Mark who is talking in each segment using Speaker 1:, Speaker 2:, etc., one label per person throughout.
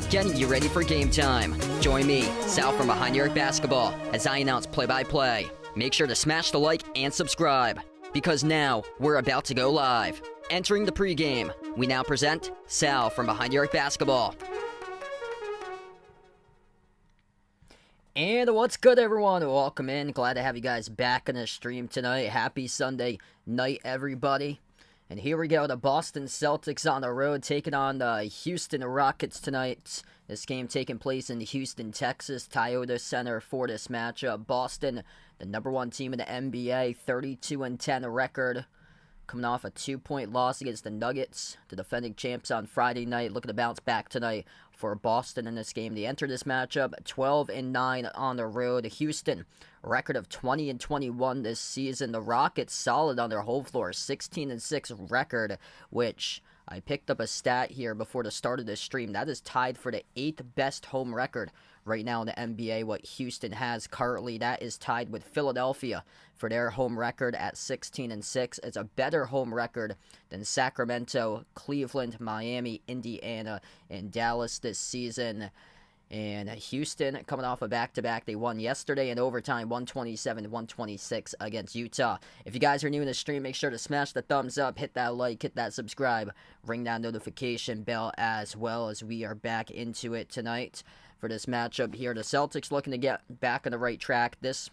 Speaker 1: Getting you ready for game time. Join me, Sal from Behind Your Basketball, as I announce play-by-play. Make sure to smash the like and subscribe, because now we're about to go live. Entering the pregame, we now present Sal from Behind Your Basketball. And what's good, everyone? Welcome in. Glad to have you guys back on the stream tonight. Happy Sunday night, everybody. And here we go, the Boston Celtics on the road taking on the Houston Rockets tonight. This game taking place in Houston, Texas, Toyota Center for this matchup. Boston, the number one team in the NBA, 32-10 record. Coming off a 2-point loss against the Nuggets, the defending champs on Friday night. Looking to bounce back tonight for Boston in this game. They enter this matchup 12-9 on the road. Houston, record of 20-21 this season. The Rockets solid on their home floor, 16-6 record, which I picked up a stat here before the start of this stream. That is tied for the 8th best home record right now in the NBA. What Houston has currently, that is tied with Philadelphia for their home record at 16-6. It's a better home record than Sacramento, Cleveland, Miami, Indiana, and Dallas this season. And Houston coming off a back-to-back. They won yesterday in overtime, 127-126 against Utah. If you guys are new in the stream, make sure to smash the thumbs up, hit that like, hit that subscribe, ring that notification bell as well, as we are back into it tonight for this matchup here. The Celtics looking to get back on the right track. This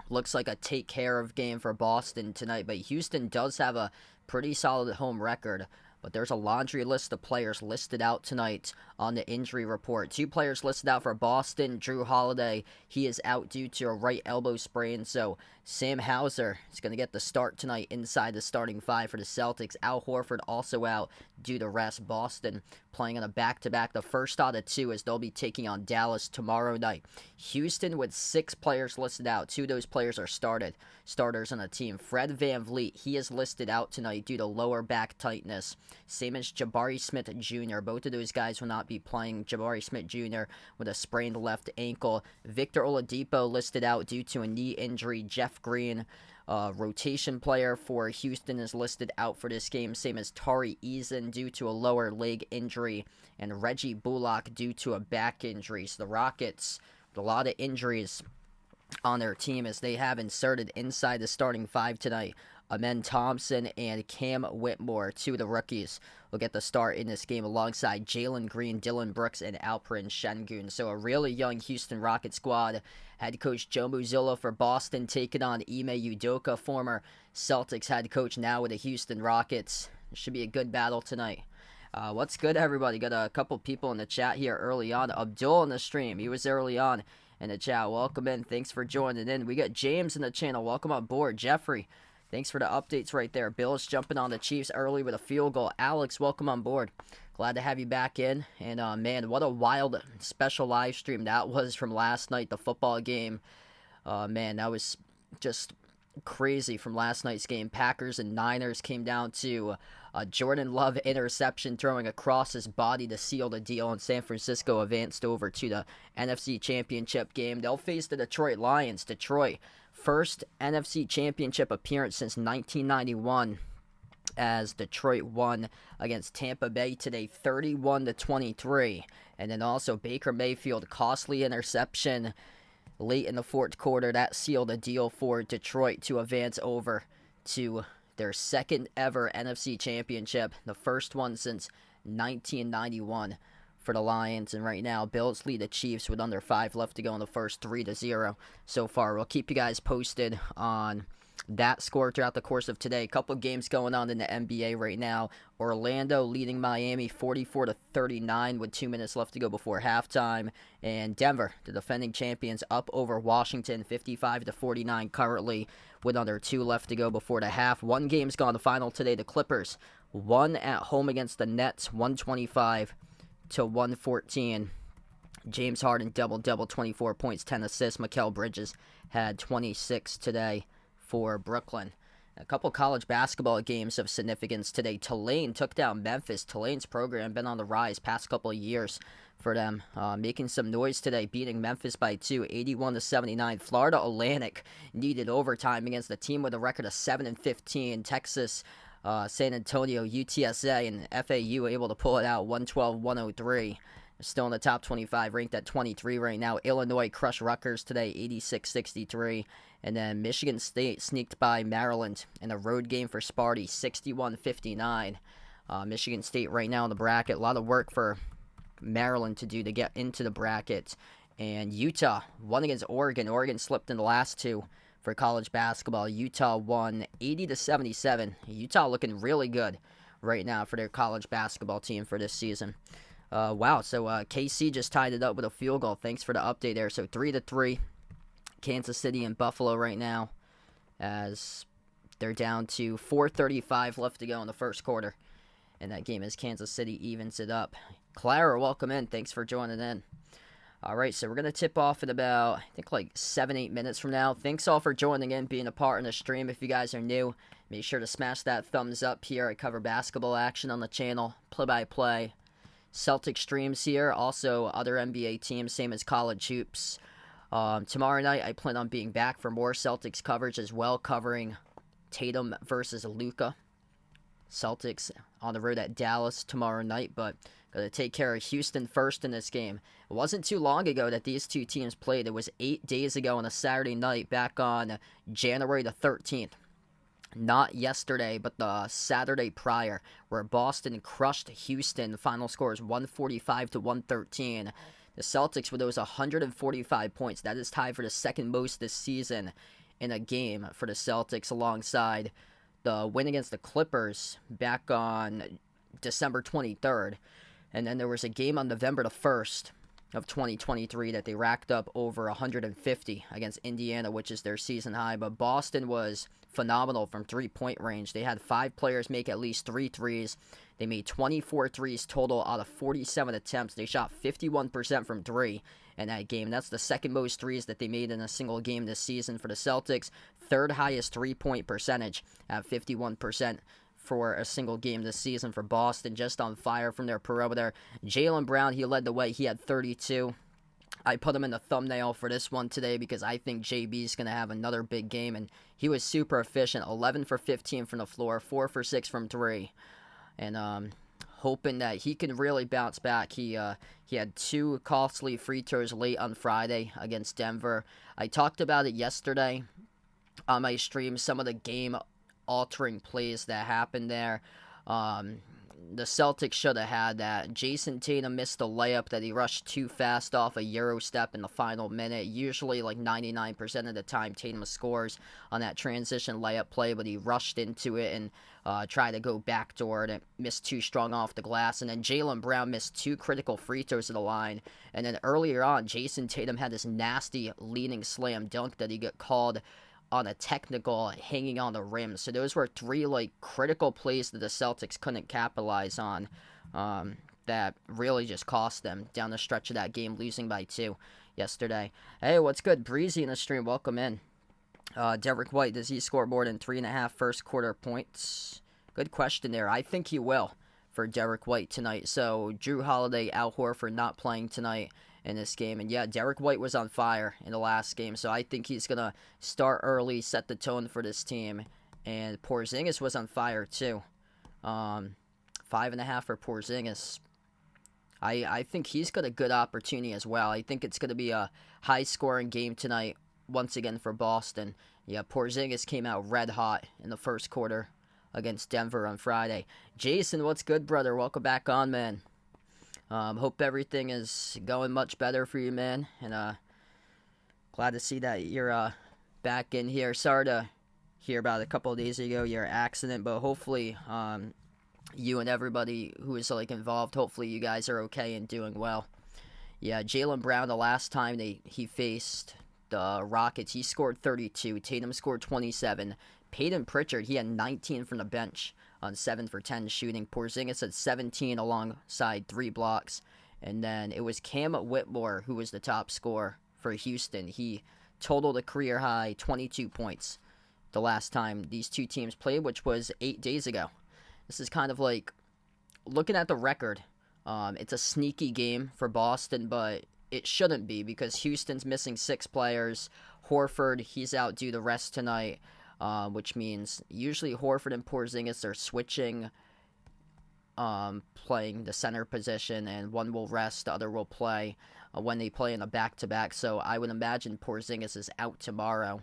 Speaker 1: looks like a take care of game for Boston tonight, but Houston does have a pretty solid home record. But there's a laundry list of players listed out tonight on the injury report. 2 players listed out for Boston. Drew Holiday, he is out due to a right elbow sprain. So Sam Hauser is going to get the start tonight inside the starting 5 for the Celtics. Al Horford also out due to rest. Boston playing on a back-to-back, the first out of 2, as they'll be taking on Dallas tomorrow night. Houston with 6 players listed out. 2 of those players are starters on the team. Fred VanVleet, he is listed out tonight due to lower back tightness. Same as Jabari Smith Jr. Both of those guys will not be playing. Jabari Smith Jr. with a sprained left ankle. Victor Oladipo listed out due to a knee injury. Jeff Green, rotation player for Houston, is listed out for this game. Same as Tari Eason due to a lower leg injury. And Reggie Bullock due to a back injury. So the Rockets, with a lot of injuries on their team, as they have inserted inside the starting 5 tonight Amen Thompson and Cam Whitmore, 2 of the rookies, will get the start in this game alongside Jalen Green, Dylan Brooks, and Alperen Şengün. So a really young Houston Rockets squad. Head coach Joe Mazzulla for Boston taking on Ime Udoka, former Celtics head coach, now with the Houston Rockets. It should be a good battle tonight. What's good, everybody? Got a couple people in the chat here early on. Abdul in the stream. He was early on in the chat. Welcome in. Thanks for joining in. We got James in the channel. Welcome on board. Jeffrey, thanks for the updates right there. Bill's jumping on the Chiefs early with a field goal. Alex, welcome on board. Glad to have you back in. And, man, what a wild special live stream that was from last night, the football game. Man, that was just crazy from last night's game. Packers and Niners came down to Jordan Love interception throwing across his body to seal the deal, and San Francisco advanced over to the NFC Championship game. They'll face the Detroit Lions. Detroit, first NFC Championship appearance since 1991, as Detroit won against Tampa Bay today 31-23. And then also Baker Mayfield, costly interception late in the fourth quarter. That sealed a deal for Detroit to advance over to their second ever NFC Championship, the first one since 1991 for the Lions. And right now, Bills lead the Chiefs with under 5 left to go in the first, 3-0 so far. We'll keep you guys posted on that score throughout the course of today. A couple games going on in the NBA right now. Orlando leading Miami 44-39 with 2 minutes left to go before halftime. And Denver, the defending champions, up over Washington 55-49 currently with under 2 left to go before the half. One game's gone to final today. The Clippers won at home against the Nets 125-114. James Harden double-double, 24 points, 10 assists. Mikal Bridges had 26 today for Brooklyn. A couple college basketball games of significance today. Tulane took down Memphis. Tulane's program been on the rise past couple of years for them, making some noise today, beating Memphis by 2, 81-79. Florida Atlantic needed overtime against a team with a record of 7-15. Texas, San Antonio, UTSA, and FAU able to pull it out 112-103. Still in the top 25, ranked at 23 right now. Illinois crushed Rutgers today, 86-63. And then Michigan State sneaked by Maryland in a road game for Sparty, 61-59. Michigan State right now in the bracket. A lot of work for Maryland to do to get into the bracket. And Utah won against Oregon. Oregon slipped in the last two for college basketball. Utah won 80-77. Utah looking really good right now for their college basketball team for this season. Wow, so KC just tied it up with a field goal. Thanks for the update there. So 3-3, Kansas City and Buffalo right now, as they're down to 4:35 left to go in the first quarter. And that game is Kansas City evens it up. Clara, welcome in. Thanks for joining in. All right, so we're going to tip off in about, I think, like 7-8 minutes from now. Thanks all for joining in, being a part in the stream. If you guys are new, make sure to smash that thumbs up here. I cover basketball action on the channel, play-by-play. Celtics streams here, also other NBA teams, same as college hoops. Tomorrow night, I plan on being back for more Celtics coverage as well, covering Tatum versus Luka. Celtics on the road at Dallas tomorrow night, but got to take care of Houston first in this game. It wasn't too long ago that these two teams played. It was 8 days ago on a Saturday night back on January the 13th. Not yesterday, but the Saturday prior, where Boston crushed Houston. The final score is 145-113. The Celtics with those 145 points. That is tied for the second most this season in a game for the Celtics, alongside the win against the Clippers back on December 23rd. And then there was a game on November the 1st of 2023 that they racked up over 150 against Indiana, which is their season high. But Boston was phenomenal from three-point range. They had 5 players make at least 3 threes. They made 24 threes total out of 47 attempts. They shot 51% from 3 in that game. That's the second most threes that they made in a single game this season for the Celtics. Third highest three-point percentage at 51% for a single game this season for Boston. Just on fire from their perimeter. Jaylen Brown, he led the way. He had 32. I put him in the thumbnail for this one today because I think JB is going to have another big game, and he was super efficient. 11 for 15 from the floor, 4 for 6 from 3. And hoping that he can really bounce back. He had 2 costly free throws late on Friday against Denver. I talked about it yesterday on my stream, some of the game-altering plays that happened there. the Celtics should have had that. Jason Tatum missed a layup that he rushed too fast off a Euro step in the final minute. Usually, like 99% of the time, Tatum scores on that transition layup play, but he rushed into it and tried to go backdoor, and it missed too strong off the glass. And then Jaylen Brown missed 2 critical free throws at the line. And then earlier on, Jason Tatum had this nasty leaning slam dunk that he got called on a technical hanging on the rim. So those were 3 like critical plays that the Celtics couldn't capitalize on, that really just cost them down the stretch of that game, losing by 2 yesterday. Hey, what's good? Breezy in the stream, welcome in. Derek White, does he score more than 3.5 first quarter points? Good question there. I think he will for Derek White tonight. So Drew Holiday, Al Horford not playing tonight in this game. And yeah, Derek White was on fire in the last game, so I think he's going to start early, set the tone for this team. And Porzingis was on fire too. 5.5 for Porzingis. I think he's got a good opportunity as well. I think it's going to be a high-scoring game tonight once again for Boston. Yeah, Porzingis came out red hot in the first quarter against Denver on Friday. Jason, what's good, brother? Welcome back on, man. Hope everything is going much better for you, man. And glad to see that you're back in here. Sorry to hear about a couple of days ago your accident, but hopefully you and everybody who is like involved, hopefully you guys are okay and doing well. Yeah, Jaylen Brown, the last time he faced the Rockets, he scored 32. Tatum scored 27. Peyton Pritchard, he had 19 from the bench on 7 for 10 shooting. Porzingis had 17 alongside 3 blocks. And then it was Cam Whitmore who was the top scorer for Houston. He totaled a career high 22 points the last time these two teams played, which was 8 days ago. This is kind of like, looking at the record, it's a sneaky game for Boston, but it shouldn't be because Houston's missing 6 players. Horford, he's out due to rest tonight. Which means usually Horford and Porzingis are switching, playing the center position, and one will rest, the other will play when they play in a back-to-back. So I would imagine Porzingis is out tomorrow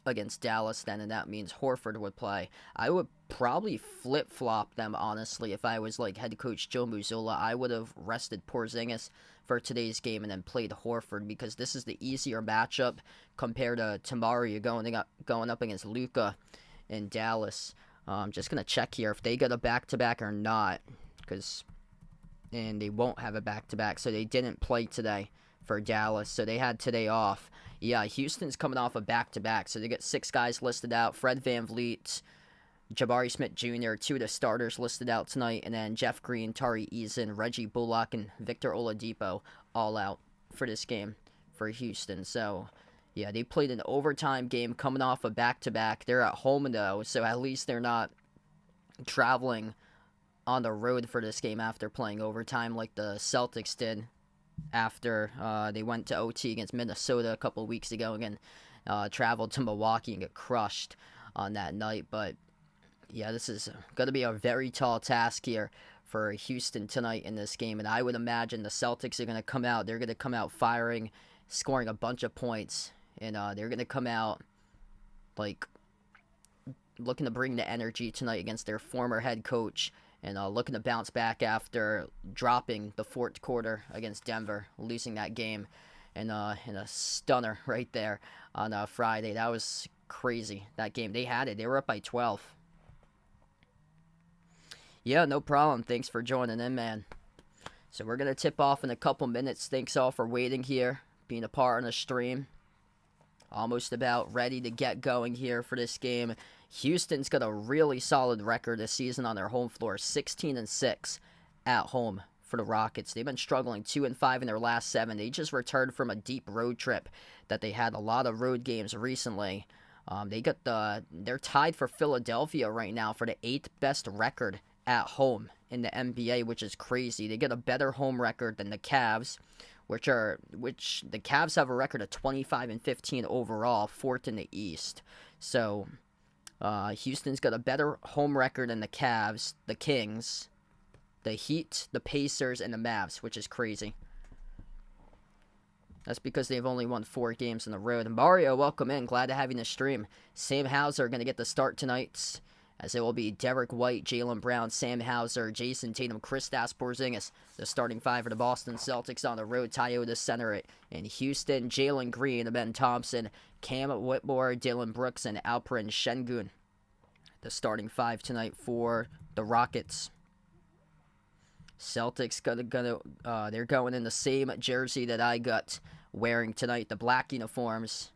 Speaker 1: against Dallas then, and that means Horford would play. I would probably flip-flop them, honestly, if I was like head coach Joe Mazzulla. I would have rested Porzingis for today's game and then played Horford because this is the easier matchup compared to tomorrow. You're going up against Luka in Dallas. I'm just going to check here if they get a back-to-back or not, and they won't have a back-to-back, so they didn't play today for Dallas, so they had today off. Yeah, Houston's coming off a back-to-back, so they get 6 guys listed out. Fred VanVleet, Jabari Smith Jr., 2 of the starters listed out tonight, and then Jeff Green, Tari Eason, Reggie Bullock, and Victor Oladipo all out for this game for Houston. So, yeah, they played an overtime game coming off a back-to-back. They're at home, though, so at least they're not traveling on the road for this game after playing overtime like the Celtics did after they went to OT against Minnesota a couple weeks ago and traveled to Milwaukee and got crushed on that night. But yeah, this is going to be a very tall task here for Houston tonight in this game. And I would imagine the Celtics are going to come out. They're going to come out firing, scoring a bunch of points. And they're going to come out like looking to bring the energy tonight against their former head coach. And looking to bounce back after dropping the fourth quarter against Denver, losing that game in a stunner right there on Friday. That was crazy, that game. They had it. They were up by 12. Yeah, no problem. Thanks for joining in, man. So we're going to tip off in a couple minutes. Thanks all for waiting here, being a part on the stream. Almost about ready to get going here for this game. Houston's got a really solid record this season on their home floor, 16-6 at home for the Rockets. They've been struggling 2-5 in their last 7. They just returned from a deep road trip that they had a lot of road games recently. They're tied for Philadelphia right now for the 8th best record at home in the NBA, which is crazy. They get a better home record than the Cavs, which the Cavs have a record of 25-15 overall, 4th in the East. So Houston's got a better home record than the Cavs, the Kings, the Heat, the Pacers, and the Mavs, which is crazy. That's because they've only won 4 games in a row. And Mario, welcome in. Glad to have you in the stream. Sam Hauser going to get the start tonight as it will be Derek White, Jaylen Brown, Sam Hauser, Jason Tatum, Kristaps Porzingis, the starting five for the Boston Celtics on the road. Toyota Center in Houston, Jalen Green, Ben Thompson, Cam Whitmore, Dylan Brooks, and Alperen Şengün, the starting five tonight for the Rockets. Celtics they're going in the same jersey that I got wearing tonight, the black uniforms.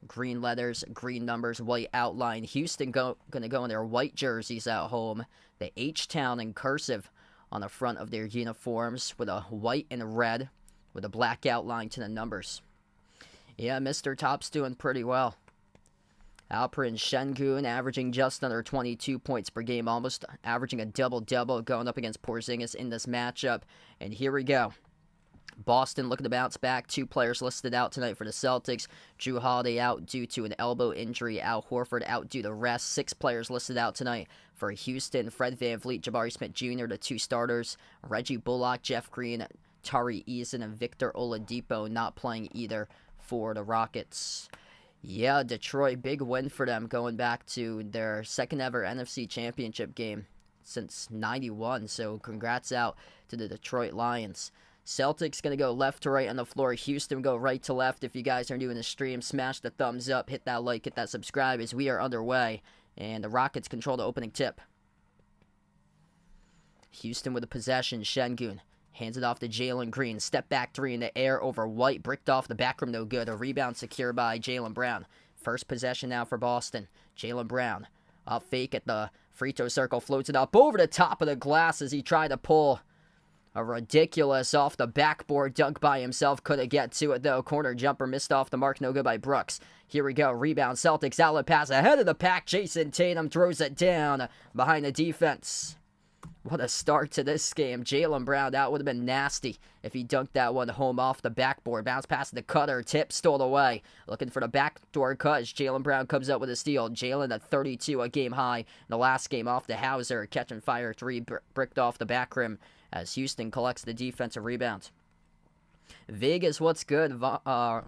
Speaker 1: Green letters, green numbers, white outline. Houston going to go in their white jerseys at home. The H-Town in cursive on the front of their uniforms with a white and red with a black outline to the numbers. Yeah, Mr. Top's doing pretty well. Alperen Şengün averaging just under 22 points per game, almost averaging a double-double going up against Porzingis in this matchup. And here we go. Boston looking to bounce back. 2 players listed out tonight for the Celtics. Jrue Holiday out due to an elbow injury. Al Horford out due to rest. 6 players listed out tonight for Houston. Fred VanVleet, Jabari Smith Jr., the 2 starters. Reggie Bullock, Jeff Green, Tari Eason, and Victor Oladipo not playing either for the Rockets. Yeah, Detroit, big win for them going back to their second ever NFC Championship game since '91. So congrats out to the Detroit Lions. Celtics going to go left to right on the floor. Houston go right to left. If you guys are new in the stream, smash the thumbs up, hit that like, hit that subscribe as we are underway. And the Rockets control the opening tip. Houston with the possession. Şengün hands it off to Jalen Green. Step back 3 in the air over White. Bricked off the back rim, no good. A rebound secure by Jaylen Brown. First possession now for Boston. Jaylen Brown up fake at the free throw circle. Floats it up over the top of the glass as he tried to pull a ridiculous off the backboard dunk by himself. Couldn't get to it though. Corner jumper missed off the mark. No good by Brooks. Here we go. Rebound. Celtics outlet pass ahead of the pack. Jason Tatum throws it down behind the defense. What a start to this game. Jaylen Brown, that would have been nasty if he dunked that one home off the backboard. Bounce past the cutter. Tip stole away. Looking for the backdoor cut as Jaylen Brown comes up with a steal. Jaylen at 32, a game high in the last game off the Hauser. Catching fire 3, bricked off the back rim as Houston collects the defensive rebound. Vegas, what's good? Ron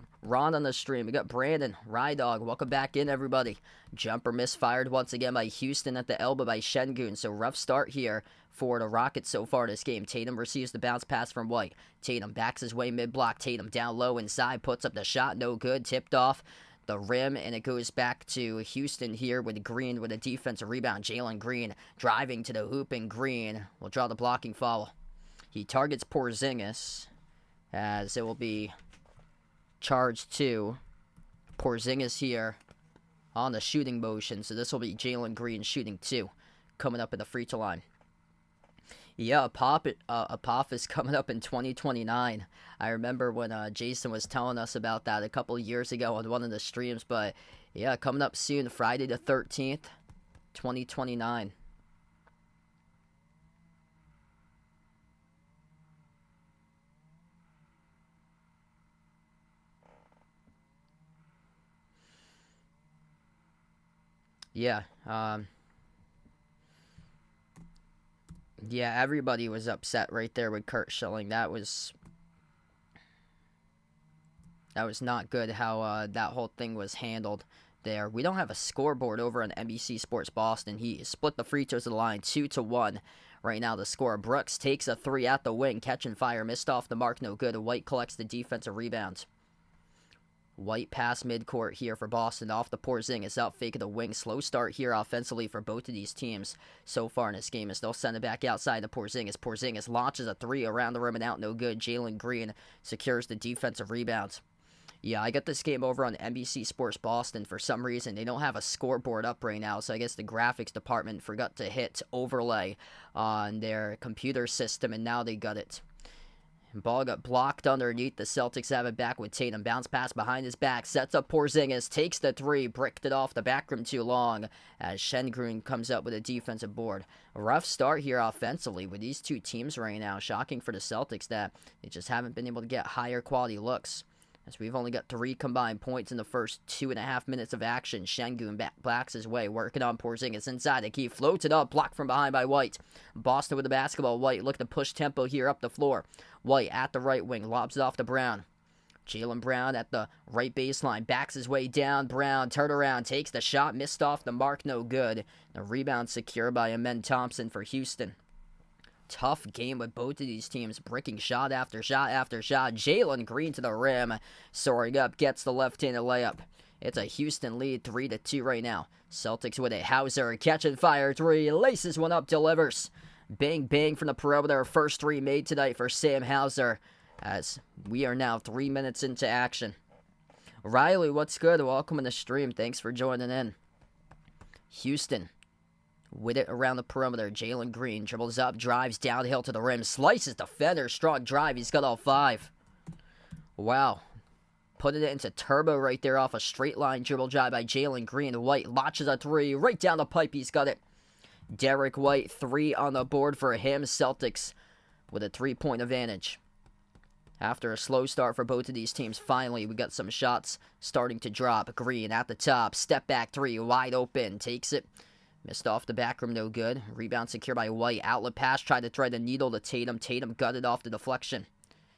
Speaker 1: on the stream. We got Brandon, Rydog. Welcome back in, everybody. Jumper misfired once again by Houston at the elbow by Şengün. So rough start here for the Rockets so far this game. Tatum receives the bounce pass from White. Tatum backs his way mid-block. Tatum down low inside. Puts up the shot. No good. Tipped off the rim, and it goes back to Houston here with Green with a defensive rebound. Jalen Green driving to the hoop, and Green will draw the blocking foul. He targets Porzingis, as it will be charged to Porzingis here on the shooting motion. So this will be Jalen Green shooting 2 coming up at the free throw line. Yeah, Apophis coming up in 2029. I remember when Jason was telling us about that a couple years ago on one of the streams. But yeah, coming up soon, Friday the 13th, 2029. Yeah, yeah, everybody was upset right there with Curt Schilling. That was not good how that whole thing was handled there. We don't have a scoreboard over on NBC Sports Boston. He split the free throws to the line 2-1. Right now the score. Brooks takes a 3 at the wing, catching fire, missed off the mark, no good. White collects the defensive rebound. White pass midcourt here for Boston off the Porzingis, out fake of the wing. Slow start here offensively for both of these teams so far in this game as they'll send it back outside to Porzingis. Porzingis launches a 3 around the rim and out, no good. Jalen Green secures the defensive rebound. Yeah, I got this game over on NBC Sports Boston. For some reason, they don't have a scoreboard up right now, so I guess the graphics department forgot to hit overlay on their computer system, and now they got it. Ball got blocked underneath. The Celtics have it back with Tatum. Bounce pass behind his back. Sets up Porzingis. Takes the 3. Bricked it off the back rim too long as Şengün comes up with a defensive board. A rough start here offensively with these two teams right now. Shocking for the Celtics that they just haven't been able to get higher quality looks, as we've only got 3 combined points in the first 2.5 minutes of action. Şengün backs his way, working on Porzingis inside the key. Floats it up, blocked from behind by White. Boston with the basketball. White looking to push tempo here up the floor. White at the right wing, lobs it off to Brown. Jaylen Brown at the right baseline, backs his way down. Brown, turnaround, takes the shot, missed off the mark, no good. The rebound secured by Amen Thompson for Houston. Tough game with both of these teams, bricking shot after shot after shot. Jalen Green to the rim, soaring up, gets the left-handed layup. It's a Houston lead, 3-2 right now. Celtics with it. Hauser catching fire, three, laces one up, delivers. Bang, bang from the perimeter. First three made tonight for Sam Hauser, as we are now 3 minutes into action. Riley, what's good? Welcome in the stream. Thanks for joining in. Houston with it around the perimeter. Jalen Green dribbles up, drives downhill to the rim, slices defender, strong drive. He's got all five. Wow. Putting it into turbo right there off a straight line dribble drive by Jalen Green. White launches a three right down the pipe. He's got it. Derek White, 3 on the board for him. Celtics with a 3-point advantage. After a slow start for both of these teams, finally we got some shots starting to drop. Green at the top, step back three, wide open, takes it. Missed off the back rim, no good. Rebound secured by White. Outlet pass, tried to thread the needle to Tatum. Tatum gutted off the deflection.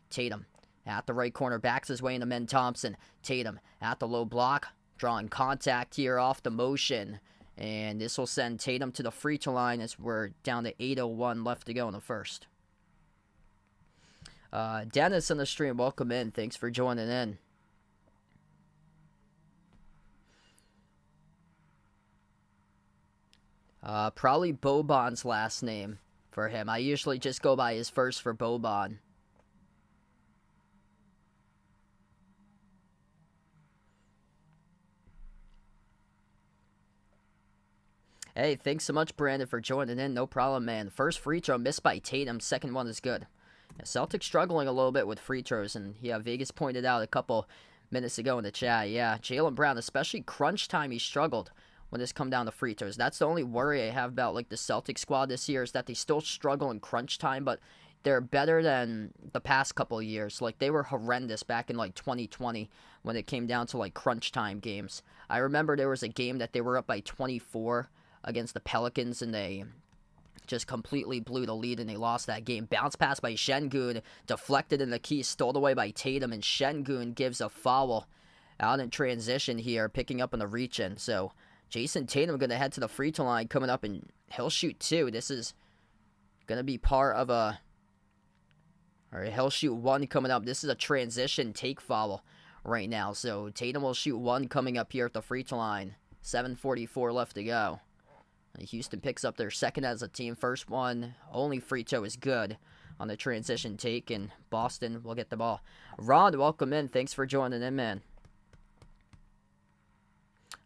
Speaker 1: Tatum at the right corner, backs his way into Amen Thompson. Tatum at the low block, drawing contact here off the motion. And this will send Tatum to the free throw line as we're down to 8:01 left to go in the first. Dennis on the stream, welcome in. Thanks for joining in. Probably Boban's last name for him. I usually just go by his first for Boban. Hey, thanks so much, Brandon, for joining in. No problem, man. First free throw missed by Tatum. Second one is good. Yeah, Celtics struggling a little bit with free throws, and yeah, Vegas pointed out a couple minutes ago in the chat. Yeah, Jaylen Brown, especially crunch time, he struggled when this come down to free throws. That's the only worry I have about like the Celtics squad this year, is that they still struggle in crunch time, but they're better than the past couple of years. Like, they were horrendous back in like 2020 when it came down to like crunch time games. I remember there was a game that they were up by 24 against the Pelicans, and they just completely blew the lead, and they lost that game. Bounce pass by Şengün, deflected in the key, stole away by Tatum, and Şengün gives a foul out in transition here, picking up on the reach-in. So Jason Tatum going to head to the free throw line coming up, and he'll shoot 2. This is going to be part of a... All right, he'll shoot 1 coming up. This is a transition take foul right now. So Tatum will shoot 1 coming up here at the free throw line. 7:44 left to go. Houston picks up their second as a team. First one, only free throw is good on the transition take, and Boston will get the ball. Ron, welcome in. Thanks for joining in, man.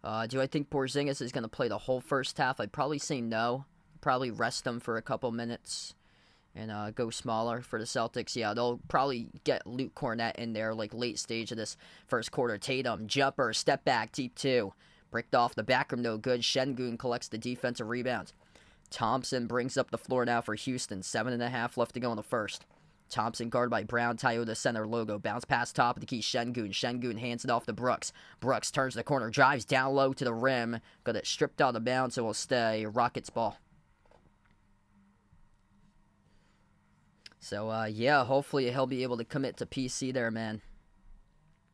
Speaker 1: Do I think Porzingis is going to play the whole first half? I'd probably say no. Probably rest him for a couple minutes and go smaller for the Celtics. Yeah, they'll probably get Luke Cornett in there like late stage of this first quarter. Tatum, jumper, step back, deep 2. Bricked off the back rim, no good. Şengün collects the defensive rebound. Thompson brings up the floor now for Houston. 7.5 left to go in the first. Thompson guarded by Brown, Toyota Center logo. Bounce pass top of the key, Şengün. Şengün hands it off to Brooks. Brooks turns the corner, drives down low to the rim. Got it stripped out of bounds, so will stay. Rockets ball. So, yeah, hopefully he'll be able to commit to PC there, man.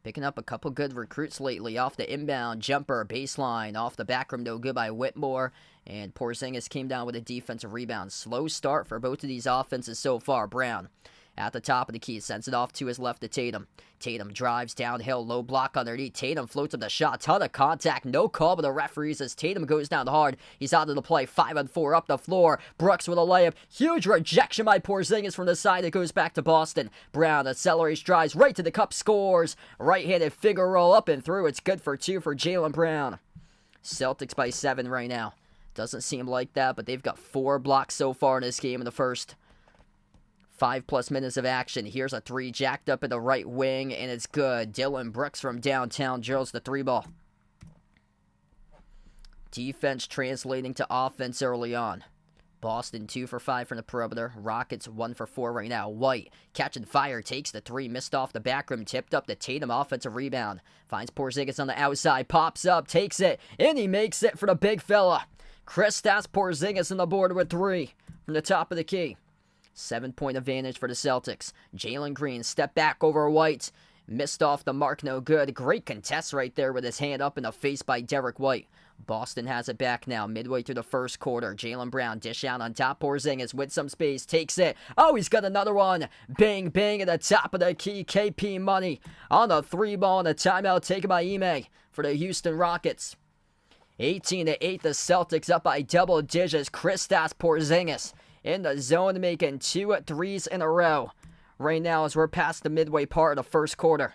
Speaker 1: Picking up a couple good recruits lately. Off the inbound, jumper, baseline. Off the back rim, no good by Whitmore. And Porzingis came down with a defensive rebound. Slow start for both of these offenses so far. Brown at the top of the key, sends it off to his left to Tatum. Tatum drives downhill, low block underneath. Tatum floats up the shot, ton of contact, no call by the referees as Tatum goes down hard. He's out of the play, 5-on-4 up the floor. Brooks with a layup, huge rejection by Porzingis from the side. It goes back to Boston. Brown accelerates, drives right to the cup, scores. Right-handed figure roll up and through. It's good for 2 for Jaylen Brown. Celtics by 7 right now. Doesn't seem like that, but they've got 4 blocks so far in this game in the first 5+ minutes of action. Here's a 3 jacked up in the right wing, and it's good. Dillon Brooks from downtown drills the 3 ball. Defense translating to offense early on. Boston 2 for 5 from the perimeter. Rockets 1 for 4 right now. White catching fire, takes the 3, missed off the back rim, tipped up the Tatum offensive rebound. Finds Porzingis on the outside, pops up, takes it, and he makes it for the big fella. Kristaps Porzingis on the board with 3 from the top of the key. 7-point advantage for the Celtics. Jalen Green step back over White. Missed off the mark, no good. Great contest right there with his hand up in the face by Derek White. Boston has it back now, midway through the first quarter. Jaylen Brown dish out on top. Porzingis with some space, takes it. Oh, he's got another one. Bang, bang at the top of the key. KP Money on the 3-ball and a timeout taken by Ime for the Houston Rockets. 18-8, the Celtics up by double digits. Kristaps Porzingis in the zone, making 2 threes in a row. Right now as we're past the midway part of the first quarter.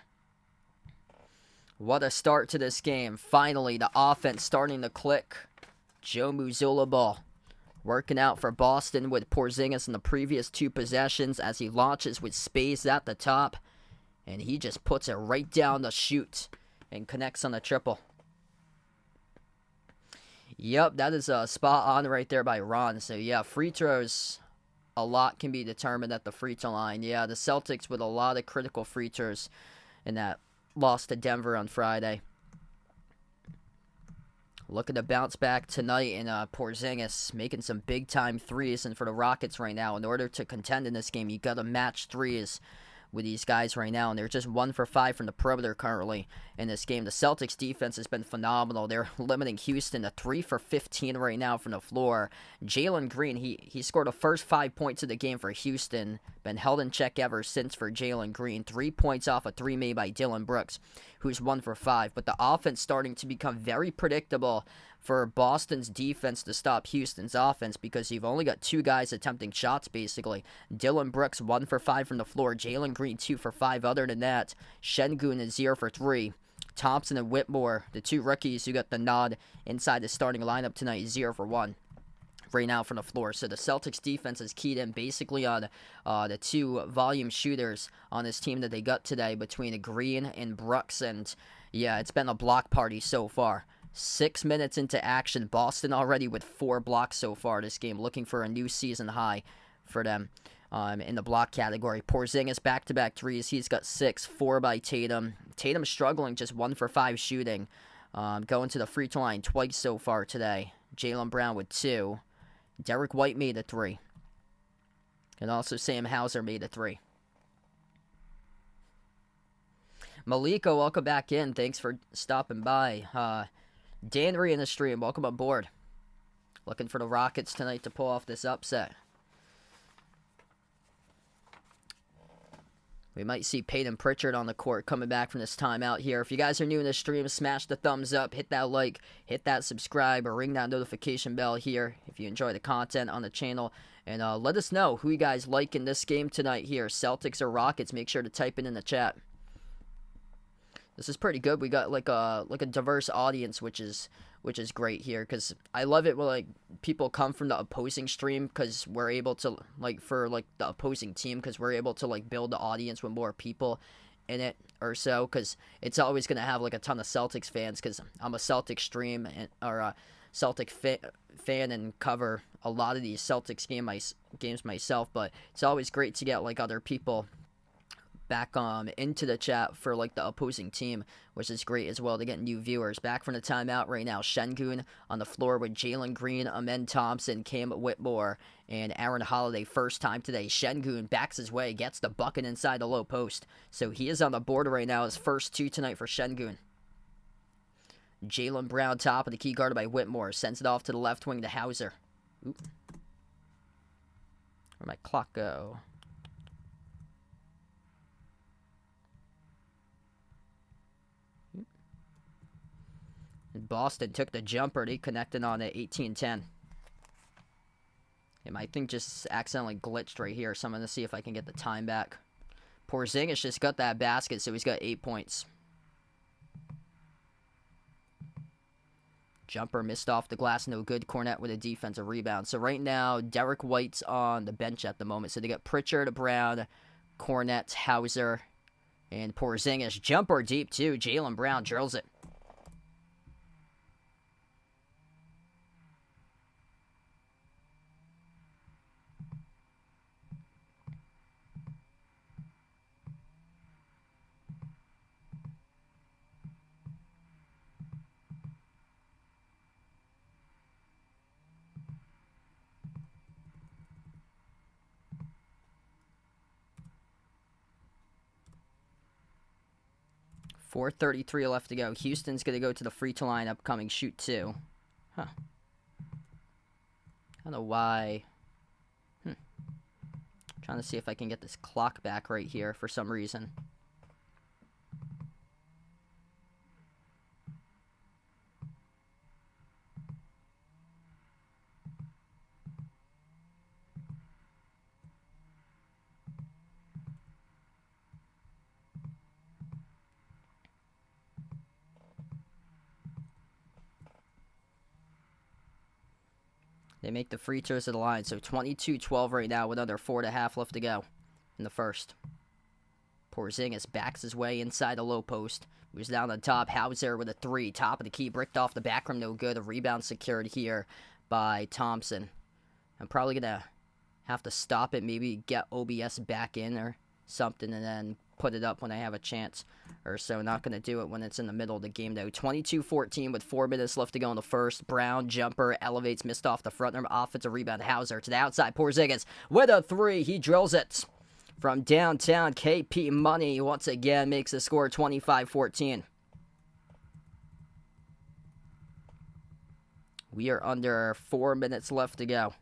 Speaker 1: What a start to this game. Finally, the offense starting to click. Joe Mazzulla ball. Working out for Boston with Porzingis in the previous 2 possessions as he launches with space at the top. And he just puts it right down the chute and connects on the triple. Yep, that is a spot on right there by Ron. So yeah, free throws, a lot can be determined at the free throw line. Yeah, the Celtics with a lot of critical free throws in that loss to Denver on Friday. Looking to bounce back tonight in Porzingis making some big-time threes. And for the Rockets right now, in order to contend in this game, you got to match threes with these guys right now. And they're just 1 for 5 from the perimeter currently in this game. The Celtics defense has been phenomenal. They're limiting Houston to 3 for 15 right now from the floor. Jalen Green, he scored the first 5 points of the game for Houston. Been held in check ever since for Jalen Green. 3 points off a 3 made by Dylan Brooks, who's 1 for 5. But the offense starting to become very predictable for Boston's defense to stop Houston's offense, because you've only got 2 guys attempting shots, basically. Dylan Brooks, 1 for 5 from the floor. Jalen Green, 2 for 5. Other than that, Şengün is 0 for 3. Thompson and Whitmore, the 2 rookies who got the nod inside the starting lineup tonight, 0 for 1. Right now from the floor. So the Celtics defense is keyed in basically on the 2 volume shooters on this team that they got today between Green and Brooks. And yeah, it's been a block party so far. 6 minutes into action. Boston already with 4 blocks so far this game, looking for a new season high for them in the block category. Porzingis back-to-back threes. He's got 6, 4 by Tatum. Tatum struggling, just 1 for 5 shooting. Going to the free throw line twice so far today. Jaylen Brown with 2. Derek White made a 3. And also Sam Hauser made a 3. Maliko, welcome back in. Thanks for stopping by. Danry in the stream, welcome aboard. Looking for the Rockets tonight to pull off this upset. We might see Peyton Pritchard on the court coming back from this timeout here. If you guys are new in the stream, smash the thumbs up, hit that like, hit that subscribe, or ring that notification bell here if you enjoy the content on the channel. And let us know who you guys like in this game tonight here, Celtics or Rockets. Make sure to type it in the chat. This is pretty good. We got like a diverse audience, which is great here, because I love it when like people come from the opposing stream, because we're able to for the opposing team, because we're able to build the audience with more people in it or so, because it's always gonna have like a ton of Celtics fans, because I'm a Celtics stream or a Celtic fan and cover a lot of these Celtics games myself, but it's always great to get like other people back into the chat for like the opposing team, which is great as well to get new viewers. Back from the timeout right now, Şengün on the floor with Jalen Green, Amen Thompson, Cam Whitmore, and Aaron Holiday. First time today. Şengün backs his way, gets the bucket inside the low post. So he is on the board right now, his first 2 tonight for Şengün. Jaylen Brown, top of the key, guarded by Whitmore. Sends it off to the left wing to Hauser. Oop. Where'd my clock go? Boston took the jumper. They connected on it, 18-10. I think just accidentally glitched right here, so I'm going to see if I can get the time back. Porzingis just got that basket, so he's got 8 points. Jumper missed off the glass, no good. Cornette with a defensive rebound. So right now, Derek White's on the bench at the moment. So they got Pritchard, Brown, Cornette, Hauser, and Porzingis. Jumper deep, too. Jaylen Brown drills it. 4:33 left to go. Houston's going to go to the free throw line, upcoming shoot 2. Huh. I don't know why. Trying to see if I can get this clock back right here for some reason. They make the free throws at the line, so 22-12 right now with under 4.5 left to go in the first. Porzingis backs his way inside the low post. Moves down the top. Hauser with a 3. Top of the key. Bricked off the back rim. No good. A rebound secured here by Thompson. I'm probably going to have to stop it. Maybe get OBS back in or something and then put it up when I have a chance or so. Not going to do it when it's in the middle of the game, though. 22-14 with 4 minutes left to go in the first. Brown jumper elevates, missed off the front rim. Offensive rebound. Hauser to the outside. Porzingis with a 3. He drills it from downtown. KP Money once again makes the score 25-14. We are under 4 minutes left to go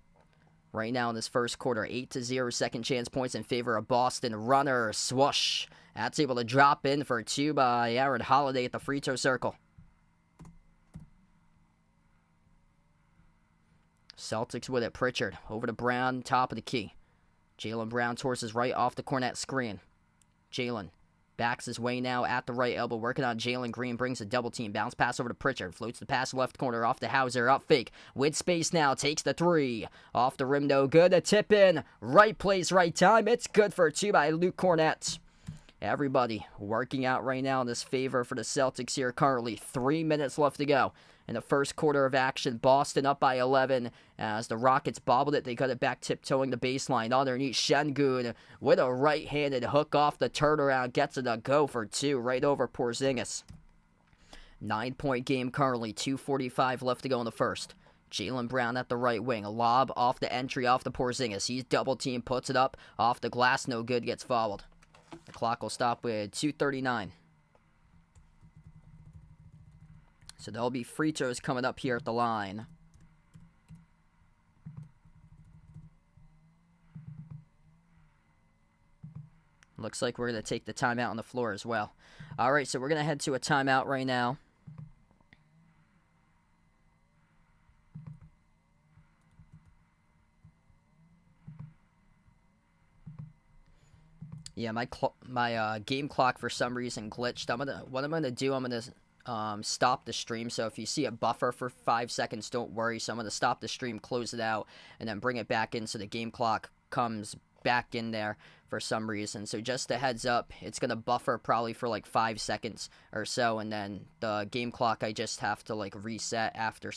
Speaker 1: right now in this first quarter. 8-0 second chance points in favor of Boston. Runner, swoosh. That's able to drop in for 2 by Aaron Holiday at the free throw circle. Celtics with it. Pritchard over to Brown, top of the key. Jaylen Brown towards his right off the Cornet screen. Jaylen backs his way now at the right elbow, working on Jalen Green, brings a double team. Bounce pass over to Pritchard, floats the pass left corner off to Hauser, up fake, with space now, takes the 3. Off the rim, no good, a tip in, right place, right time, it's good for 2 by Luke Cornet. Everybody working out right now in this favor for the Celtics here currently. 3 minutes left to go in the first quarter of action. Boston up by 11 as the Rockets bobbled it. They got it back tiptoeing the baseline. Underneath, Şengün with a right-handed hook off the turnaround. Gets it a go for 2 right over Porzingis. 9-point game currently. 2:45 left to go in the first. Jaylen Brown at the right wing. A lob off the entry off the Porzingis. He's double-teamed, puts it up. Off the glass, no good, gets fouled. The clock will stop with 2:39. So there'll be free throws coming up here at the line. Looks like we're going to take the timeout on the floor as well. All right, so we're going to head to a timeout right now. Yeah, my game clock for some reason glitched. What I'm gonna do, I'm gonna stop the stream. So if you see a buffer for 5 seconds, don't worry. So I'm gonna stop the stream, close it out, and then bring it back in so the game clock comes back in there for some reason. So just a heads up, it's gonna buffer probably for like 5 seconds or so, and then the game clock I just have to like reset after.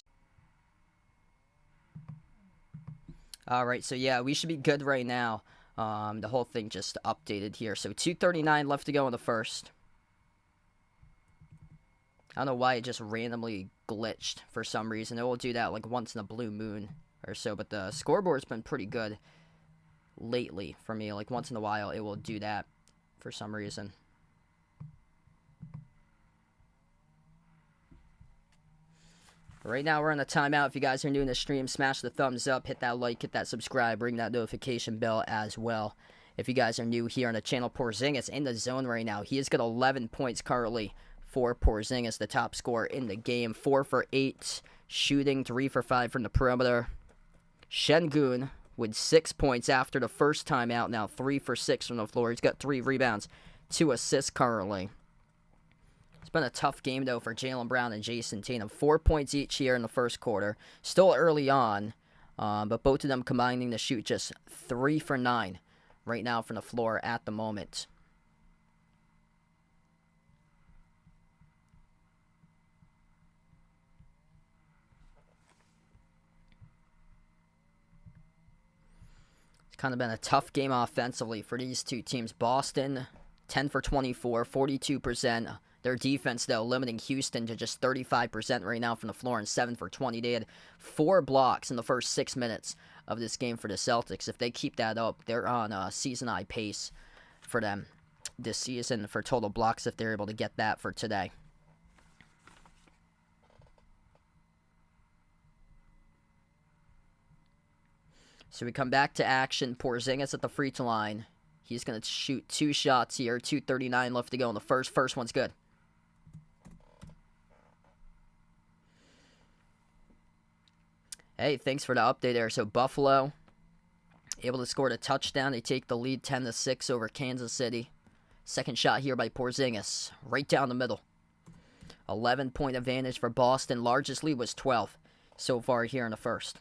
Speaker 1: All right, so yeah, we should be good right now. The whole thing just updated here. So 2:39 left to go in the first. I don't know why it just randomly glitched for some reason. It will do that like once in a blue moon or so. But the scoreboard's been pretty good lately for me. Like once in a while it will do that for some reason. Right now we're on the timeout. If you guys are new in the stream, smash the thumbs up, hit that like, hit that subscribe, ring that notification bell as well. If you guys are new here on the channel, Porzingis in the zone right now. He has got 11 points currently for Porzingis, the top scorer in the game. 4 for 8 shooting, 3 for 5 from the perimeter. Şengün with 6 points after the first timeout, now 3 for 6 from the floor. He's got 3 rebounds, 2 assists currently. It's been a tough game, though, for Jaylen Brown and Jason Tatum. 4 points each here in the first quarter. Still early on, but both of them combining to shoot just 3 for 9 right now from the floor at the moment. It's kind of been a tough game offensively for these two teams. Boston, 10 for 24, 42%. Their defense, though, limiting Houston to just 35% right now from the floor and 7 for 20. They had 4 blocks in the first 6 minutes of this game for the Celtics. If they keep that up, they're on a season-high pace for them. this season for total blocks if they're able to get that for today. So we come back to action. Porzingis at the free throw line. He's going to shoot 2 shots here. 2:39 left to go in the first. First one's good. Hey, thanks for the update there. So Buffalo able to score a touchdown. They take the lead 10-6 over Kansas City. Second shot here by Porzingis. Right down the middle. 11-point advantage for Boston. Largest lead was 12 so far here in the first.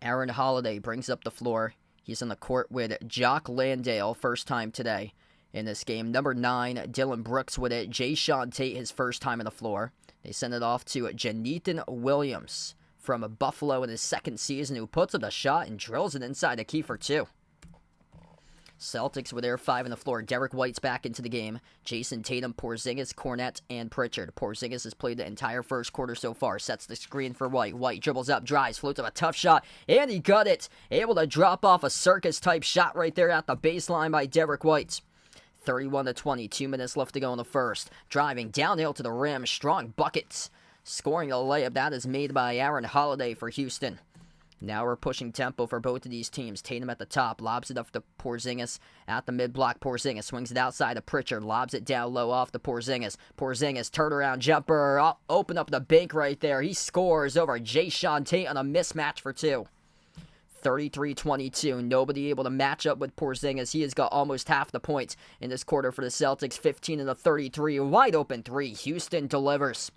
Speaker 1: Aaron Holiday brings up the floor. He's on the court with Jock Landale, first time today in this game. Number 9, Dylan Brooks with it. Jayshawn Tate, his first time on the floor. They send it off to Janethan Williams from Buffalo in his second season, who puts up a shot and drills it inside the key for 2. Celtics with their 5 on the floor. Derek White's back into the game. Jason Tatum, Porzingis, Cornette, and Pritchard. Porzingis has played the entire first quarter so far. Sets the screen for White. White dribbles up, drives, floats up a tough shot, and he got it. Able to drop off a circus-type shot right there at the baseline by Derek White. 31-20, 2 minutes left to go in the first. Driving downhill to the rim, strong buckets. Scoring a layup that is made by Aaron Holiday for Houston. Now we're pushing tempo for both of these teams. Tatum at the top, lobs it up to Porzingis at the mid-block. Porzingis swings it outside to Pritchard, lobs it down low off to Porzingis. Porzingis, turnaround jumper, open up the bank right there. He scores over Jayshawn Tate on a mismatch for 2. 33-22. Nobody able to match up with Porzingis. He has got almost half the points in this quarter for the Celtics. 15-33. Wide open 3. Houston delivers.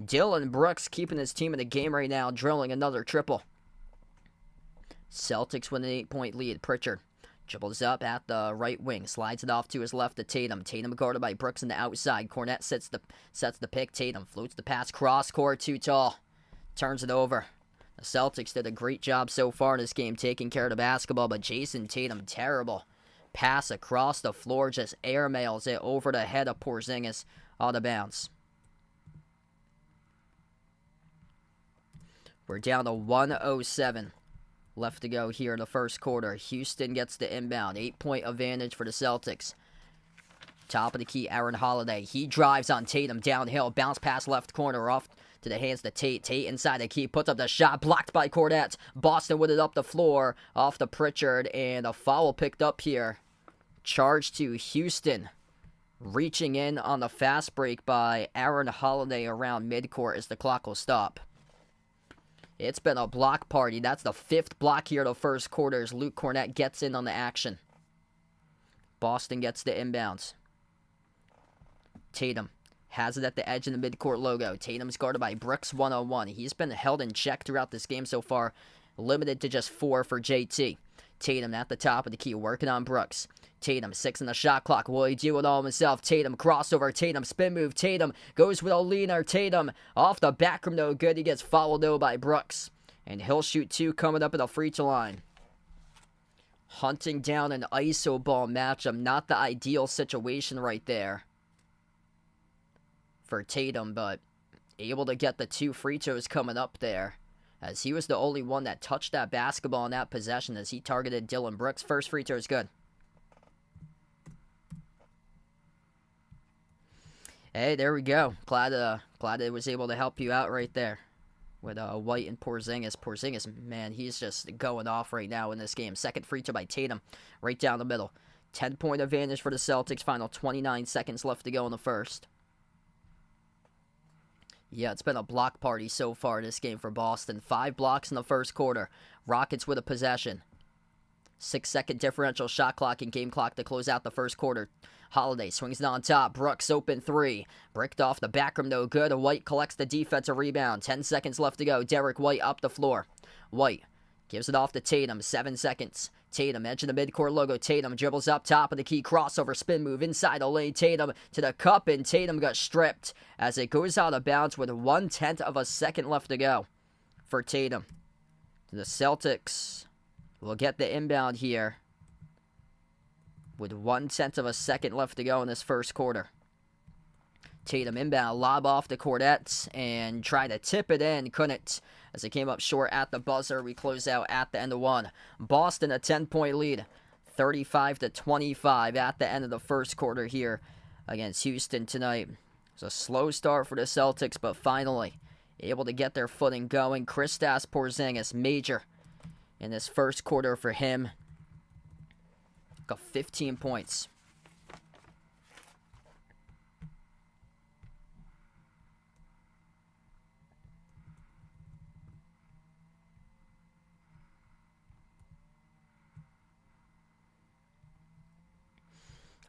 Speaker 1: Dylan Brooks keeping his team in the game right now, drilling another triple. Celtics with an 8-point lead. Pritchard dribbles up at the right wing, slides it off to his left to Tatum. Tatum guarded by Brooks on the outside. Cornette sets the pick. Tatum floats the pass, cross court, too tall. Turns it over. The Celtics did a great job so far in this game taking care of the basketball, but Jason Tatum, terrible pass across the floor, just airmails it over the head of Porzingis, out of bounds. We're down to 1:07 left to go here in the first quarter. Houston gets the inbound. 8-point advantage for the Celtics. Top of the key, Aaron Holiday. He drives on Tatum downhill. Bounce pass left corner off to the hands of Tate. Tate inside the key. Puts up the shot. Blocked by Cornette. Boston with it up the floor. Off to Pritchard. And a foul picked up here. Charge to Houston. Reaching in on the fast break by Aaron Holiday around midcourt as the clock will stop. It's been a block party. That's the 5th block here in the first quarter as Luke Cornette gets in on the action. Boston gets the inbounds. Tatum has it at the edge of the midcourt logo. Tatum's guarded by Brooks 101. He's been held in check throughout this game so far. Limited to just 4 for JT. Tatum at the top of the key, working on Brooks. Tatum, 6 on the shot clock. Will he do it all himself? Tatum, crossover. Tatum, spin move. Tatum goes with a leaner. Tatum off the back rim, no good. He gets fouled, though, by Brooks. And he'll shoot 2 coming up at the free throw line. Hunting down an iso ball matchup. Not the ideal situation right there for Tatum, but able to get the 2 free throws coming up there, as he was the only one that touched that basketball in that possession as he targeted Dylan Brooks. First free throw is good. Hey, there we go. Glad it was able to help you out right there with White and Porzingis. Porzingis, man, he's just going off right now in this game. Second free throw by Tatum, right down the middle. 10-point advantage for the Celtics. Final 29 seconds left to go in the first. Yeah, it's been a block party so far in this game for Boston. 5 blocks in the first quarter. Rockets with a possession. 6-second differential shot clock and game clock to close out the first quarter. Holiday swings it on top. Brooks open 3. Bricked off the back rim, no good. White collects the defensive rebound. 10 seconds left to go. Derek White up the floor. White gives it off to Tatum. 7 seconds. Tatum, edge of the midcourt logo. Tatum dribbles up top of the key. Crossover spin move inside the lane. Tatum to the cup, and Tatum got stripped as it goes out of bounds with 1/10 of a second left to go for Tatum. The Celtics will get the inbound here with 1/10 of a second left to go in this first quarter. Tatum inbound, lob off the Cornette, and try to tip it in. Couldn't, as it came up short at the buzzer. We close out at the end of 1. Boston a 10-point lead. 35-25 at the end of the first quarter here against Houston tonight. It's a slow start for the Celtics, but finally able to get their footing going. Kristaps Porzingis, major in this first quarter for him. Got 15 points.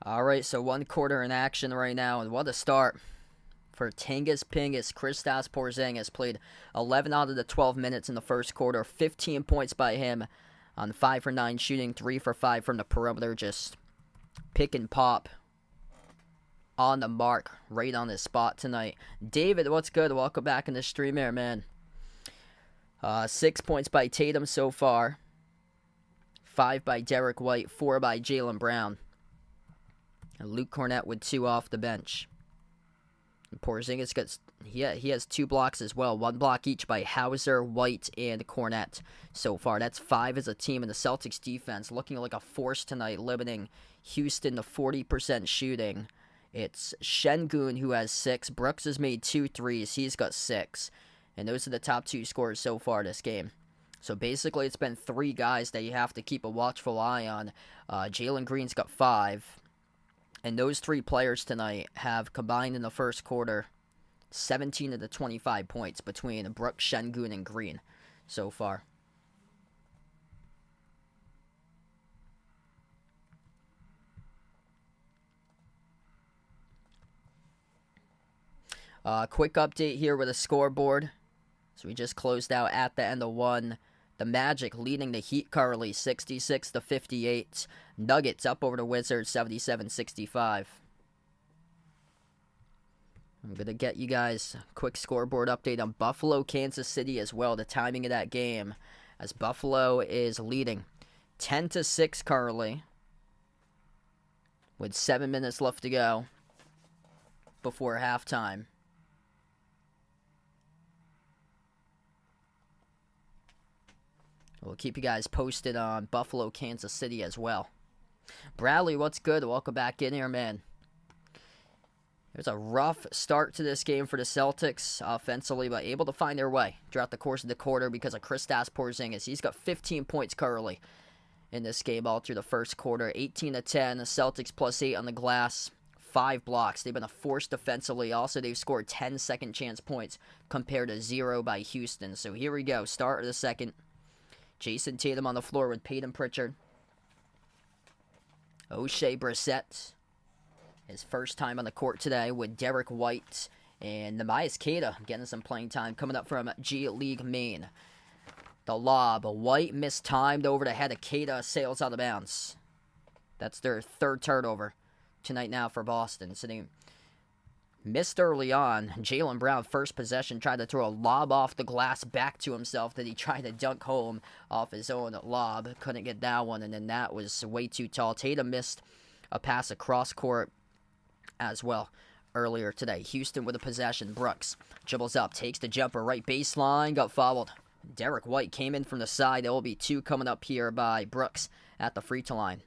Speaker 1: All right, so one quarter in action right now, and what a start for Tingus Pingus. Kristaps Porzingis played 11 out of the 12 minutes in the first quarter. 15 points by him on 5 for 9 shooting, 3 for 5 from the perimeter. Just pick and pop on the mark, right on his spot tonight. David, what's good? Welcome back in the stream here, man. 6 points by Tatum so far. 5 by Derek White, 4 by Jaylen Brown. And Luke Cornett with 2 off the bench. And Porzingis gets, he has 2 blocks as well. 1 block each by Hauser, White, and Cornett so far. That's 5 as a team. And the Celtics defense looking like a force tonight, limiting Houston to 40% shooting. It's Şengün who has 6. Brooks has made 2 threes. He's got 6. And those are the top 2 scorers so far this game. So basically it's been 3 guys that you have to keep a watchful eye on. Jalen Green's got 5. And those 3 players tonight have combined in the first quarter 17 of the 25 points between Brooks, Şengün, and Green so far. Quick update here with a scoreboard. So we just closed out at the end of 1. The Magic leading the Heat currently 66-58. Nuggets up over the Wizards 77-65. I'm going to get you guys a quick scoreboard update on Buffalo, Kansas City as well. The timing of that game, as Buffalo is leading 10-6 currently with 7 minutes left to go before halftime. We'll keep you guys posted on Buffalo, Kansas City as well. Bradley, what's good? Welcome back in here, man. There's a rough start to this game for the Celtics offensively, but able to find their way throughout the course of the quarter because of Kristaps Porzingis. He's got 15 points currently in this game all through the first quarter. 18-10, the Celtics plus 8 on the glass. 5 blocks. They've been a force defensively. Also, they've scored 10 second chance points compared to 0 by Houston. So here we go. Start of the second. Jason Tatum on the floor with Peyton Pritchard. O'Shea Brissett, his first time on the court today with Derek White. And Neemias Queta getting some playing time coming up from G League Maine. The lob, White mistimed over the head of Queta, sails out of bounds. That's their 3rd turnover tonight now for Boston. So they missed early on. Jaylen Brown, first possession, tried to throw a lob off the glass back to himself that he tried to dunk home off his own lob. Couldn't get that one, and then that was way too tall. Tatum missed a pass across court as well earlier today. Houston with a possession. Brooks dribbles up, takes the jumper, right baseline, got fouled. Derek White came in from the side. There will be 2 coming up here by Brooks at the free throw line.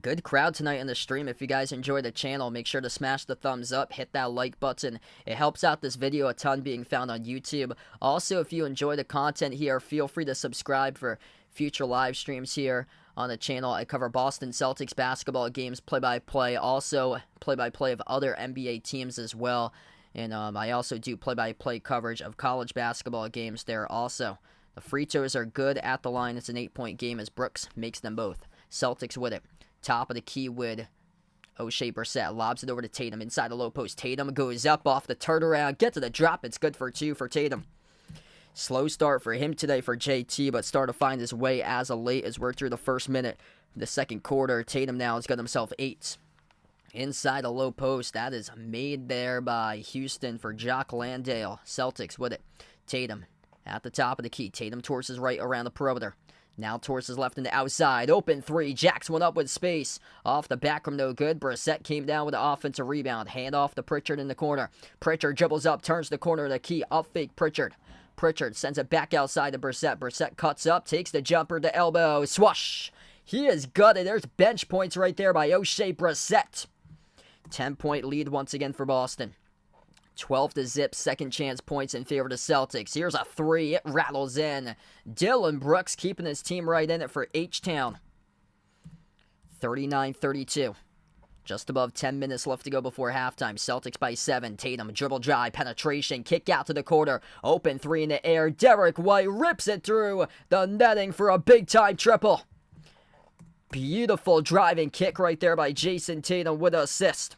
Speaker 1: Good crowd tonight in the stream. If you guys enjoy the channel, make sure to smash the thumbs up, hit that like button. It helps out this video a ton being found on YouTube. Also, if you enjoy the content here, feel free to subscribe for future live streams here on the channel. I cover Boston Celtics basketball games, play-by-play, also play-by-play of other NBA teams as well. And I also do play-by-play coverage of college basketball games there also. The free throws are good at the line. It's an 8-point game as Brooks makes them both. Celtics with it. Top of the key with O'Shea Brissett. Lobs it over to Tatum inside the low post. Tatum goes up off the turnaround. Get to the drop. It's good for 2 for Tatum. Slow start for him today for JT, but start to find his way as of late as we're through the first minute of the second quarter. Tatum now has got himself 8. Inside the low post. That is made there by Houston for Jock Landale. Celtics with it. Tatum at the top of the key. Tatum towards his right around the perimeter. Now towards his left and the outside. Open three. Jacks one up with space. Off the back rim, no good. Brissett came down with an offensive rebound. Hand off to Pritchard in the corner. Pritchard dribbles up, turns the corner of the key. Up fake Pritchard. Pritchard sends it back outside to Brissett. Brissett cuts up, takes the jumper to elbow. Swash! He is gutted. There's bench points right there by O'Shea Brissett. 10-point lead once again for Boston. 12-0, second chance points in favor of the Celtics. Here's a three. It rattles in. Dylan Brooks keeping his team right in it for H-Town. 39-32. Just above 10 minutes left to go before halftime. Celtics by 7. Tatum, dribble drive, penetration, kick out to the corner. Open three in the air. Derek White rips it through the netting for a big-time triple. Beautiful driving kick right there by Jason Tatum with an assist.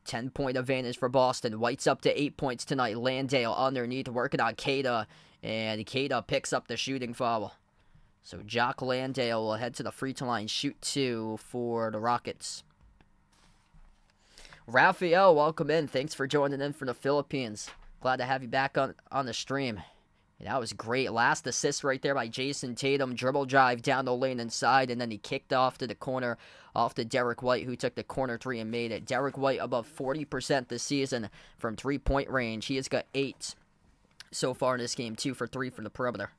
Speaker 1: 10-point advantage for Boston. White's up to 8 points tonight. Landale underneath working on Cada. And Cada picks up the shooting foul. So Jock Landale will head to the free throw line. Shoot 2 for the Rockets. Raphael, welcome in. Thanks for joining in for the Philippines. Glad to have you back on the stream. Yeah, that was great. Last assist right there by Jason Tatum. Dribble drive down the lane inside, and then he kicked off to the corner, off to Derek White, who took the corner three and made it. Derek White above 40% this season from three-point range. He has got 8 so far in this game, 2 for 3 from the perimeter.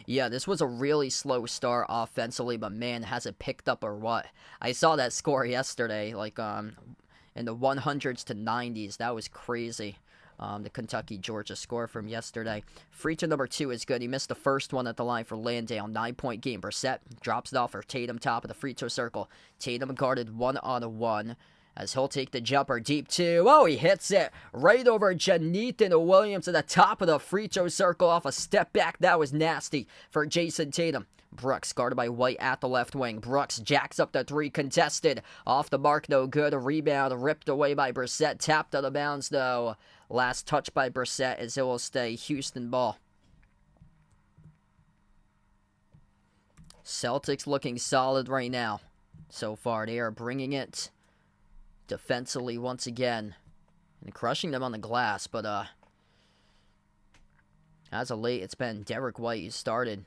Speaker 1: Yeah, this was a really slow start offensively, but man, has it picked up or what? I saw that score yesterday, like in the 100s to 90s. That was crazy. The Kentucky-Georgia score from yesterday. Free throw number 2 is good. He missed the first one at the line for Landale. 9-point game. Brissett drops it off for Tatum, top of the free throw circle. Tatum guarded 1-on-1 as he'll take the jumper deep 2. Oh, he hits it right over Jonathan Williams at the top of the free throw circle off a step back. That was nasty for Jason Tatum. Brooks guarded by White at the left wing. Brooks jacks up the 3, contested. Off the mark, no good. A rebound ripped away by Brissett. Tapped out of bounds, though. Last touch by Brissett as it will stay Houston ball. Celtics looking solid right now. So far, they are bringing it defensively once again. And crushing them on the glass, but as of late, it's been Derek White who started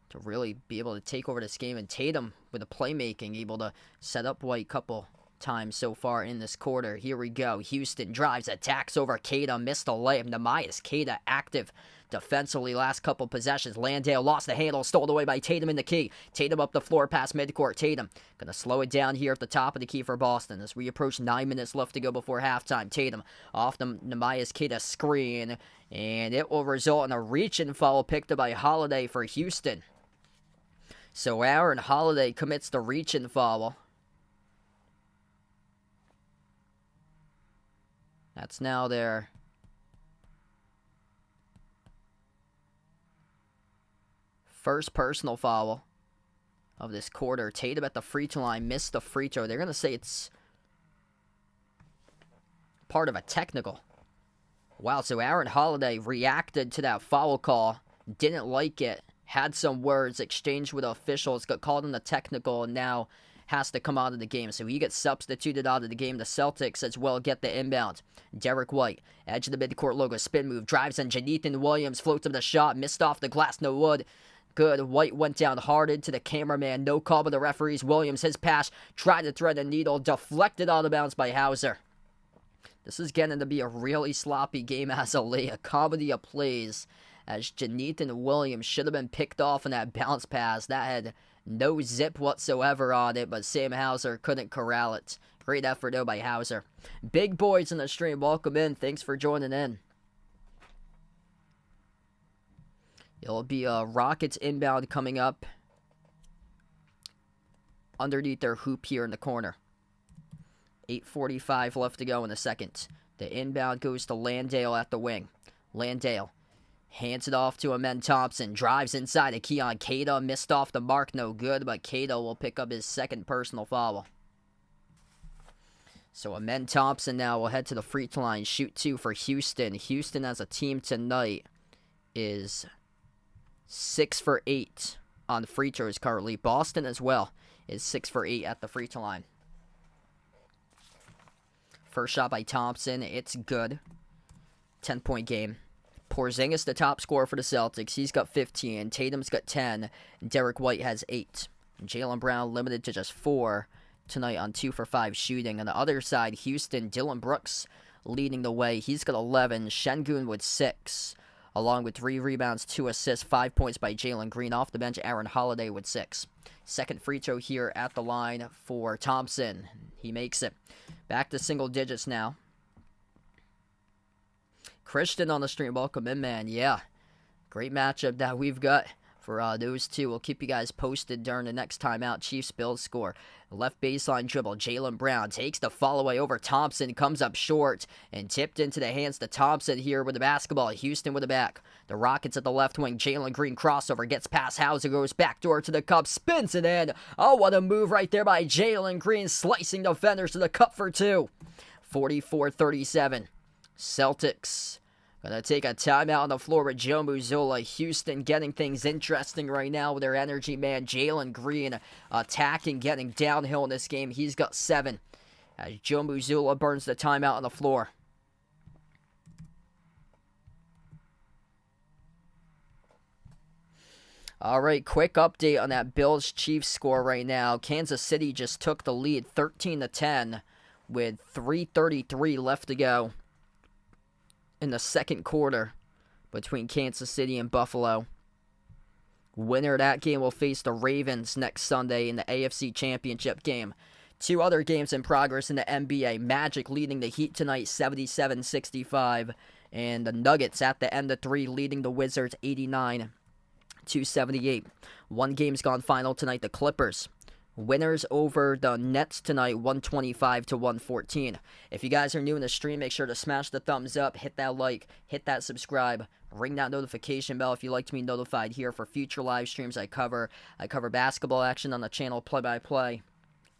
Speaker 1: to really be able to take over this game. And Tatum, with the playmaking, able to set up White a couple times so far in this quarter. Here we go. Houston drives, attacks over Cada, missed a layup. Namias Cada active defensively last couple possessions. Landale lost the handle, stole away by Tatum in the key. Tatum up the floor past midcourt. Tatum gonna slow it down here at the top of the key for Boston as we approach 9 minutes left to go before halftime. Tatum off the Namias Cada screen, and it will result in a reach-in foul picked up by Holiday for Houston. So Aaron Holiday commits the reach-in foul. That's now their first personal foul of this quarter. Tatum at the free throw line missed the free throw. They're going to say it's part of a technical. Wow, so Aaron Holiday reacted to that foul call, didn't like it, had some words exchanged with officials, got called in the technical, and now has to come out of the game. So he gets substituted out of the game. The Celtics as well get the inbound. Derek White, edge of the midcourt logo, spin move, drives in. Jonathan Williams floats up the shot, missed off the glass, no wood. Good. White went down hard into the cameraman. No call by the referees. Williams, his pass, tried to thread the needle, deflected out of bounds by Hauser. This is getting to be a really sloppy game as a comedy of plays, as Jonathan Williams should have been picked off in that bounce pass. That had no zip whatsoever on it, but Sam Hauser couldn't corral it. Great effort, though, by Hauser. Big boys in the stream, welcome in. Thanks for joining in. It'll be a Rockets inbound coming up underneath their hoop here in the corner. 8:45 left to go in the second. The inbound goes to Landale at the wing. Landale hands it off to Amen Thompson. Drives inside to Keon Cada. Missed off the mark. No good, but Cada will pick up his second personal foul. So Amen Thompson now will head to the free throw line. Shoot 2 for Houston. Houston as a team tonight is 6 for 8 on free throws currently. Boston as well is 6 for 8 at the free throw line. First shot by Thompson. It's good. 10-point game. Porzingis, the top scorer for the Celtics. He's got 15. Tatum's got 10. And Derek White has 8. And Jaylen Brown limited to just 4 tonight on 2 for 5 shooting. On the other side, Houston, Dylan Brooks leading the way. He's got 11. Şengün with 6. Along with 3 rebounds, 2 assists, 5 points by Jalen Green. Off the bench, Aaron Holiday with 6. Second free throw here at the line for Thompson. He makes it. Back to single digits now. Christian on the stream. Welcome in, man. Yeah, great matchup that we've got for those two. We'll keep you guys posted during the next timeout. Chiefs Bills score. Left baseline dribble. Jaylen Brown takes the fall away over Thompson. Comes up short and tipped into the hands to Thompson here with the basketball. Houston with the back. The Rockets at the left wing. Jalen Green crossover. Gets past Hauser. Goes backdoor to the cup. Spins it in. Oh, what a move right there by Jalen Green. Slicing defenders to the cup for 2. 44-37. Celtics gonna take a timeout on the floor with Joe Mazzulla. Houston getting things interesting right now with their energy man Jalen Green attacking, getting downhill in this game. He's got 7 as Joe Mazzulla burns the timeout on the floor. All right, quick update on that Bills-Chiefs score right now. Kansas City just took the lead 13-10 with 3:33 left to go in the second quarter between Kansas City and Buffalo. Winner of that game will face the Ravens next Sunday in the AFC Championship game. 2 other games in progress in the NBA. Magic leading the Heat tonight 77-65. And the Nuggets at the end of 3 leading the Wizards 89-78. 1 game's gone final tonight. The Clippers winners over the Nets tonight, 125-114. If you guys are new in the stream, make sure to smash the thumbs up, hit that like, hit that subscribe, ring that notification bell if you like to be notified here for future live streams. I cover basketball action on the channel, play-by-play,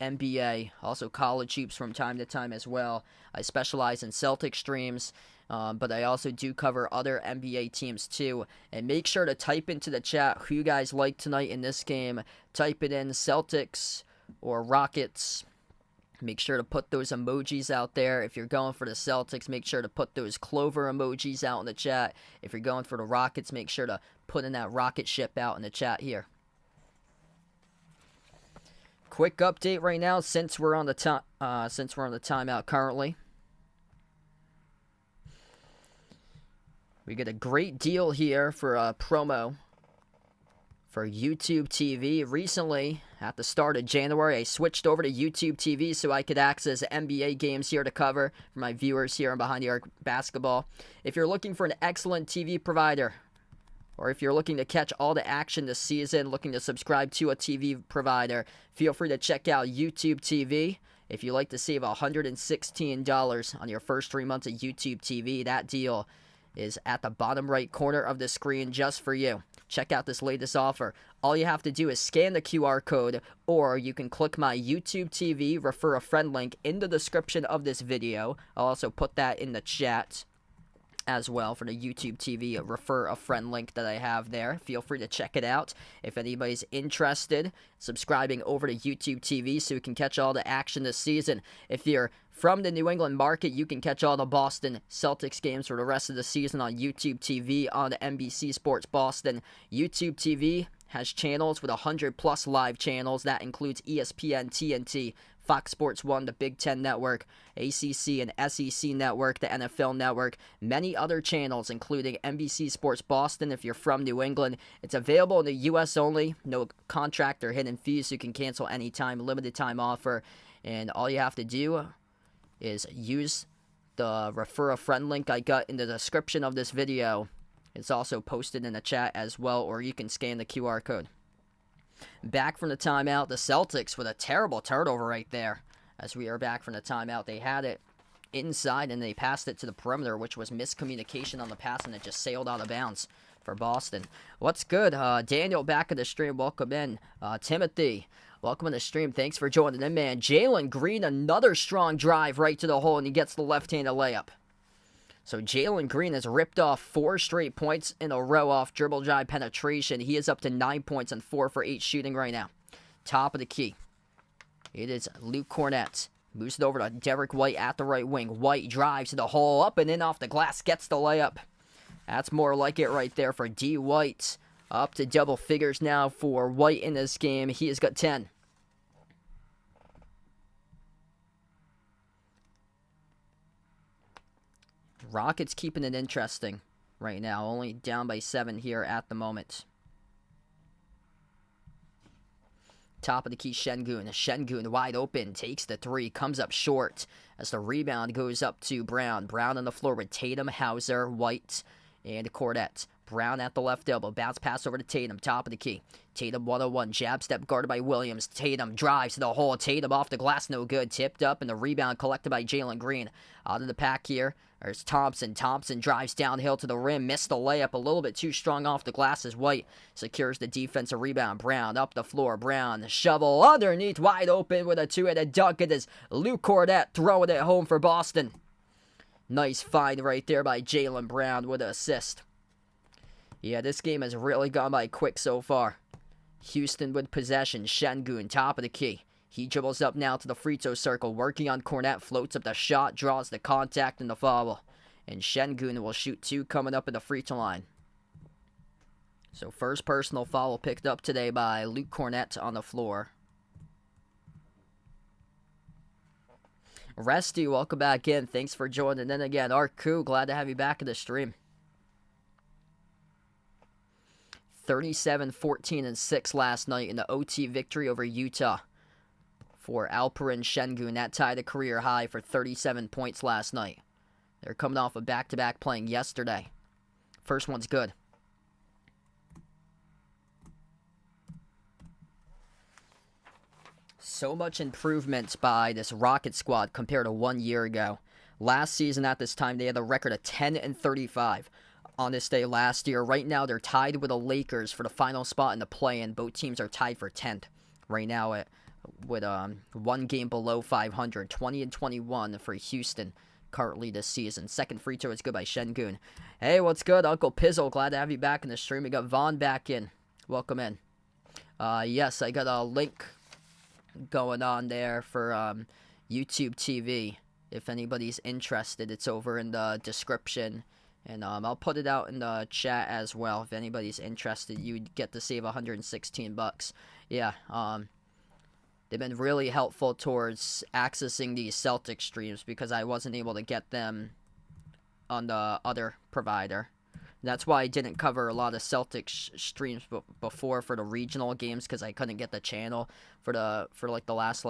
Speaker 1: NBA, also college hoops from time to time as well. I specialize in Celtics streams, but I also do cover other NBA teams too. And make sure to type into the chat who you guys like tonight in this game. Type it in, Celtics or Rockets. Make sure to put those emojis out there. If you're going for the Celtics, make sure to put those clover emojis out in the chat. If you're going for the Rockets, make sure to put in that rocket ship out in the chat here. Quick update right now since we're on the timeout currently. We get a great deal here for a promo for YouTube TV. Recently, at the start of January, I switched over to YouTube TV so I could access NBA games here to cover for my viewers here on Behind the Arc Basketball. If you're looking for an excellent TV provider, or if you're looking to catch all the action this season, looking to subscribe to a TV provider, feel free to check out YouTube TV. If you like to save $116 on your first 3 months of YouTube TV, that deal is at the bottom right corner of the screen just for you. Check out this latest offer. All you have to do is scan the QR code, or you can click my YouTube TV refer a friend link in the description of this video. I'll also put that in the chat as well for the YouTube TV refer a friend link that I have there. Feel free to check it out if anybody's interested subscribing over to YouTube TV so you can catch all the action this season. If you're from the New England market, you can catch all the Boston Celtics games for the rest of the season on YouTube TV on the NBC Sports Boston. YouTube TV has channels with 100 plus live channels. That includes ESPN, TNT, Fox Sports 1, the Big Ten Network, ACC and SEC Network, the NFL Network, many other channels, including NBC Sports Boston if you're from New England. It's available in the U.S. only, no contract or hidden fees, so you can cancel anytime, limited time offer, and all you have to do is use the refer a friend link I got in the description of this video. It's also posted in the chat as well, or you can scan the QR code. Back from the timeout, the Celtics with a terrible turnover right there. As we are back from the timeout, they had it inside and they passed it to the perimeter, which was miscommunication on the pass, and it just sailed out of bounds for Boston. What's good? Daniel back in the stream. Welcome in. Timothy, welcome in the stream. Thanks for joining in, man. Jalen Green, another strong drive right to the hole, and he gets the left-handed layup. So Jalen Green has ripped off 4 straight points in a row off dribble drive penetration. He is up to 9 points and 4 for 8 shooting right now. Top of the key. It is Luke Cornett. Moves it over to Derek White at the right wing. White drives to the hole, up and in off the glass, gets the layup. That's more like it right there for D. White. Up to double figures now for White in this game. He has got 10. Rockets keeping it interesting right now. Only down by 7 here at the moment. Top of the key, Şengün. Şengün wide open, takes the 3, comes up short as the rebound goes up to Brown. Brown on the floor with Tatum, Hauser, White, and Cordet. Brown at the left elbow. Bounce pass over to Tatum. Top of the key. Tatum 101. Jab step guarded by Williams. Tatum drives to the hole. Tatum off the glass. No good. Tipped up, and the rebound collected by Jalen Green. Out of the pack here. There's Thompson. Thompson drives downhill to the rim. Missed the layup. A little bit too strong off the glass as White secures the defensive rebound. Brown up the floor. Brown shovel underneath. Wide open with a two-headed dunk. It is Luke Cordet throwing it home for Boston. Nice find right there by Jaylen Brown with an assist. Yeah, this game has really gone by quick so far. Houston with possession. Şengün, top of the key. He dribbles up now to the free throw circle, working on Cornet, floats up the shot, draws the contact and the foul. And Şengün will shoot 2 coming up at the free throw line. So first personal foul picked up today by Luke Cornet on the floor. Resty, welcome back in. Thanks for joining in again. Arku, glad to have you back in the stream. 37-14-6 last night in the OT victory over Utah for Alperen Şengün. That tied a career high for 37 points last night. They're coming off a back-to-back playing yesterday. First one's good. So much improvement by this Rocket squad compared to 1 year ago. Last season at this time, they had a record of 10-35. On this day last year. Right now, they're tied with the Lakers for the final spot in the play-in. Both teams are tied for 10th right now with 1 game below 500. 20-21 for Houston currently this season. Second free throw is good by Şengün. Hey, what's good, Uncle Pizzle? Glad to have you back in the stream. We got Vaughn back in. Welcome in. Yes, I got a link going on there for YouTube TV. If anybody's interested, it's over in the description. And I'll put it out in the chat as well. If anybody's interested, you get to save $116. Yeah, they've been really helpful towards accessing these Celtics streams because I wasn't able to get them on the other provider. That's why I didn't cover a lot of Celtics streams before for the regional games because I couldn't get the channel for like the last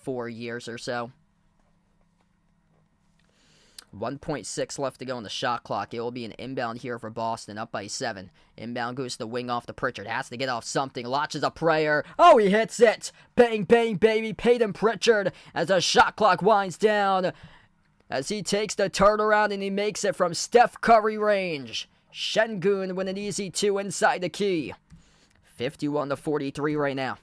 Speaker 1: 4 years or so. 1.6 left to go on the shot clock. It will be an inbound here for Boston, up by 7. Inbound goes to the wing off the Pritchard. Has to get off something. Launches a prayer. Oh, he hits it. Bang, bang, baby. Peyton Pritchard as the shot clock winds down. As he takes the turnaround and he makes it from Steph Curry range. Şengün with an easy 2 inside the key. 51-43 right now.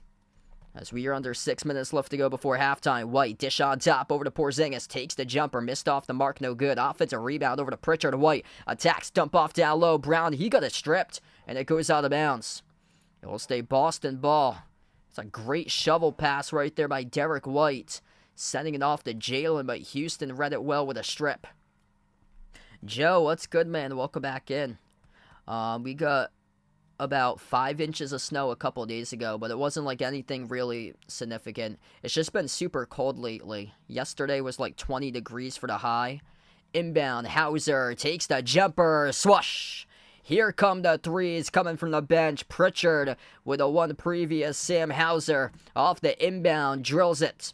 Speaker 1: As we are under 6 minutes left to go before halftime. White, dish on top over to Porzingis. Takes the jumper, missed off the mark, no good. Offensive rebound over to Pritchard. White attacks, dump off down low. Brown, he got it stripped, and it goes out of bounds. It will stay Boston ball. It's a great shovel pass right there by Derek White. Sending it off to Jalen, but Houston read it well with a strip. Joe, what's good, man? Welcome back in. We got about 5 inches of snow a couple of days ago, but it wasn't like anything really significant. It's just been super cold lately. Yesterday was like 20 degrees for the high. Inbound, Hauser takes the jumper, swoosh. Here come the threes coming from the bench. Pritchard with a one previous. Sam Hauser off the inbound, drills it.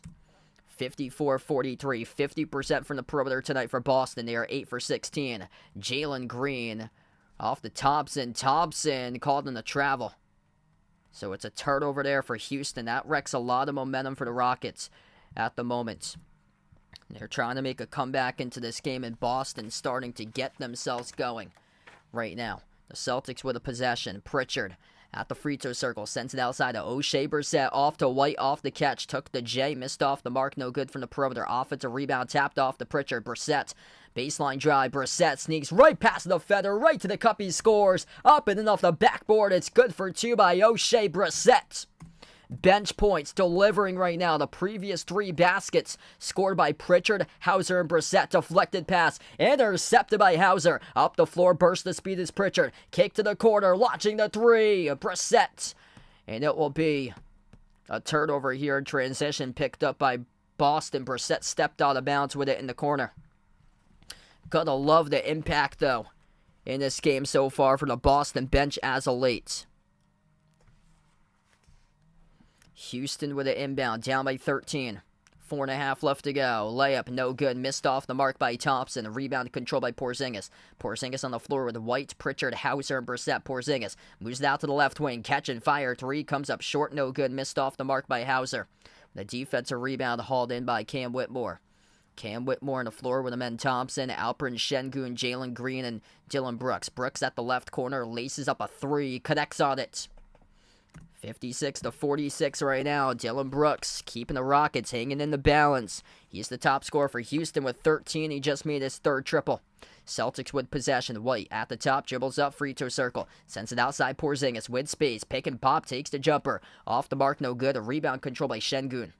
Speaker 1: 54-43, 50% from the perimeter tonight for Boston. They are 8 for 16. Jalen Green off the Thompson. Thompson called in the travel. So it's a turnover there for Houston. That wrecks a lot of momentum for the Rockets at the moment. They're trying to make a comeback into this game, and Boston starting to get themselves going right now. The Celtics with a possession. Pritchard at the free throw circle. Sends it outside to O'Shea Brissett. Off to White. Off the catch. Took the J. Missed off the mark. No good from the perimeter. Offensive rebound. Tapped off to Pritchard. Brissett. Baseline drive. Brissett sneaks right past the feather. Right to the cup. He scores. Up and in off the backboard. It's good for 2 by O'Shea Brissett. Bench points delivering right now. The previous 3 baskets scored by Pritchard, Hauser, and Brissett. Deflected pass. Intercepted by Hauser. Up the floor. Burst the speed is Pritchard. Kick to the corner. Launching the 3. Brissett. And it will be a turnover here in transition. Picked up by Boston. Brissett stepped out of bounds with it in the corner. Gotta love the impact, though, in this game so far from the Boston bench as of late. Houston with an inbound, down by 13. 4.5 left to go. Layup, no good. Missed off the mark by Thompson. Rebound controlled by Porzingis. Porzingis on the floor with White, Pritchard, Hauser, and Brissett. Porzingis moves out to the left wing. Catch and fire. 3 comes up short, no good. Missed off the mark by Hauser. The defensive rebound hauled in by Cam Whitmore. Cam Whitmore on the floor with the men Thompson, Alperen Şengün, Jalen Green, and Dylan Brooks. Brooks at the left corner, laces up a 3, connects on it. 56-46 right now. Dylan Brooks keeping the Rockets hanging in the balance. He's the top scorer for Houston with 13. He just made his 3rd triple. Celtics with possession. White at the top, dribbles up, free throw circle. Sends it outside Porzingis with space. Pick and pop, takes the jumper. Off the mark, no good. A rebound control by Şengün.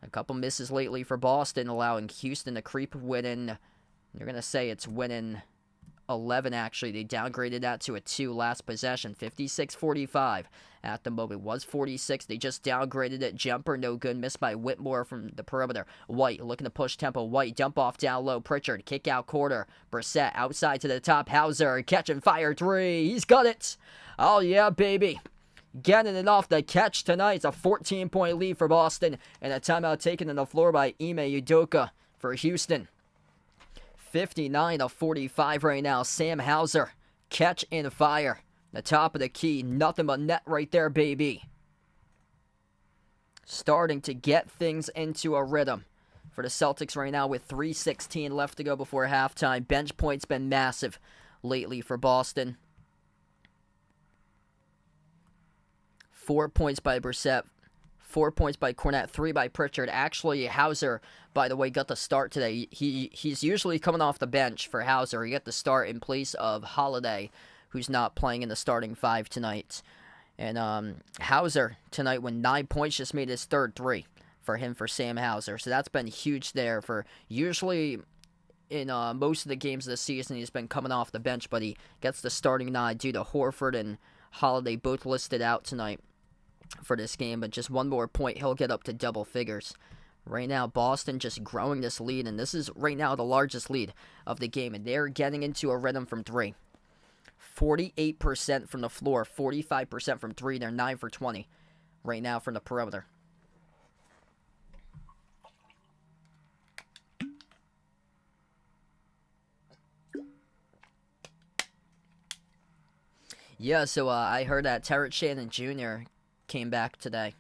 Speaker 1: A couple misses lately for Boston, allowing Houston to creep within, they're going to say it's winning 11, actually. They downgraded that to a 2 last possession. 56-45 at the moment. Was 46. They just downgraded it. Jumper, no good. Missed by Whitmore from the perimeter. White looking to push tempo. White, dump off down low. Pritchard, kick out quarter. Brissett outside to the top. Hauser, catch and fire 3. He's got it. Oh, yeah, baby. Getting it off the catch tonight. It's a 14-point lead for Boston. And a timeout taken on the floor by Ime Udoka for Houston. 59-45 right now. Sam Hauser, catch and fire. The top of the key. Nothing but net right there, baby. Starting to get things into a rhythm for the Celtics right now with 3:16 left to go before halftime. Bench points been massive lately for Boston. 4 points by Brissett, 4 points by Cornette, 3 by Pritchard. Actually, Hauser, by the way, got the start today. He's usually coming off the bench for Hauser. He got the start in place of Holiday, who's not playing in the starting 5 tonight. And Hauser tonight with 9 points just made his 3rd 3 for him, for Sam Hauser. So that's been huge there. For usually in most of the games of the season, he's been coming off the bench, but he gets the starting nod due to Horford and Holiday both listed out tonight for this game. But just one more point, he'll get up to double figures. Right now, Boston just growing this lead, and this is right now the largest lead of the game, and they're getting into a rhythm from 3. 48% from the floor, 45% from 3. They're 9 for 20 right now from the perimeter. Yeah, so I heard that Terrence Shannon Jr. came back today.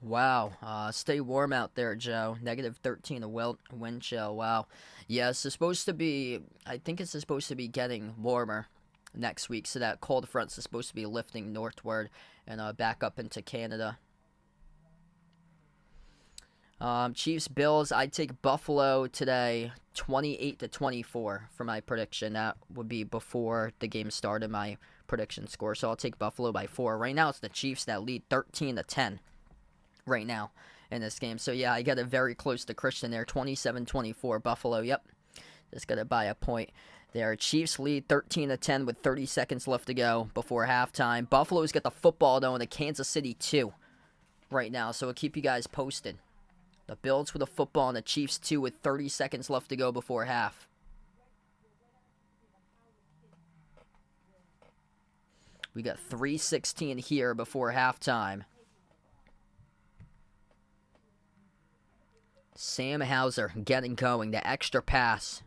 Speaker 1: Wow. Stay warm out there, Joe. -13 a wind chill. Wow. Yeah, it's supposed to be, I think it's supposed to be getting warmer next week. So that cold front is supposed to be lifting northward and back up into Canada. Chiefs, Bills, I'd take Buffalo today, 28-24 for my prediction. That would be before the game started, my prediction score. So I'll take Buffalo by 4. Right now, it's the Chiefs that lead 13-10 right now in this game. So yeah, I got it very close to Christian there, 27-24 Buffalo. Yep, just got to buy a point there. Chiefs lead 13-10 with 30 seconds left to go before halftime. Buffalo's got the football, though, in the Kansas City 2 right now, so I'll keep you guys posted. The Bills with the football and the Chiefs 2 with 30 seconds left to go before half. We got 3:16 here before halftime. Sam Hauser getting going. The extra pass.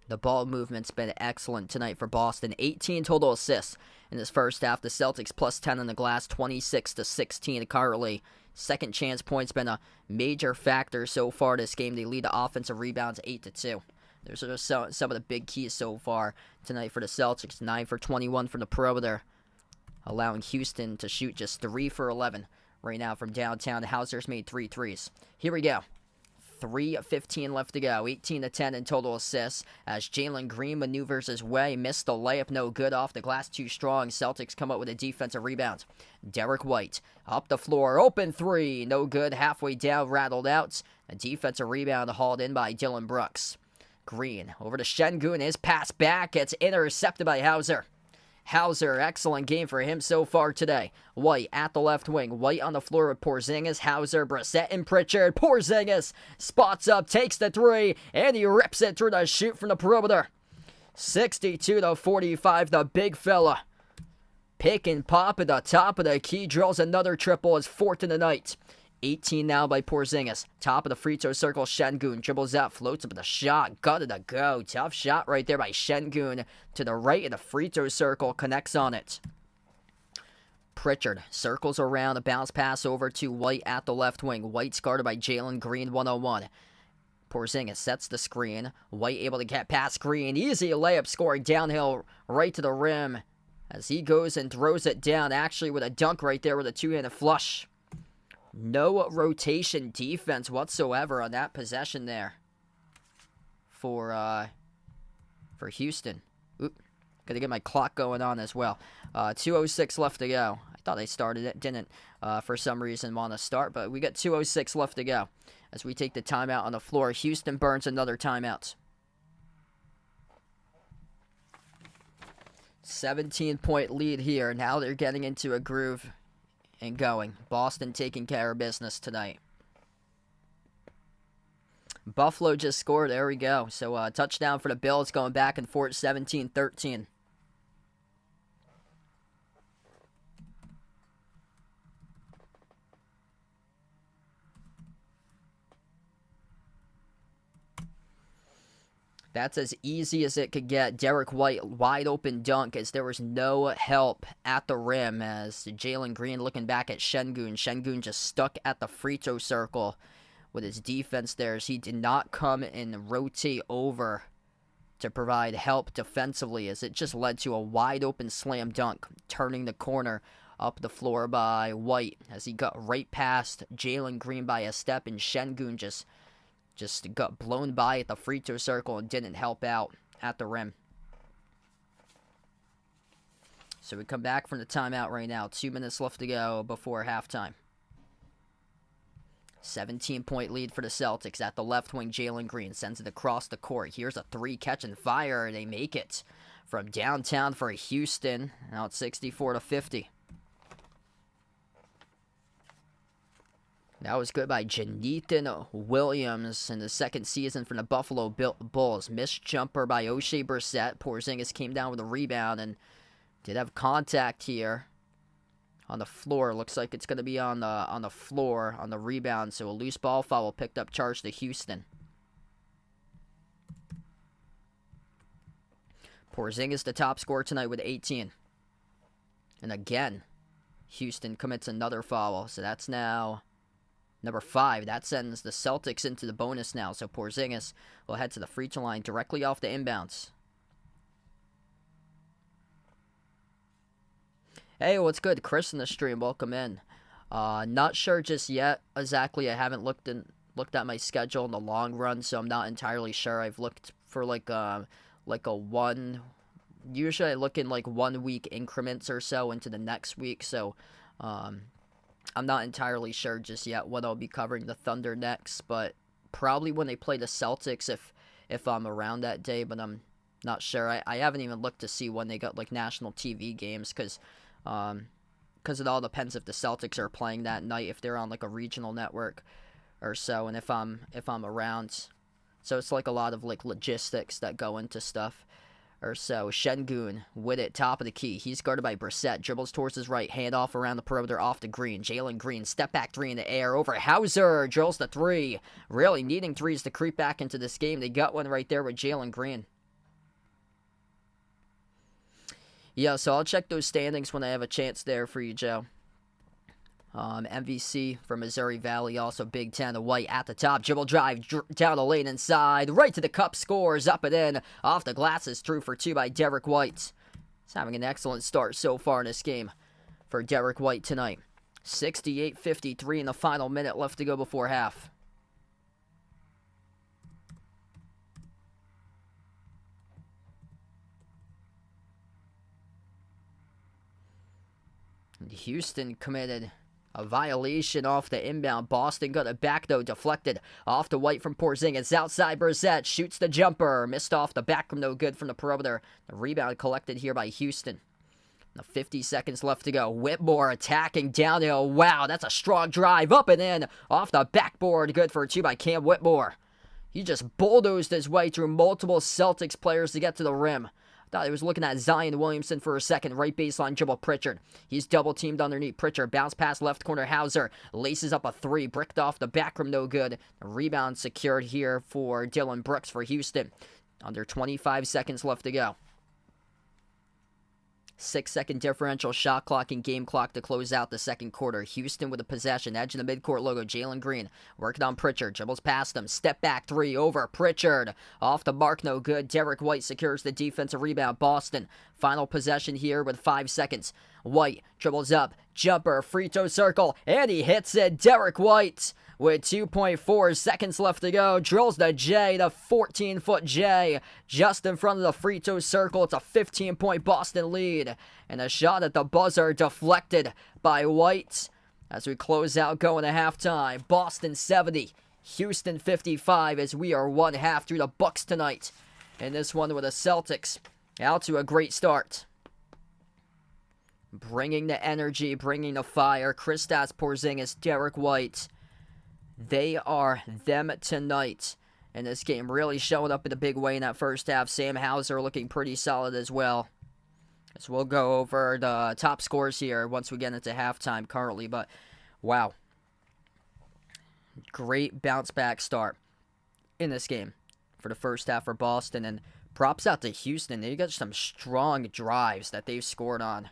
Speaker 1: The ball movement's been excellent tonight for Boston. 18 total assists in this first half. The Celtics plus 10 on the glass. 26-16 currently. Second chance points been a major factor so far this game. They lead the offensive rebounds 8-2. Those are some of the big keys so far tonight for the Celtics. 9 for 21 from the perimeter, allowing Houston to shoot just 3 for 11 right now from downtown. Hauser's made 3 threes. Here we go. 3:15 left to go. 18-10 in total assists as Jalen Green maneuvers his way. Missed the layup, no good off the glass, too strong. Celtics come up with a defensive rebound. Derek White up the floor, open three, no good. Halfway down, rattled out. A defensive rebound hauled in by Dylan Brooks. Green over to Şengün. His pass back gets intercepted by Hauser. Hauser, excellent game for him so far today. White at the left wing. White on the floor with Porzingis, Hauser, Brissett, and Pritchard. Porzingis spots up, takes the three, and he rips it through the shoot from the perimeter. 62-45, the big fella. Pick and pop at the top of the key. Drills another triple, his fourth in the night. 18 now by Porzingis. Top of the free throw circle, Şengün dribbles out, floats up with a shot. Got it to go. Tough shot right there by Şengün to the right of the free throw circle. Connects on it. Pritchard circles around. A bounce pass over to White at the left wing. White's guarded by Jalen Green, 1-on-1. Porzingis sets the screen. White able to get past Green. Easy layup scoring downhill right to the rim as he goes and throws it down. Actually with a dunk right there with a two-handed flush. No rotation defense whatsoever on that possession there for Houston. Oop, gotta get my clock going on as well. 2:06 left to go. I thought I started it, didn't for some reason want to start, but we got 2:06 left to go as we take the timeout on the floor. Houston burns another timeout. 17-point lead here. Now they're getting into a groove and going. Boston taking care of business tonight. Buffalo just scored. There we go. So touchdown for the Bills, going back and forth, 17-13. That's as easy as it could get. Derek White, wide open dunk as there was no help at the rim as Jalen Green looking back at Şengün. Şengün just stuck at the free throw circle with his defense there as he did not come and rotate over to provide help defensively as it just led to a wide open slam dunk, turning the corner up the floor by White as he got right past Jalen Green by a step, and Şengün just got blown by at the free throw circle and didn't help out at the rim. So we come back from the timeout right now. 2 minutes left to go before halftime. 17-point lead for the Celtics. At the left wing, Jalen Green sends it across the court. Here's a three, catch and fire. They make it from downtown for Houston. Now it's 64-50. That was good by Jonathan Williams in the second season from the Buffalo Bulls. Missed jumper by O'Shea Brissett. Porzingis came down with a rebound and did have contact here on the floor. Looks like it's going to be on the floor on the rebound. So a loose ball foul picked up, charge to Houston. Porzingis the top scorer tonight with 18. And again, Houston commits another foul. So that's now number 5. That sends the Celtics into the bonus now. So Porzingis will head to the free throw line directly off the inbounds. Hey, what's good? Chris in the stream. Welcome in. Not sure just yet exactly. I haven't looked at my schedule in the long run, so I'm not entirely sure. I've looked for like a one. Usually I look in like 1 week increments or so into the next week. So I'm not entirely sure just yet when I'll be covering the Thunder next, but probably when they play the Celtics if I'm around that day, but I'm not sure. I haven't even looked to see when they got like national TV games because it all depends if the Celtics are playing that night, if they're on like a regional network or so, and if I'm around. So it's like a lot of like logistics that go into stuff or so. Şengün with it, top of the key. He's guarded by Brissett. Dribbles towards his right. Handoff around the perimeter off to Green. Jalen Green, step back three in the air over Hauser. Drills the three. Really needing threes to creep back into this game. They got one right there with Jalen Green. Yeah, so I'll check those standings when I have a chance there for you, Joe. MVC from Missouri Valley, also Big Ten. The White at the top, dribble drive down the lane inside, right to the cup, scores, up and in, off the glasses, through for 2 by Derek White. He's having an excellent start so far in this game for Derek White tonight. 68-53 in the final minute left to go before half. Houston committed a violation off the inbound. Boston got it back, though. Deflected off the White from Porzingis. Outside, Brissett shoots the jumper. Missed off the back from no good from the perimeter. The rebound collected here by Houston. Now 50 seconds left to go. Whitmore attacking downhill. Wow, that's a strong drive. Up and in. Off the backboard. Good for a 2 by Cam Whitmore. He just bulldozed his way through multiple Celtics players to get to the rim. Thought he was looking at Zion Williamson for a second. Right baseline dribble Pritchard. He's double teamed underneath Pritchard. Bounce pass left corner Hauser. Laces up a 3. Bricked off the back rim, no good. A rebound secured here for Dylan Brooks for Houston. Under 25 seconds left to go. 6-second differential shot clock and game clock to close out the second quarter. Houston with a possession. Edge in the midcourt logo. Jalen Green working on Pritchard. Dribbles past him. Step back 3 over Pritchard. Off the mark, no good. Derek White secures the defensive rebound. Boston. Final possession here with 5 seconds. White dribbles up. Jumper. Free throw circle. And he hits it. Derek White with 2.4 seconds left to go. Drills the J, the 14-foot J, just in front of the free throw circle. It's a 15-point Boston lead. And a shot at the buzzer deflected by White as we close out going to halftime. Boston 70, Houston 55 as we are 1 half through the Bucks tonight. And this one with the Celtics out to a great start. Bringing the energy, bringing the fire. Kristaps Porzingis, Derek White. They are them tonight. And this game really showing up in a big way in that first half. Sam Hauser looking pretty solid as well. So we'll go over the top scores here once we get into halftime currently. But, wow. Great bounce back start in this game for the first half for Boston. And props out to Houston. They got some strong drives that they've scored on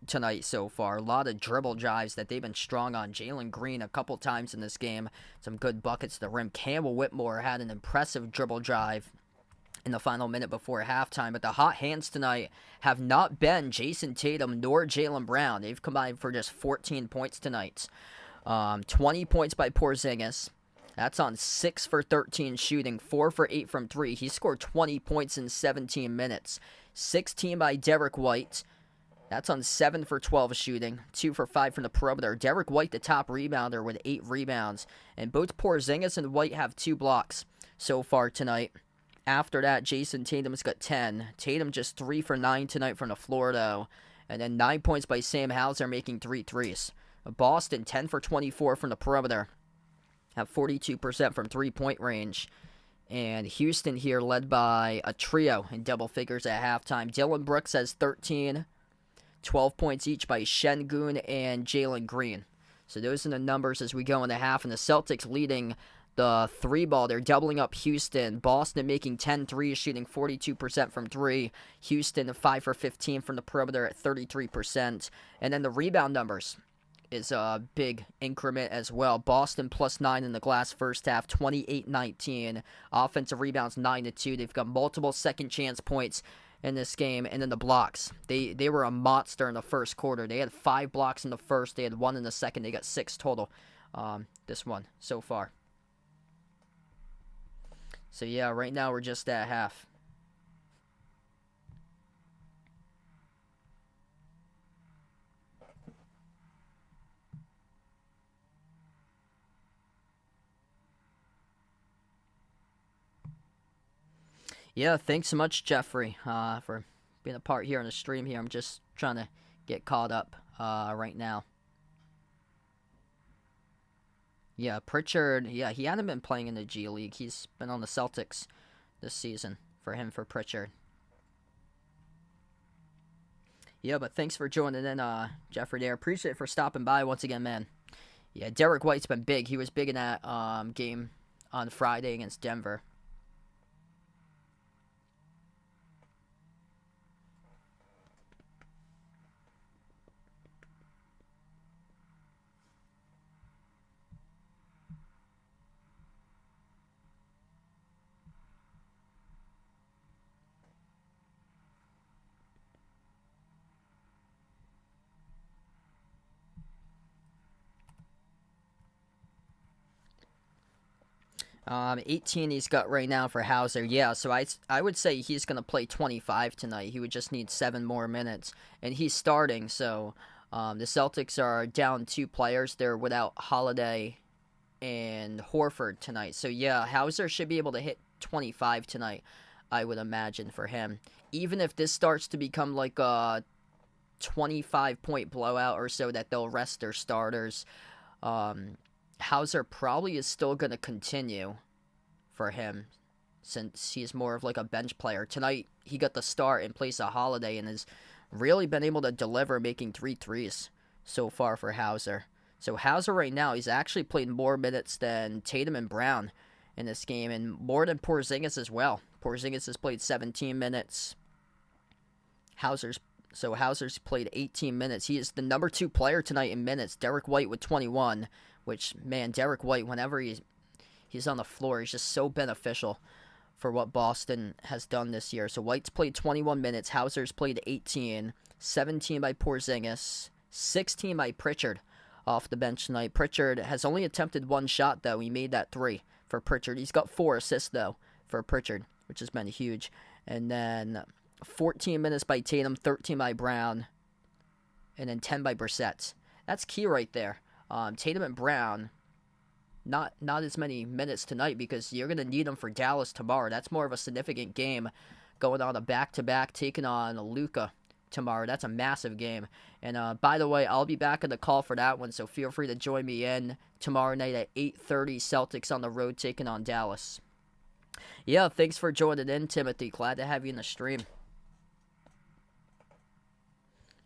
Speaker 1: tonight so far. A lot of dribble drives that they've been strong on. Jalen Green a couple times in this game. Some good buckets to the rim. Campbell Whitmore had an impressive dribble drive in the final minute before halftime. But the hot hands tonight have not been Jason Tatum nor Jaylen Brown. They've combined for just 14 points tonight. 20 points by Porzingis. That's on 6 for 13 shooting. 4 for 8 from 3. He scored 20 points in 17 minutes. 16 by Derek White. That's on 7 for 12 shooting, 2 for 5 from the perimeter. Derek White, the top rebounder, with 8 rebounds. And both Porzingis and White have 2 blocks so far tonight. After that, Jason Tatum's got 10. Tatum just 3 for 9 tonight from the floor, though. And then 9 points by Sam Hauser, making 3 threes. Boston, 10 for 24 from the perimeter. Have 42% from three-point range. And Houston here led by a trio in double figures at halftime. Dylan Brooks has 13. 12 points each by Şengün and Jalen Green. So those are the numbers as we go into half. And the Celtics leading the 3-ball. They're doubling up Houston. Boston making 10 threes, shooting 42% from 3. Houston 5 for 15 from the perimeter at 33%. And then the rebound numbers is a big increment as well. Boston plus 9 in the glass first half, 28-19. Offensive rebounds 9-2. They've got multiple second chance points in this game. And then the blocks, they were a monster in the first quarter. They had 5 blocks in the first, they had 1 in the second. They got 6 total this one so far. So yeah, right now we're just at half. Yeah, thanks so much, Jeffrey, for being a part here on the stream here. I'm just trying to get caught up right now. Yeah, Pritchard, yeah, he hadn't been playing in the G League. He's been on the Celtics this season for Pritchard. Yeah, but thanks for joining in, Jeffrey there. Appreciate it for stopping by once again, man. Yeah, Derek White's been big. He was big in that game on Friday against Denver. 18 he's got right now for Hauser. Yeah, so I would say he's going to play 25 tonight. He would just need 7 more minutes. And he's starting, so The Celtics are down 2 players. They're without Holiday and Horford tonight. So yeah, Hauser should be able to hit 25 tonight, I would imagine, for him. Even if this starts to become like a 25-point blowout or so that they'll rest their starters, Hauser probably is still going to continue for him since he's more of like a bench player. Tonight, he got the start in place of Holiday and has really been able to deliver, making 3 threes so far for Hauser. So Hauser right now, he's actually played more minutes than Tatum and Brown in this game, and more than Porzingis as well. Porzingis has played 17 minutes. Hauser's played 18 minutes. He is the number 2 player tonight in minutes. Derek White with 21, which, man, Derek White, whenever he's on the floor, he's just so beneficial for what Boston has done this year. So White's played 21 minutes. Hauser's played 18. 17 by Porzingis. 16 by Pritchard off the bench tonight. Pritchard has only attempted 1 shot, though. He made that 3 for Pritchard. He's got 4 assists, though, for Pritchard, which has been huge. And then 14 minutes by Tatum, 13 by Brown, and then 10 by Brissett. That's key right there. Tatum and Brown, not as many minutes tonight because you're going to need them for Dallas tomorrow. That's more of a significant game, going on a back-to-back, taking on Luka tomorrow. That's a massive game. And by the way, I'll be back on the call for that one, so feel free to join me in tomorrow night at 8:30, Celtics on the road taking on Dallas. Yeah, thanks for joining in, Timothy. Glad to have you in the stream.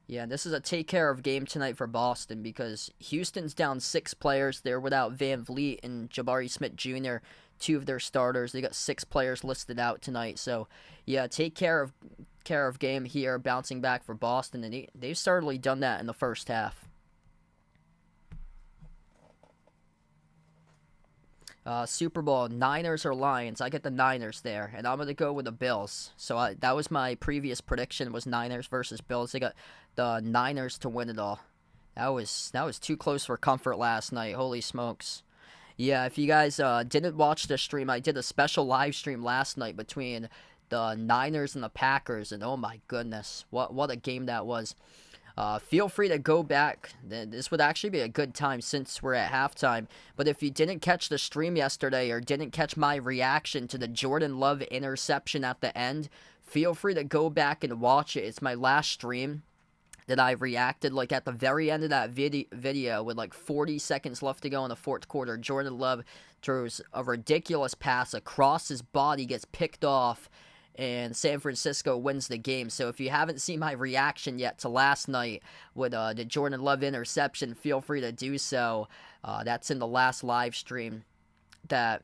Speaker 1: Yeah, this is a take-care-of game tonight for Boston because Houston's down 6 players. They're without Van Vliet and Jabari Smith Jr., 2 of their starters. They got 6 players listed out tonight. So, yeah, take care of game here, bouncing back for Boston, and they've certainly done that in the first half. Super Bowl, Niners or Lions. I get the Niners there, and I'm going to go with the Bills. So that was my previous prediction, was Niners versus Bills. They got the Niners to win it all. That was too close for comfort last night. Holy smokes. Yeah, if you guys didn't watch the stream, I did a special live stream last night between the Niners and the Packers, and oh my goodness, what a game that was. Feel free to go back. This would actually be a good time since we're at halftime. But if you didn't catch the stream yesterday or didn't catch my reaction to the Jordan Love interception at the end, feel free to go back and watch it. It's my last stream that I reacted like at the very end of that video with like 40 seconds left to go in the fourth quarter. Jordan Love throws a ridiculous pass across his body, gets picked off, and San Francisco wins the game. So if you haven't seen my reaction yet to last night with the Jordan Love interception, feel free to do so. That's in the last live stream that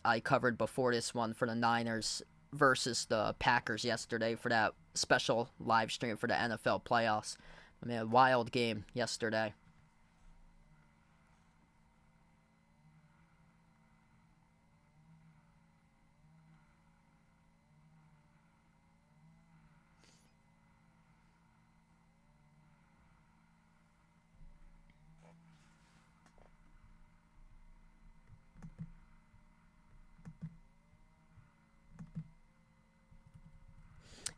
Speaker 1: I covered before this one for the Niners versus the Packers yesterday for that special live stream for the NFL playoffs. I mean, a wild game yesterday.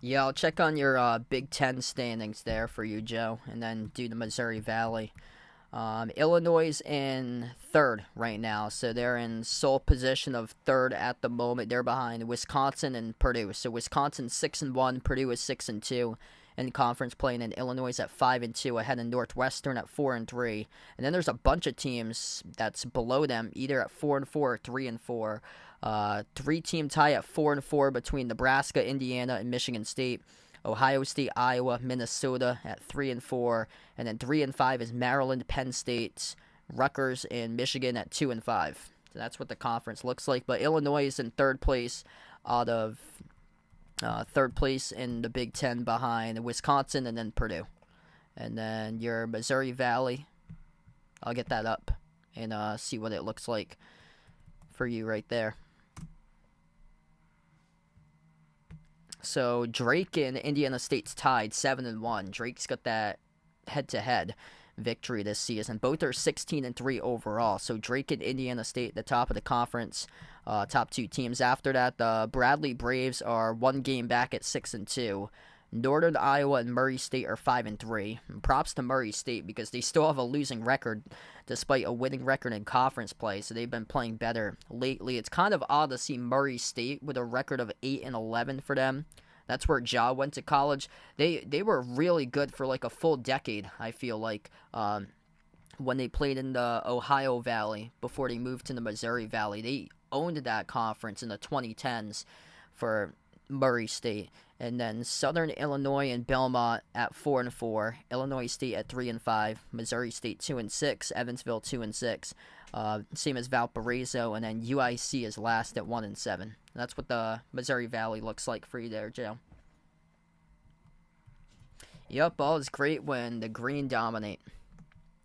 Speaker 1: Yeah, I'll check on your Big Ten standings there for you, Joe, and then do the Missouri Valley. Illinois is in 3rd right now, so they're in sole position of 3rd at the moment. They're behind Wisconsin and Purdue. So Wisconsin's 6-1, Purdue is 6-2 in conference play, and Illinois at 5-2, ahead of Northwestern at 4-3. And then there's a bunch of teams that's below them, either at 4-4 or 3-4. 3-team tie at 4-4 between Nebraska, Indiana, and Michigan State. Ohio State, Iowa, Minnesota at 3-4, and then 3-5 is Maryland, Penn State, Rutgers, and Michigan at 2-5. So that's what the conference looks like. But Illinois is in 3rd place out of 3rd place in the Big Ten behind Wisconsin and then Purdue. And then your Missouri Valley, I'll get that up and see what it looks like for you right there. So Drake and Indiana State's tied 7-1. Drake's got that head-to-head victory this season. Both are 16-3 overall. So Drake and Indiana State, the top of the conference, top 2 teams. After that, the Bradley Braves are 1 game back at 6-2. Northern Iowa and Murray State are 5-3. Props to Murray State because they still have a losing record despite a winning record in conference play. So they've been playing better lately. It's kind of odd to see Murray State with a record of 8-11 for them. That's where Ja went to college. They were really good for like a full decade, I feel like, when they played in the Ohio Valley before they moved to the Missouri Valley. They owned that conference in the 2010s for Murray State. And then Southern Illinois and Belmont at 4-4, Illinois State at 3-5, Missouri State 2-6, Evansville 2-6, same as Valparaiso, and then UIC is last at 1-7. That's what the Missouri Valley looks like for you there, Joe. Yep, all is great when the green dominate.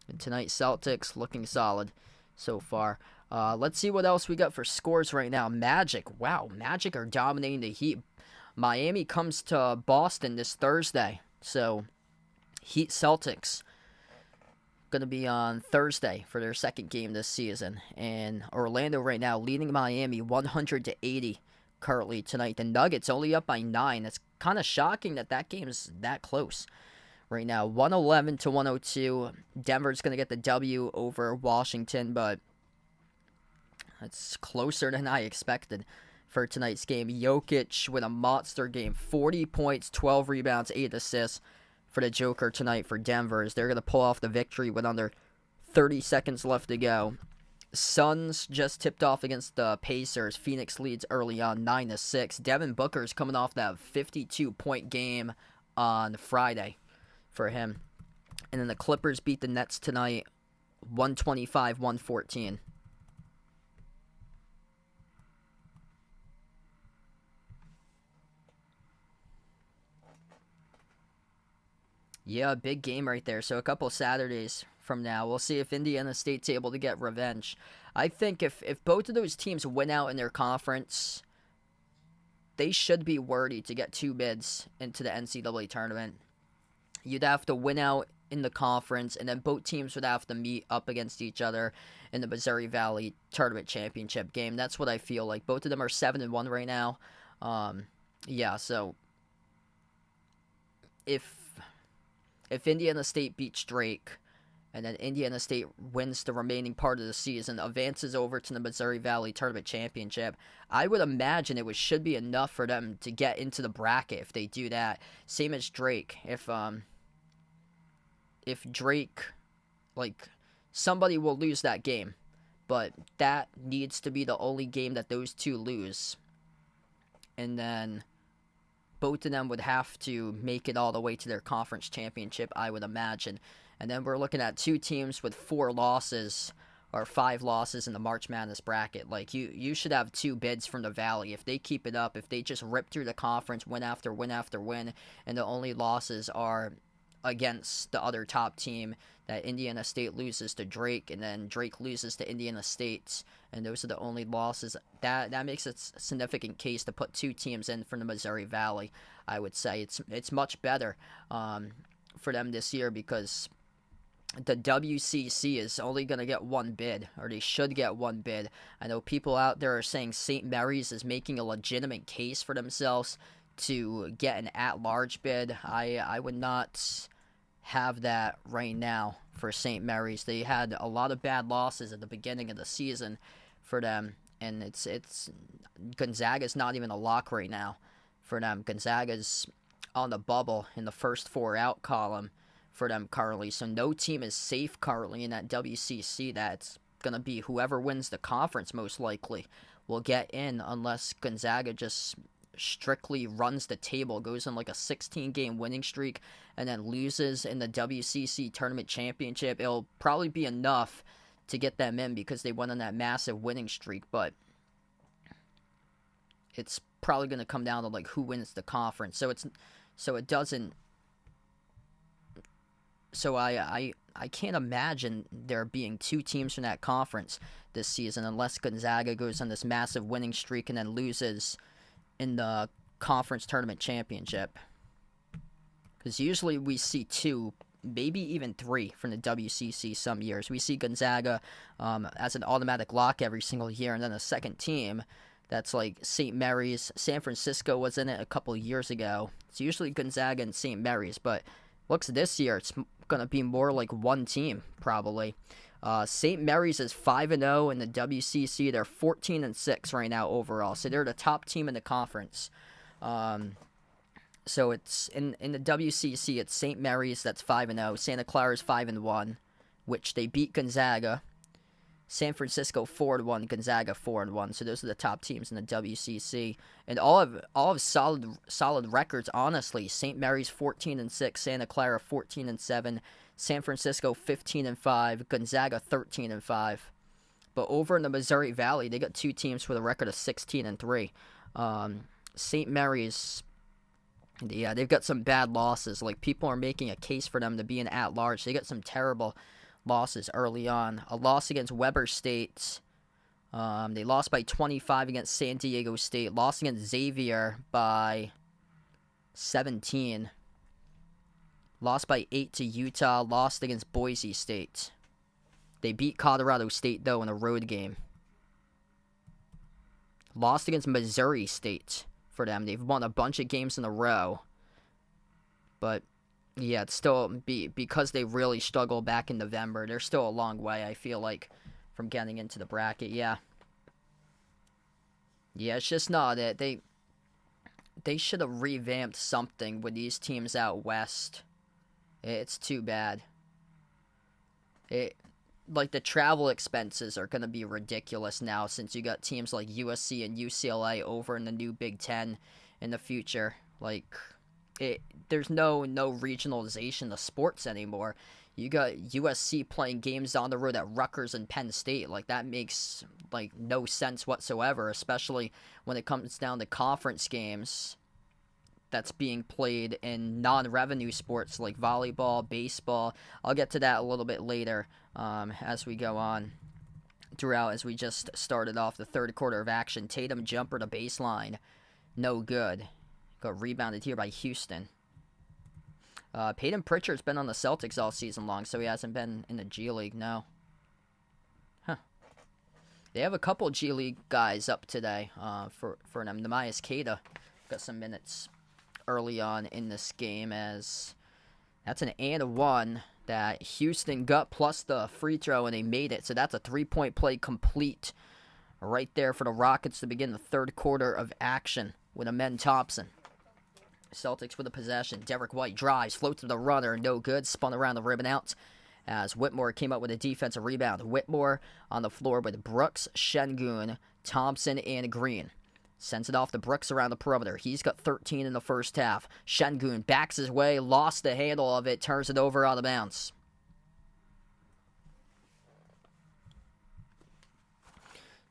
Speaker 1: And tonight, Celtics looking solid so far. Let's see what else we got for scores right now. Magic, wow, Magic are dominating the Heat. Miami comes to Boston this Thursday, so Heat Celtics going to be on Thursday for their second game this season. And Orlando right now leading Miami 100-80 currently tonight. The Nuggets only up by 9. It's kind of shocking that game's that close right now. 111-102. Denver's going to get the W over Washington, but it's closer than I expected for tonight's game. Jokic with a monster game. 40 points, 12 rebounds, 8 assists for the Joker tonight for Denver, as they're going to pull off the victory with under 30 seconds left to go. Suns just tipped off against the Pacers. Phoenix leads early on 9-6. Devin Booker's coming off that 52-point game on Friday for him. And then the Clippers beat the Nets tonight 125-114. Yeah, big game right there. So a couple Saturdays from now, we'll see if Indiana State's able to get revenge. I think if both of those teams win out in their conference, they should be worthy to get 2 bids into the NCAA tournament. You'd have to win out in the conference, and then both teams would have to meet up against each other in the Missouri Valley Tournament Championship game. That's what I feel like. Both of them are 7-1 right now. Yeah, so if Indiana State beats Drake, and then Indiana State wins the remaining part of the season, advances over to the Missouri Valley Tournament Championship, I would imagine it should be enough for them to get into the bracket if they do that. Same as Drake. If Drake, like, somebody will lose that game, but that needs to be the only game that those two lose. And then both of them would have to make it all the way to their conference championship, I would imagine. And then we're looking at 2 teams with 4 losses or 5 losses in the March Madness bracket. Like, you should have 2 bids from the Valley. If they keep it up, if they just rip through the conference win after win after win, and the only losses are against the other top team, that Indiana State loses to Drake, and then Drake loses to Indiana State, and those are the only losses. That makes it a significant case to put 2 teams in from the Missouri Valley. I would say it's much better for them this year, because the WCC is only going to get 1 bid, or they should get 1 bid. I know people out there are saying St. Mary's is making a legitimate case for themselves to get an at-large bid. I would not have that right now for St. Mary's. They had a lot of bad losses at the beginning of the season for them, and it's Gonzaga's not even a lock right now for them. Gonzaga's on the bubble in the first 4 out column for them currently, so no team is safe currently in that WCC. That's gonna be whoever wins the conference most likely will get in, unless Gonzaga just strictly runs the table, goes on like a 16-game winning streak, and then loses in the WCC Tournament Championship. It'll probably be enough to get them in because they went on that massive winning streak, but it's probably going to come down to like who wins the conference. So I can't imagine there being 2 teams from that conference this season unless Gonzaga goes on this massive winning streak and then loses in the conference tournament championship. Because usually we see 2, maybe even 3 from the WCC some years. We see Gonzaga as an automatic lock every single year, and then a second team That's like St. Mary's. San Francisco was in it a couple of years ago. It's usually Gonzaga and St. Mary's, but looks this year it's going to be more like one team, probably. St. Mary's is 5-0 in the WCC. They're 14-6 right now overall, so they're the top team in the conference. So it's in the WCC, it's St. Mary's that's 5-0. Santa Clara's 5-1, which they beat Gonzaga. San Francisco 4-1, Gonzaga 4-1. So those are the top teams in the WCC, and all of solid records. Honestly, St. Mary's 14-6, Santa Clara 14-7, San Francisco 15-5, Gonzaga 13-5. But over in the Missouri Valley, they got two teams with a record of 16-3. St. Mary's, yeah, they've got some bad losses. Like, people are making a case for them to be an at-large. They got some terrible losses early on. A loss against Weber State. They lost by 25 against San Diego State. Lost against Xavier by 17. Lost by 8 to Utah. Lost against Boise State. They beat Colorado State, though, in a road game. Lost against Missouri State for them. They've won a bunch of games in a row. But yeah, it's still because they really struggled back in November. They're still a long way, I feel like, from getting into the bracket. Yeah, it's just not it. They should have revamped something with these teams out west. It's too bad. Like, the travel expenses are going to be ridiculous now, since you got teams like USC and UCLA over in the new Big Ten in the future. Like, there's no regionalization of sports anymore. You got USC playing games on the road at Rutgers and Penn State. Like, that makes, like, no sense whatsoever, especially when it comes down to conference games that's being played in non-revenue sports like volleyball, baseball. I'll get to that a little bit later as we go on throughout, as we just started off the third quarter of action. Tatum jumper to baseline. No good. Got rebounded here by Houston. Peyton Pritchard's been on the Celtics all season long, so he hasn't been in the G League, no. Huh. They have a couple G League guys up today for them. Nemias Queta got some minutes early on in this game, as that's an and one that Houston got, plus the free throw, and they made it. So that's a three-point play complete right there for the Rockets to begin the third quarter of action with Amen Thompson. Celtics with the possession. Derek White drives, floats to the runner, no good. Spun around the rim and out as Whitmore came up with a defensive rebound. Whitmore on the floor with Brooks, Şengün, Thompson, and Green. Sends it off to Brooks around the perimeter. He's got 13 in the first half. Şengün backs his way, lost the handle of it, turns it over out of bounds.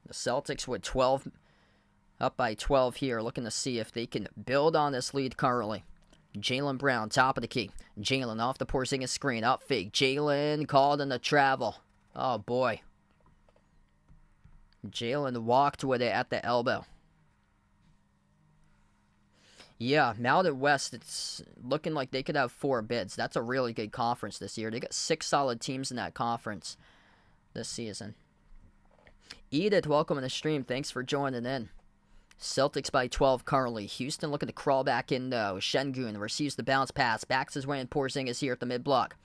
Speaker 1: The Celtics with 12, up by 12 here, looking to see if they can build on this lead currently. Jaylen Brown, top of the key. Jaylen off the Porzingis screen, up fake. Jaylen called in the travel. Oh boy. Jaylen walked with it at the elbow. Yeah, Mountain West, it's looking like they could have 4 bids. That's a really good conference this year. They got 6 solid teams in that conference this season. Edith, welcome to the stream. Thanks for joining in. Celtics by 12 currently. Houston looking to crawl back in, though. Şengün receives the bounce pass. Backs his way in. Porzingis here at the mid-block.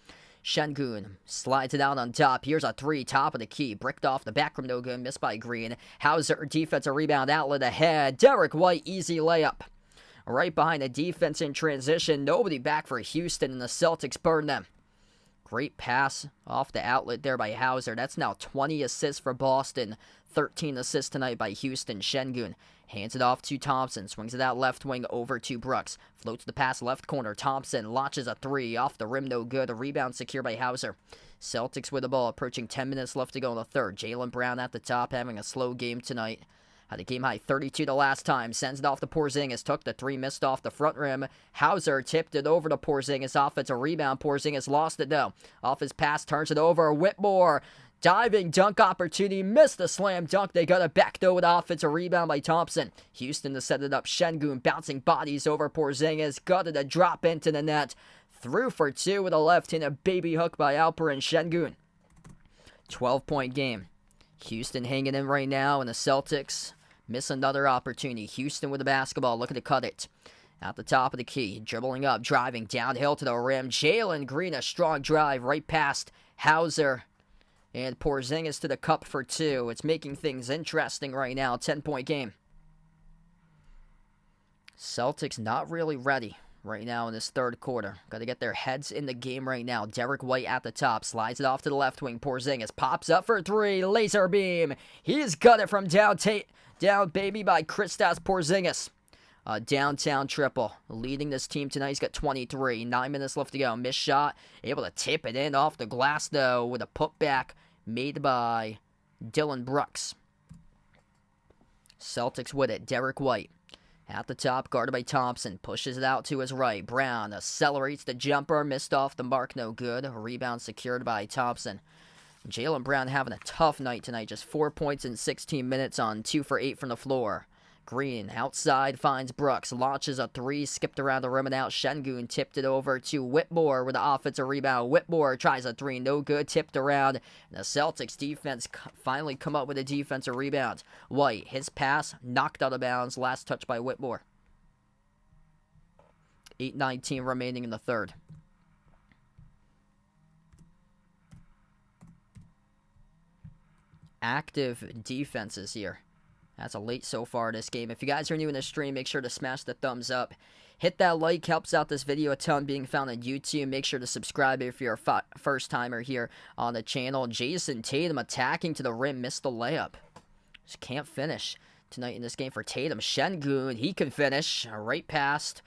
Speaker 1: Şengün slides it out on top. Here's a 3, top of the key. Bricked off the back from no good. Missed by Green. Hauser, defensive rebound, outlet ahead. Derek White, easy layup. Right behind the defense in transition. Nobody back for Houston, and the Celtics burn them. Great pass off the outlet there by Hauser. That's now 20 assists for Boston. 13 assists tonight by Houston. Şengün hands it off to Thompson. Swings it out left wing over to Brooks. Floats the pass left corner. Thompson launches a 3. Off the rim, no good. A rebound secure by Hauser. Celtics with the ball. Approaching 10 minutes left to go in the third. Jaylen Brown at the top, having a slow game tonight. Had a game high 32 the last time. Sends it off to Porzingis. Took the 3, missed off the front rim. Hauser tipped it over to Porzingis. Offensive rebound. Porzingis lost it though. Off his pass, turns it over. Whitmore. Diving dunk opportunity. Missed the slam dunk. They got it back though with offensive rebound by Thompson. Houston to set it up. Şengün bouncing bodies over Porzingis. Got it to drop into the net. Through for 2 with a left-handed baby hook by Alperen Şengün. 12-point game. Houston hanging in right now, and the Celtics Miss another opportunity. Houston with the basketball, looking to cut it. At the top of the key, dribbling up, driving downhill to the rim. Jalen Green, a strong drive right past Hauser. And Porzingis to the cup for 2. It's making things interesting right now. 10-point game. Celtics not really ready right now in this third quarter. Got to get their heads in the game right now. Derek White at the top. Slides it off to the left wing. Porzingis pops up for 3. Laser beam. He's got it from down, baby, by Kristaps Porzingis. Downtown triple. Leading this team tonight. He's got 23. 9 minutes left to go. Missed shot. Able to tip it in off the glass, though, with a putback made by Dylan Brooks. Celtics with it. Derek White. At the top, guarded by Thompson. Pushes it out to his right. Brown accelerates the jumper. Missed off the mark. No good. Rebound secured by Thompson. Jaylen Brown having a tough night tonight. Just 4 points in 16 minutes on 2 for 8 from the floor. Green outside finds Brooks. Launches a 3. Skipped around the rim and out. Şengün tipped it over to Whitmore with the offensive rebound. Whitmore tries a 3. No good. Tipped around. And the Celtics defense finally come up with a defensive rebound. White, his pass knocked out of bounds. Last touch by Whitmore. 8:19 remaining in the third. Active defenses here. That's a late so far this game. If you guys are new in the stream, make sure to smash the thumbs up. Hit that like, helps out this video a ton being found on YouTube. Make sure to subscribe if you're a first timer here on the channel. Jason Tatum attacking to the rim, missed the layup. Just can't finish tonight in this game for Tatum. Şengün, he can finish. Right past.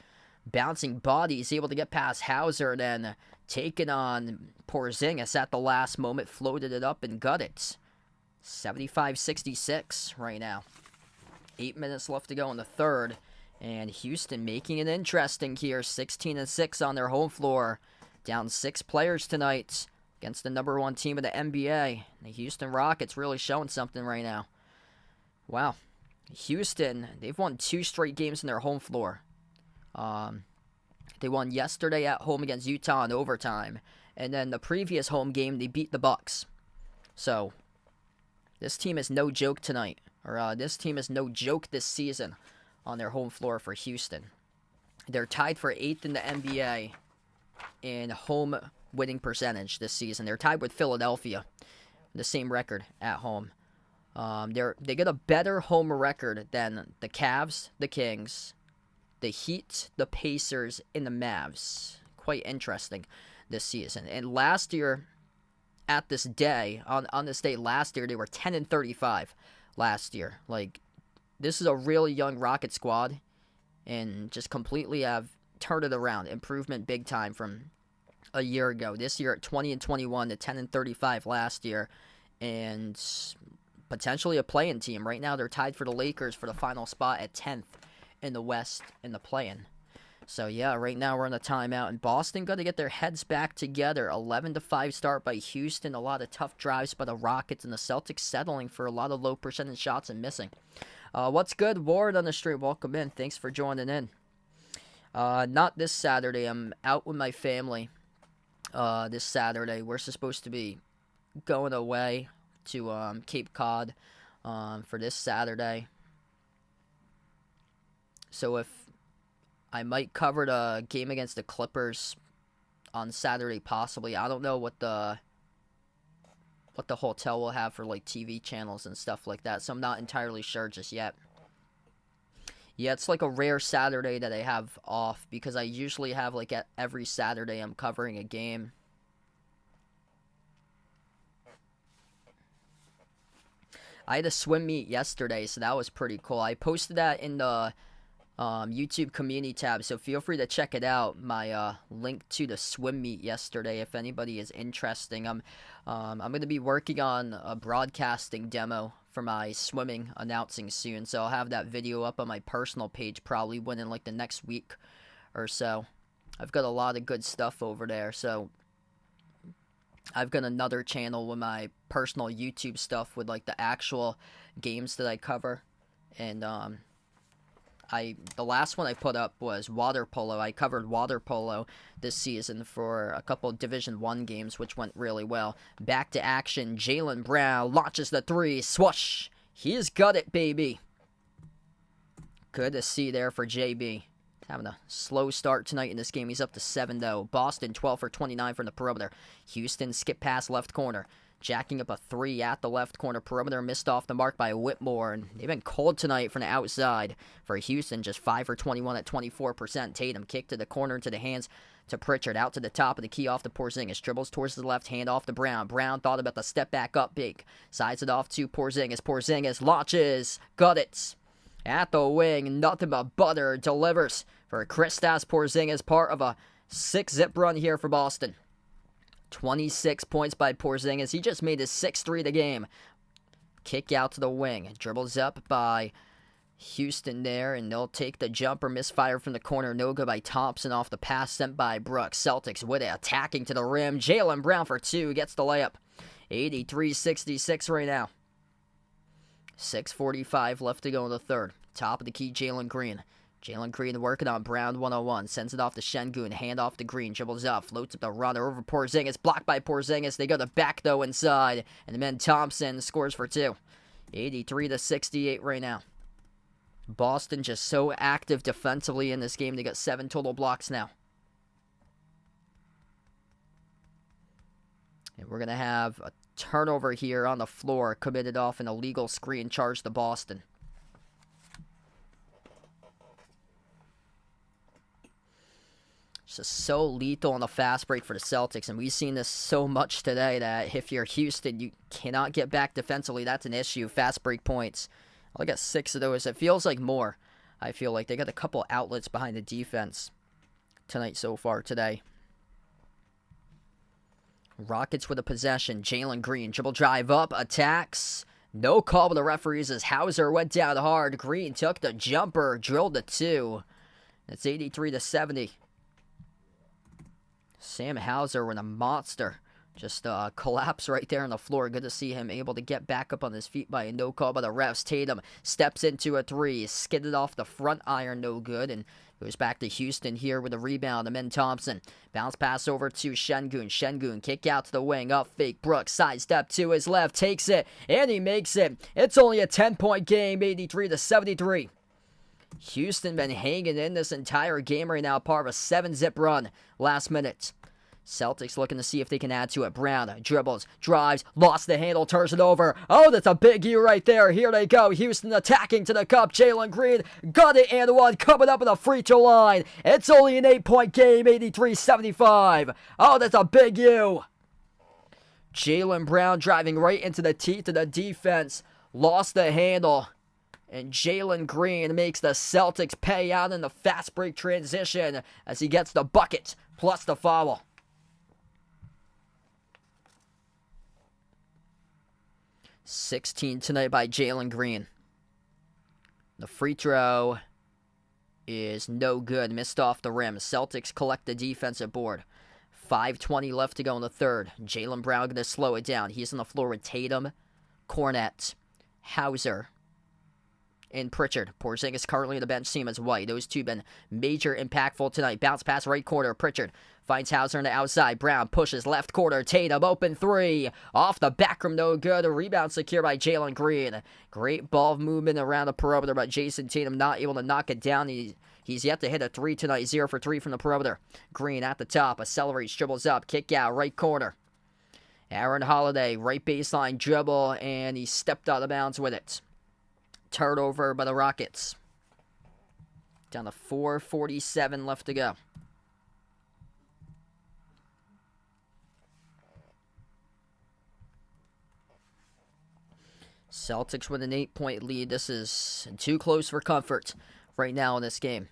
Speaker 1: Bouncing body. He's able to get past Hauser, then taking on Porzingis at the last moment. Floated it up and got it. 75-66 right now. 8 minutes left to go in the third. And Houston making it interesting here. 16-6 on their home floor. Down 6 players tonight against the number 1 team of the NBA. The Houston Rockets really showing something right now. Wow. Houston, they've won 2 straight games in their home floor. They won yesterday at home against Utah in overtime. And then the previous home game, they beat the Bucks. So, this team is no joke tonight. Or this team is no joke this season on their home floor for Houston. They're tied for 8th in the NBA in home winning percentage this season. They're tied with Philadelphia, the same record at home. They get a better home record than the Cavs, the Kings, the Heat, the Pacers, and the Mavs. Quite interesting this season. And last year, at this day, on this day last year, they were 10-35 last year. Like, this is a really young Rocket squad, and just completely have turned it around. Improvement big time from a year ago. This year at 20-21 to 10-35 last year, and potentially a play-in team. Right now, they're tied for the Lakers for the final spot at 10th in the West in the play-in. So, yeah, right now we're in a timeout. And Boston got to get their heads back together. 11-5 start by Houston. A lot of tough drives by the Rockets. And the Celtics settling for a lot of low percentage shots and missing. What's good? Ward on the stream. Welcome in. Thanks for joining in. Not this Saturday. I'm out with my family this Saturday. We're supposed to be going away to Cape Cod for this Saturday. So if I might cover the game against the Clippers on Saturday, possibly. I don't know what the hotel will have for like TV channels and stuff like that, so I'm not entirely sure just yet. Yeah, it's like a rare Saturday that I have off, because I usually have like every Saturday I'm covering a game. I had a swim meet yesterday, so that was pretty cool. I posted that in the YouTube community tab, so feel free to check it out. My link to the swim meet yesterday, if anybody is interested. I'm going to be working on a broadcasting demo for my swimming announcing soon, so I'll have that video up on my personal page probably within like the next week or so. I've got a lot of good stuff over there, so I've got another channel with my personal YouTube stuff with like the actual games that I cover. And the last one I put up was water polo. I covered water polo this season for a couple of Division I games, which went really well. Back to action. Jaylen Brown launches the 3. Swoosh. He's got it, baby. Good to see there for JB. Having a slow start tonight in this game. He's up to 7, though. Boston, 12 for 29 from the perimeter. Houston, skip past left corner. Jacking up a 3 at the left corner. Perimeter missed off the mark by Whitmore. And they've been cold tonight from the outside. For Houston, just 5 for 21 at 24%. Tatum kick to the corner into the hands to Pritchard. Out to the top of the key off to Porzingis. Dribbles towards the left, hand off to Brown. Brown thought about the step back up big. Sides it off to Porzingis. Porzingis launches. Got it. At the wing, nothing but butter delivers for Kristaps Porzingis, part of a 6-zip run here for Boston. 26 points by Porzingis. He just made his 6th 3 of the game. Kick out to the wing. Dribbles up by Houston there, and they'll take the jumper. Misfire from the corner. No good by Thompson off the pass sent by Brooks. Celtics with it, attacking to the rim. Jaylen Brown for 2. Gets the layup. 83-66 right now. 6:45 left to go in the third. Top of the key, Jalen Green. Jalen Green working on Brown 101. Sends it off to Şengün. Hand off to Green. Dribbles up. Floats up the runner over Porzingis. Blocked by Porzingis. They go the back, though, inside. And then Thompson scores for 2. 83-68 right now. Boston just so active defensively in this game. They got 7 total blocks now. And we're going to have a turnover here on the floor. Committed off an illegal screen charge to Boston. Just so lethal on the fast break for the Celtics, and we've seen this so much today that if you're Houston, you cannot get back defensively. That's an issue. Fast break points. I got 6 of those. It feels like more. I feel like they got a couple outlets behind the defense tonight so far today. Rockets with a possession. Jalen Green, dribble drive up, attacks. No call by the referees as Hauser went down hard. Green took the jumper, drilled the 2. It's 83-70. Sam Hauser with a monster. Just collapsed right there on the floor. Good to see him able to get back up on his feet by a no call by the refs. Tatum steps into a 3. Skidded off the front iron, no good. And goes back to Houston here with a rebound. Amen Thompson. Bounce pass over to Şengün. Şengün kick out to the wing. Up fake. Brooks sidestep to his left. Takes it. And he makes it. It's only a 10-point game. 83-73. Houston been hanging in this entire game right now. Part of a 7-zip run last minute. Celtics looking to see if they can add to it. Brown dribbles, drives, lost the handle, turns it over. Oh, that's a big U right there. Here they go. Houston attacking to the cup. Jalen Green got it and 1 coming up in the free throw line. It's only an 8-point game, 83-75. Oh, that's a big U. Jaylen Brown driving right into the teeth of the defense. Lost the handle. And Jalen Green makes the Celtics pay out in the fast break transition as he gets the bucket plus the foul. $16 tonight by Jalen Green. The free throw is no good. Missed off the rim. Celtics collect the defensive board. 5:20 left to go in the third. Jaylen Brown going to slow it down. He's on the floor with Tatum, Cornette, Hauser, and Pritchard. Porzingis currently on the bench, same as White. Those two been major impactful tonight. Bounce pass right corner. Pritchard finds Hauser on the outside. Brown pushes left corner. Tatum open 3. Off the back rim, no good. A rebound secured by Jalen Green. Great ball movement around the perimeter, but Jason Tatum not able to knock it down. He's yet to hit a 3 tonight. 0 for 3 from the perimeter. Green at the top. Accelerates, dribbles up. Kick out, right corner. Aaron Holiday, right baseline dribble, and he stepped out of bounds with it. Turnover by the Rockets. Down to 4:47 left to go. Celtics with an 8-point lead. This is too close for comfort right now in this game.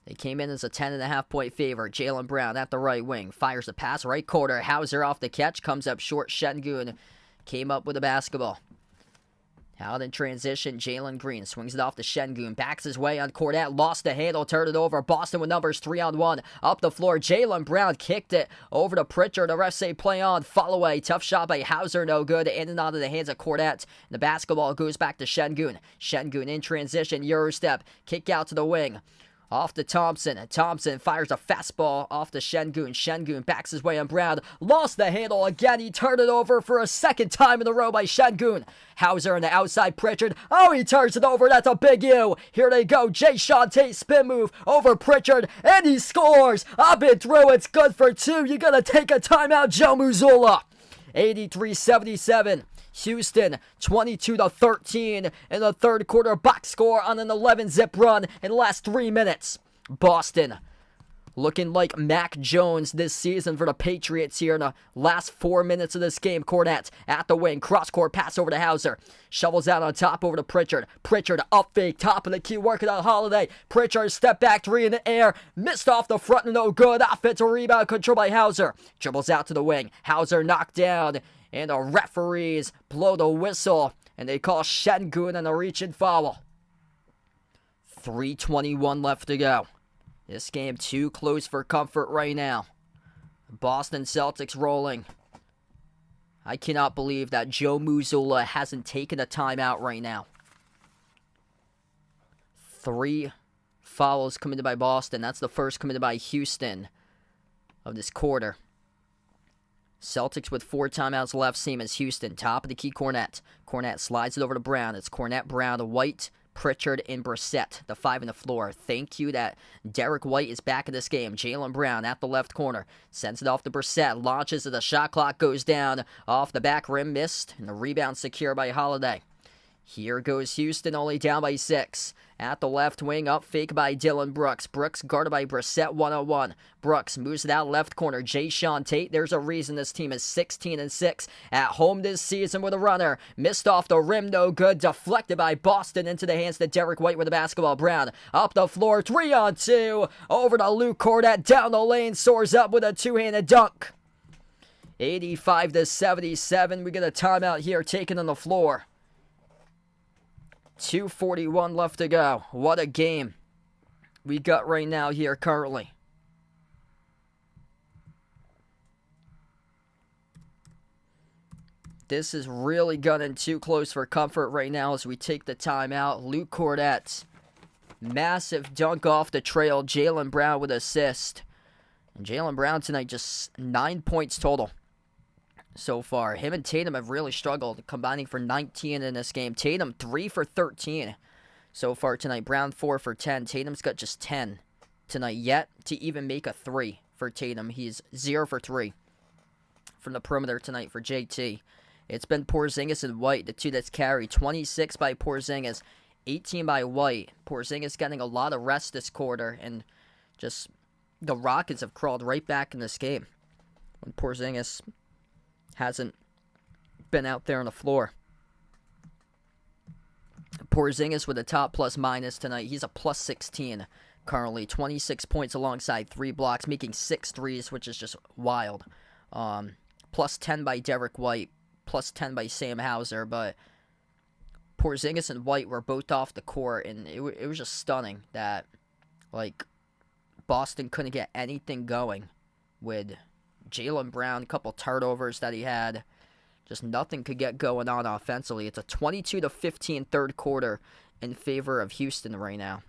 Speaker 1: They came in as a 10.5-point favorite. Jaylen Brown at the right wing. Fires the pass right corner. Hauser off the catch. Comes up short. Şengün came up with the basketball. Out in transition, Jalen Green swings it off to Şengün. Backs his way on Cornette. Lost the handle. Turned it over. Boston with numbers 3-on-1. Up the floor. Jaylen Brown kicked it over to Pritchard. The refs say play on. Fall away. Tough shot by Hauser. No good. In and out of the hands of Cornette. The basketball goes back to Şengün. Şengün in transition. Euro step. Kick out to the wing. Off to Thompson. Thompson fires a fastball off to Şengün. Şengün backs his way on Brown. Lost the handle again. He turned it over for a second time in a row by Şengün. Hauser on the outside. Pritchard. Oh, he turns it over. That's a big U. Here they go. Jae'Sean Tate spin move over Pritchard. And he scores. Up and through. It's good for two. You gotta take a timeout, Joe Mazzulla. 83-77. Houston 22-13 in the third quarter. Box score on an 11-zip run in the last 3 minutes. Boston looking like Mac Jones this season for the Patriots here in the last 4 minutes of this game. Cornette at the wing. Cross-court pass over to Hauser. Shovels out on top over to Pritchard. Pritchard up fake. Top of the key. Working on Holiday. Pritchard step back three in the air. Missed off the front and no good. Offensive rebound control by Hauser. Dribbles out to the wing. Hauser knocked down. And the referees blow the whistle. And they call Şengün and a reach and foul. 3:21 left to go. This game too close for comfort right now. Boston Celtics rolling. I cannot believe that Joe Mazzulla hasn't taken a timeout right now. 3 fouls committed by Boston. That's the first committed by Houston of this quarter. Celtics with 4 timeouts left, same as Houston. Top of the key, Cornette. Cornette slides it over to Brown. It's Cornette, Brown, White, Pritchard, and Brissett, the 5 on the floor. Thank you that Derek White is back in this game. Jaylen Brown at the left corner. Sends it off to Brissett. Launches as the shot clock goes down. Off the back rim, missed. And the rebound secure by Holiday. Here goes Houston, only down by 6. At the left wing, up fake by Dillon Brooks. Brooks guarded by Brissett, 1-on-1. Brooks moves it out left corner. Jae'Sean Tate. There's a reason this team is 16-6 at home this season with a runner. Missed off the rim, no good. Deflected by Boston into the hands to Derek White with the basketball. Brown up the floor, 3-on-2. Over to Luke Cornette, down the lane, soars up with a two-handed dunk. 85-77. We get a timeout here taken on the floor. 2:41 left to go. What a game we got right now here currently. This is really gunning too close for comfort right now as we take the timeout. Luke Cornette, massive dunk off the trail. Jaylen Brown with assist. And Jaylen Brown tonight just 9 points total so far. Him and Tatum have really struggled, combining for 19 in this game. Tatum 3 for 13 so far tonight. Brown 4 for 10. Tatum's got just 10 tonight yet to even make a 3 for Tatum. He's 0 for 3 from the perimeter tonight for JT. It's been Porzingis and White, the two that's carried. 26 by Porzingis, 18 by White. Porzingis getting a lot of rest this quarter, and just the Rockets have crawled right back in this game when Porzingis hasn't been out there on the floor. Porzingis with a top plus minus tonight. He's a plus 16 currently. 26 points alongside 3 blocks, making 6 threes, which is just wild. Plus 10 by Derek White, plus 10 by Sam Hauser, but Porzingis and White were both off the court, and it was just stunning that, like, Boston couldn't get anything going with Jaylen Brown, a couple turnovers that he had. Just nothing could get going on offensively. It's a 22-15 third quarter in favor of Houston right now.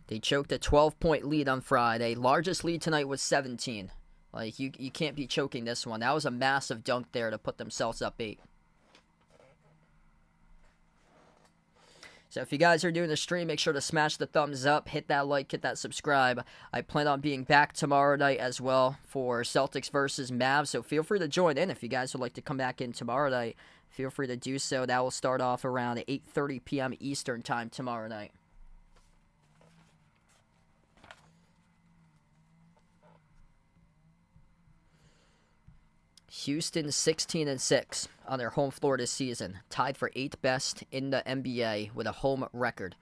Speaker 1: They choked a 12-point lead on Friday. Largest lead tonight was 17. Like, you can't be choking this one. That was a massive dunk there to put themselves up 8. So if you guys are doing the stream, make sure to smash the thumbs up, hit that like, hit that subscribe. I plan on being back tomorrow night as well for Celtics versus Mavs, so feel free to join in. If you guys would like to come back in tomorrow night, feel free to do so. That will start off around 8:30 p.m. Eastern time tomorrow night. Houston 16-6 on their home floor this season, tied for 8th best in the NBA with a home record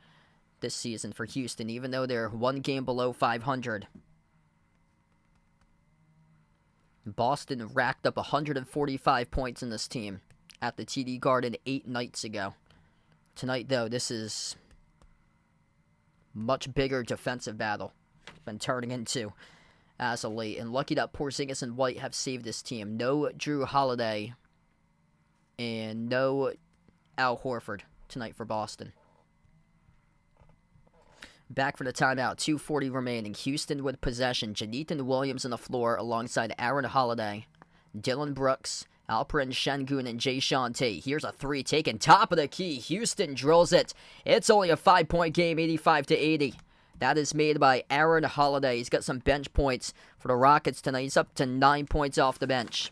Speaker 1: this season for Houston, even though they're 1 game below 500. Boston racked up 145 points in this team at the TD Garden 8 nights ago. Tonight, though, this is much bigger defensive battle been turning into as of late, and lucky that Porzingis and White have saved this team. No Drew Holiday and no Al Horford tonight for Boston. Back for the timeout, 2:40 remaining. Houston with possession. Jonathan Williams on the floor alongside Aaron Holiday, Dylan Brooks, Alperen Şengün, and Jae'Sean Tate. Here's a three taken top of the key. Houston drills it. It's only a 5-point game, 85-80. That is made by Aaron Holiday. He's got some bench points for the Rockets tonight. He's up to 9 points off the bench.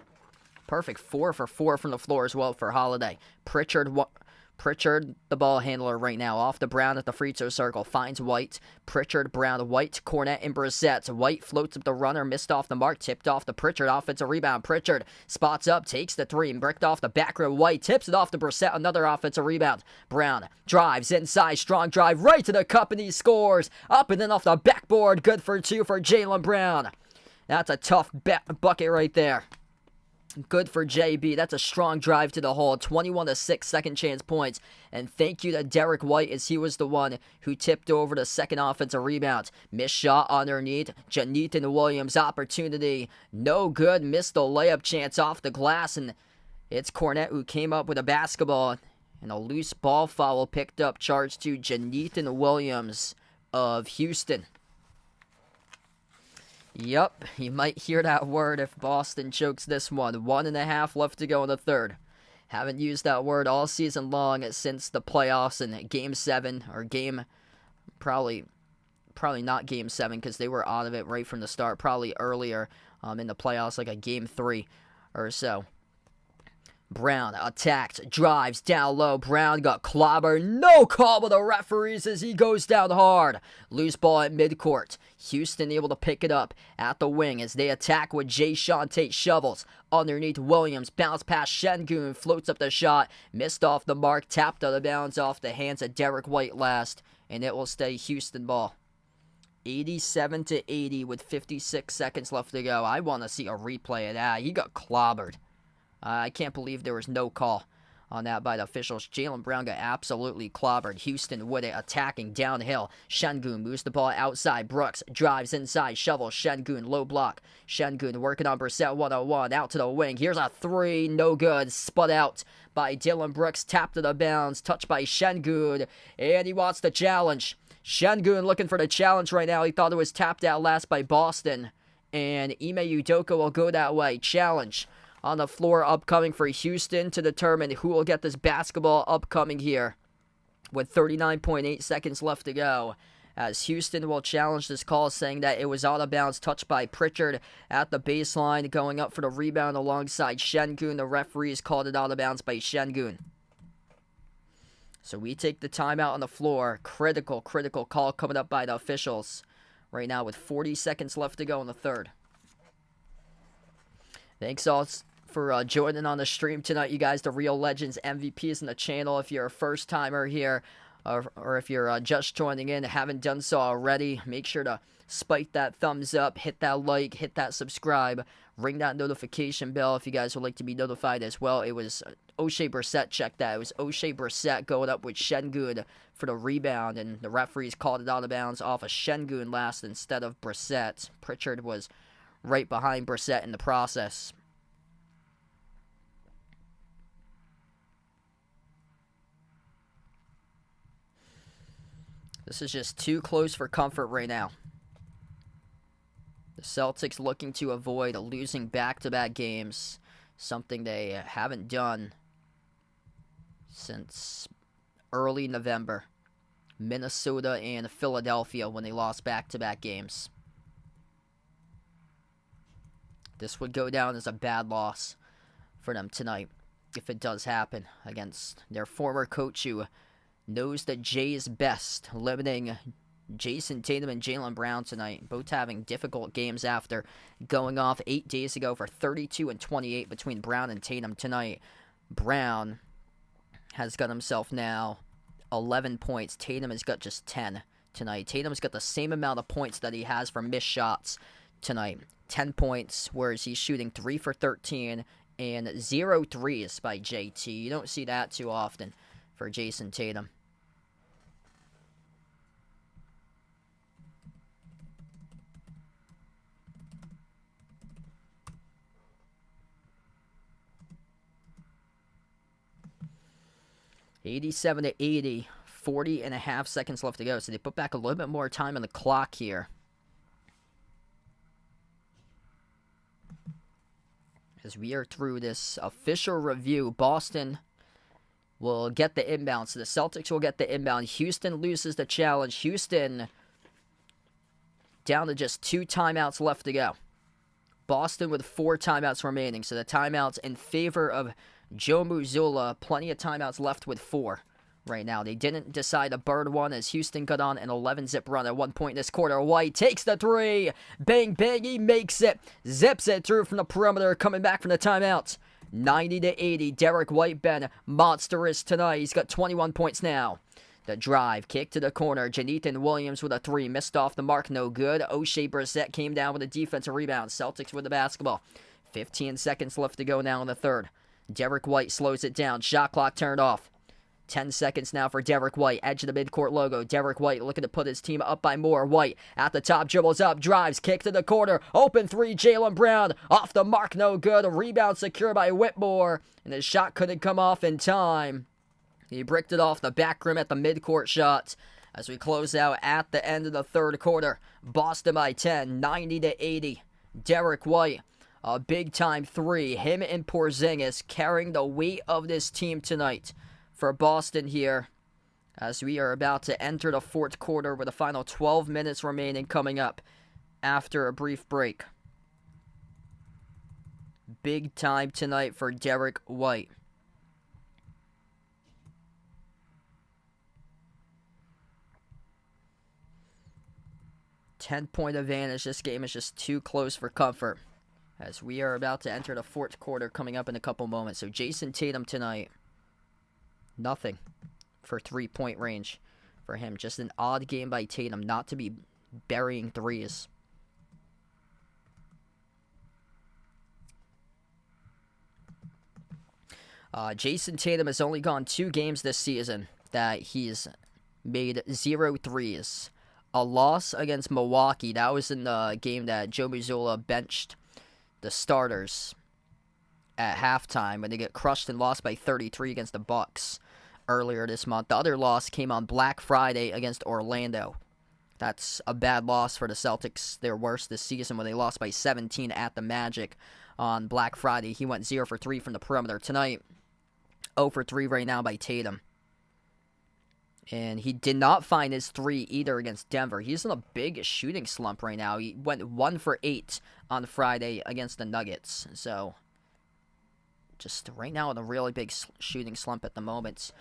Speaker 1: Perfect 4 for 4 from the floor as well for Holiday. Pritchard, the ball handler right now, off to Brown at the free throw circle, finds White. Pritchard, Brown, White, Cornette, and Brissett. White floats up the runner, missed off the mark, tipped off to Pritchard, offensive rebound. Pritchard spots up, takes the three, bricked off the back row. White tips it off to Brissett, another offensive rebound. Brown drives inside, strong drive right to the cup, and he scores. Up and then off the backboard, good for 2 for Jaylen Brown. That's a tough bucket right there. Good for JB. That's a strong drive to the hole. 21-6 second chance points. And thank you to Derek White, as he was the one who tipped over the second offensive rebound. Missed shot underneath. Jonathan Williams opportunity. No good. Missed the layup chance off the glass. And it's Cornette who came up with a basketball. And a loose ball foul picked up. Charge to Jonathan Williams of Houston. Yep, you might hear that word if Boston chokes this one. 1.5 left to go in the third. Haven't used that word all season long since the playoffs and Game 7, or probably not Game 7 because they were out of it right from the start. Probably earlier in the playoffs, like a Game 3 or so. Brown attacked, drives down low. Brown got clobbered. No call by the referees as he goes down hard. Loose ball at midcourt. Houston able to pick it up at the wing as they attack with Jae'Sean Tate. Shovels underneath Williams. Bounce past Şengün. Floats up the shot. Missed off the mark. Tapped out of bounds off the hands of Derek White last. And it will stay Houston ball. 87-80 with 56 seconds left to go. I want to see a replay of that. He got clobbered. I can't believe there was no call on that by the officials. Jaylen Brown got absolutely clobbered. Houston with it, attacking downhill. Şengün moves the ball outside. Brooks drives inside. Shovel. Şengün, low block. Şengün working on Brissett 1-on-1. Out to the wing. Here's a three. No good. Sput out by Dylan Brooks. Tapped to the bounds. Touched by Şengün. And he wants the challenge. Şengün looking for the challenge right now. He thought it was tapped out last by Boston. And Ime Udoka will go that way. Challenge on the floor upcoming for Houston to determine who will get this basketball upcoming here with 39.8 seconds left to go, as Houston will challenge this call, saying that it was out of bounds, touched by Pritchard at the baseline, going up for the rebound alongside Şengün. The referees called it out of bounds by Şengün. So we take the timeout on the floor. Critical call coming up by the officials right now with 40 seconds left to go in the third. Thanks all for joining on the stream tonight, you guys, the Real Legends MVPs in the channel. If you're a first-timer here, or if you're just joining in and haven't done so already, make sure to spike that thumbs up, hit that like, hit that subscribe, ring that notification bell if you guys would like to be notified as well. It was Oshae Brissett, check that. It was Oshae Brissett going up with Şengün for the rebound, and the referees called it out of bounds off of Şengün last instead of Brissett. Pritchard was right behind Brissett in the process. This is just too close for comfort right now. The Celtics looking to avoid losing back-to-back games, something they haven't done since early November. Minnesota and Philadelphia when they lost back-to-back games. This would go down as a bad loss for them tonight if it does happen against their former coach who knows the Jays best, limiting Jason Tatum and Jaylen Brown tonight, both having difficult games after going off 8 days ago for 32 and 28 between Brown and Tatum tonight. Brown has got himself now 11 points. Tatum has got just 10 tonight. Tatum's got the same amount of points that he has for missed shots tonight. 10 points, whereas he's shooting 3 for 13 and 0 threes by JT. You don't see that too often for Jason Tatum. 87-80, 40 and a half seconds left to go. So they put back a little bit more time on the clock here. As we are through this official review, Boston will get the inbound. So the Celtics will get the inbound. Houston loses the challenge. Houston down to just 2 timeouts left to go. Boston with 4 timeouts remaining. So the timeouts in favor of Joe Mazzulla. Plenty of timeouts left with 4 right now. They didn't decide to burn one as Houston got on an 11-zip run at one point in this quarter. White takes the 3. Bang, bang, he makes it. Zips it through from the perimeter, coming back from the timeout. 90-80. Derek White been monstrous tonight. He's got 21 points now. The drive, kick to the corner. Jonathan Williams with a 3. Missed off the mark, no good. O'Shea Brissett came down with a defensive rebound. Celtics with the basketball. 15 seconds left to go now in the third. Derek White slows it down. Shot clock turned off. 10 seconds now for Derek White. Edge of the midcourt logo. Derek White looking to put his team up by more. White at the top, dribbles up, drives, kick to the corner. Open 3, Jaylen Brown. Off the mark, no good. A rebound secure by Whitmore. And his shot couldn't come off in time. He bricked it off the back rim at the midcourt shot. As we close out at the end of the third quarter. Boston by 10, 90-80. Derek White, a big-time 3. Him and Porzingis carrying the weight of this team tonight for Boston here, as we are about to enter the fourth quarter with the final 12 minutes remaining coming up after a brief break. Big time tonight for Derek White. Ten-point advantage. This game is just too close for comfort, as we are about to enter the fourth quarter coming up in a couple moments. So Jason Tatum tonight, nothing for 3-point range for him. Just an odd game by Tatum, not to be burying threes. Jason Tatum has only gone 2 games this season that he's made 0 threes. A loss against Milwaukee. That was in the game that Joe Mazzulla benched the starters at halftime when they get crushed and lost by 33 against the Bucks earlier this month. The other loss came on Black Friday against Orlando. That's a bad loss for the Celtics. Their worst this season when they lost by 17 at the Magic on Black Friday. He went 0 for 3 from the perimeter. Tonight, 0 for 3 right now by Tatum. And he did not find his 3 either against Denver. He's in a big shooting slump right now. He went 1 for 8 on Friday against the Nuggets. So, just right now in a really big shooting slump at the moment.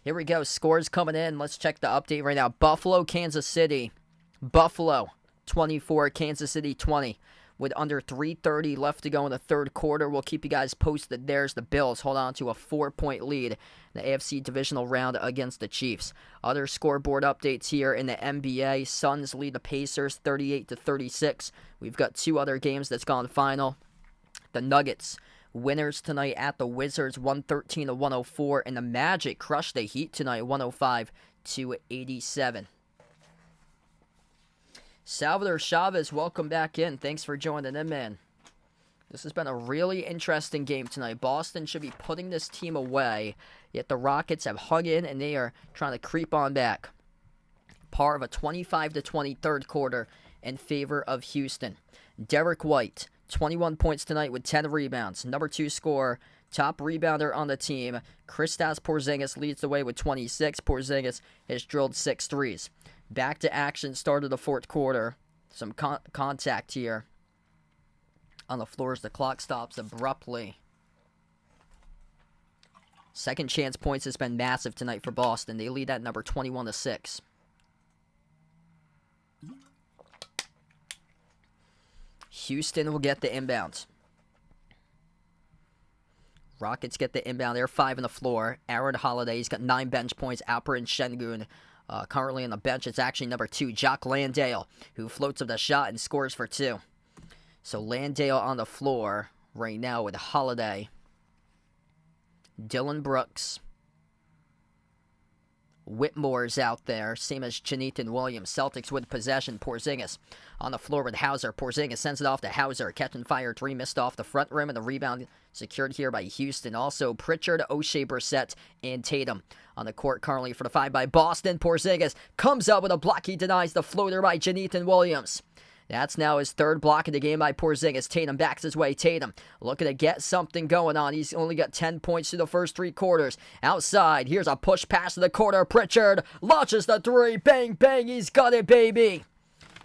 Speaker 1: Here we go. Scores coming in. Let's check the update right now. Buffalo, Kansas City. Buffalo, 24. Kansas City, 20. With under 3:30 left to go in the third quarter. We'll keep you guys posted. There's the Bills. Hold on to a 4-point lead in the AFC divisional round against the Chiefs. Other scoreboard updates here in the NBA. Suns lead the Pacers 38-36. We've got 2 other games that's gone final. The Nuggets, winners tonight at the Wizards, 113-104. And the Magic crushed the Heat tonight, 105-87. Salvador Chavez, welcome back in. Thanks for joining in, man. This has been a really interesting game tonight. Boston should be putting this team away, yet the Rockets have hung in and they are trying to creep on back. Par of a 25-20 third quarter in favor of Houston. Derek White, 21 points tonight with 10 rebounds. Number 2 scorer, top rebounder on the team. Kristaps Porzingis leads the way with 26. Porzingis has drilled 6 threes. Back to action, start of the fourth quarter. Some contact here on the floor as the clock stops abruptly. Second chance points has been massive tonight for Boston. They lead at number 21-6. Houston will get the inbound. Rockets get the inbound. They're 5 on the floor. Aaron Holiday, he's got 9 bench points. Alperen Şengün currently on the bench. It's actually number 2, Jock Landale, who floats up the shot and scores for 2. So Landale on the floor right now with Holiday. Dylan Brooks Whitmore's out there, same as Jonathan Williams. Celtics with possession. Porzingis on the floor with Hauser. Porzingis sends it off to Hauser. Catching fire, 3 missed off the front rim, and the rebound secured here by Houston. Also, Pritchard, O'Shea Brissett, and Tatum on the court currently for the 5 by Boston. Porzingis comes up with a block. He denies the floater by Jonathan Williams. That's now his 3rd block of the game by Porzingis. Tatum backs his way. Tatum looking to get something going on. He's only got 10 points through the first 3 quarters. Outside, here's a push pass to the corner. Pritchard launches the 3. Bang, bang, he's got it, baby.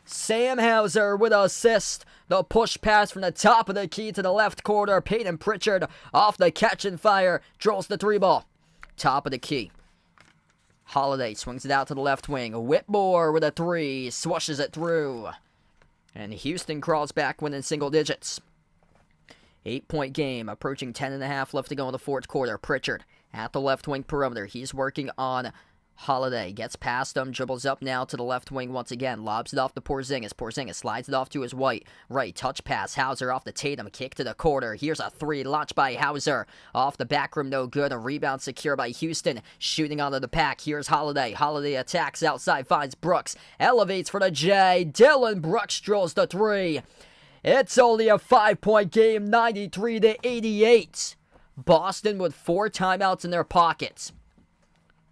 Speaker 1: Sam Hauser with an assist. The push pass from the top of the key to the left corner. Peyton Pritchard off the catch and fire. Drills the 3 ball. Top of the key. Holiday swings it out to the left wing. Whitmore with a 3. Swashes it through. And Houston crawls back within single digits. 8-point game, approaching 10.5 left to go in the 4th quarter. Pritchard at the left wing perimeter. He's working on Holiday. Gets past him, dribbles up now to the left wing once again. Lobs it off to Porzingis. Porzingis slides it off to his right. Touch pass. Hauser off the Tatum. Kick to the corner. Here's a 3 launched by Hauser. Off the back rim, no good. A rebound secure by Houston. Shooting onto the pack. Here's Holiday. Holiday attacks outside. Finds Brooks. Elevates for the J. Dillon Brooks drills the 3. It's only a 5-point game. 93-88. Boston with 4 timeouts in their pockets.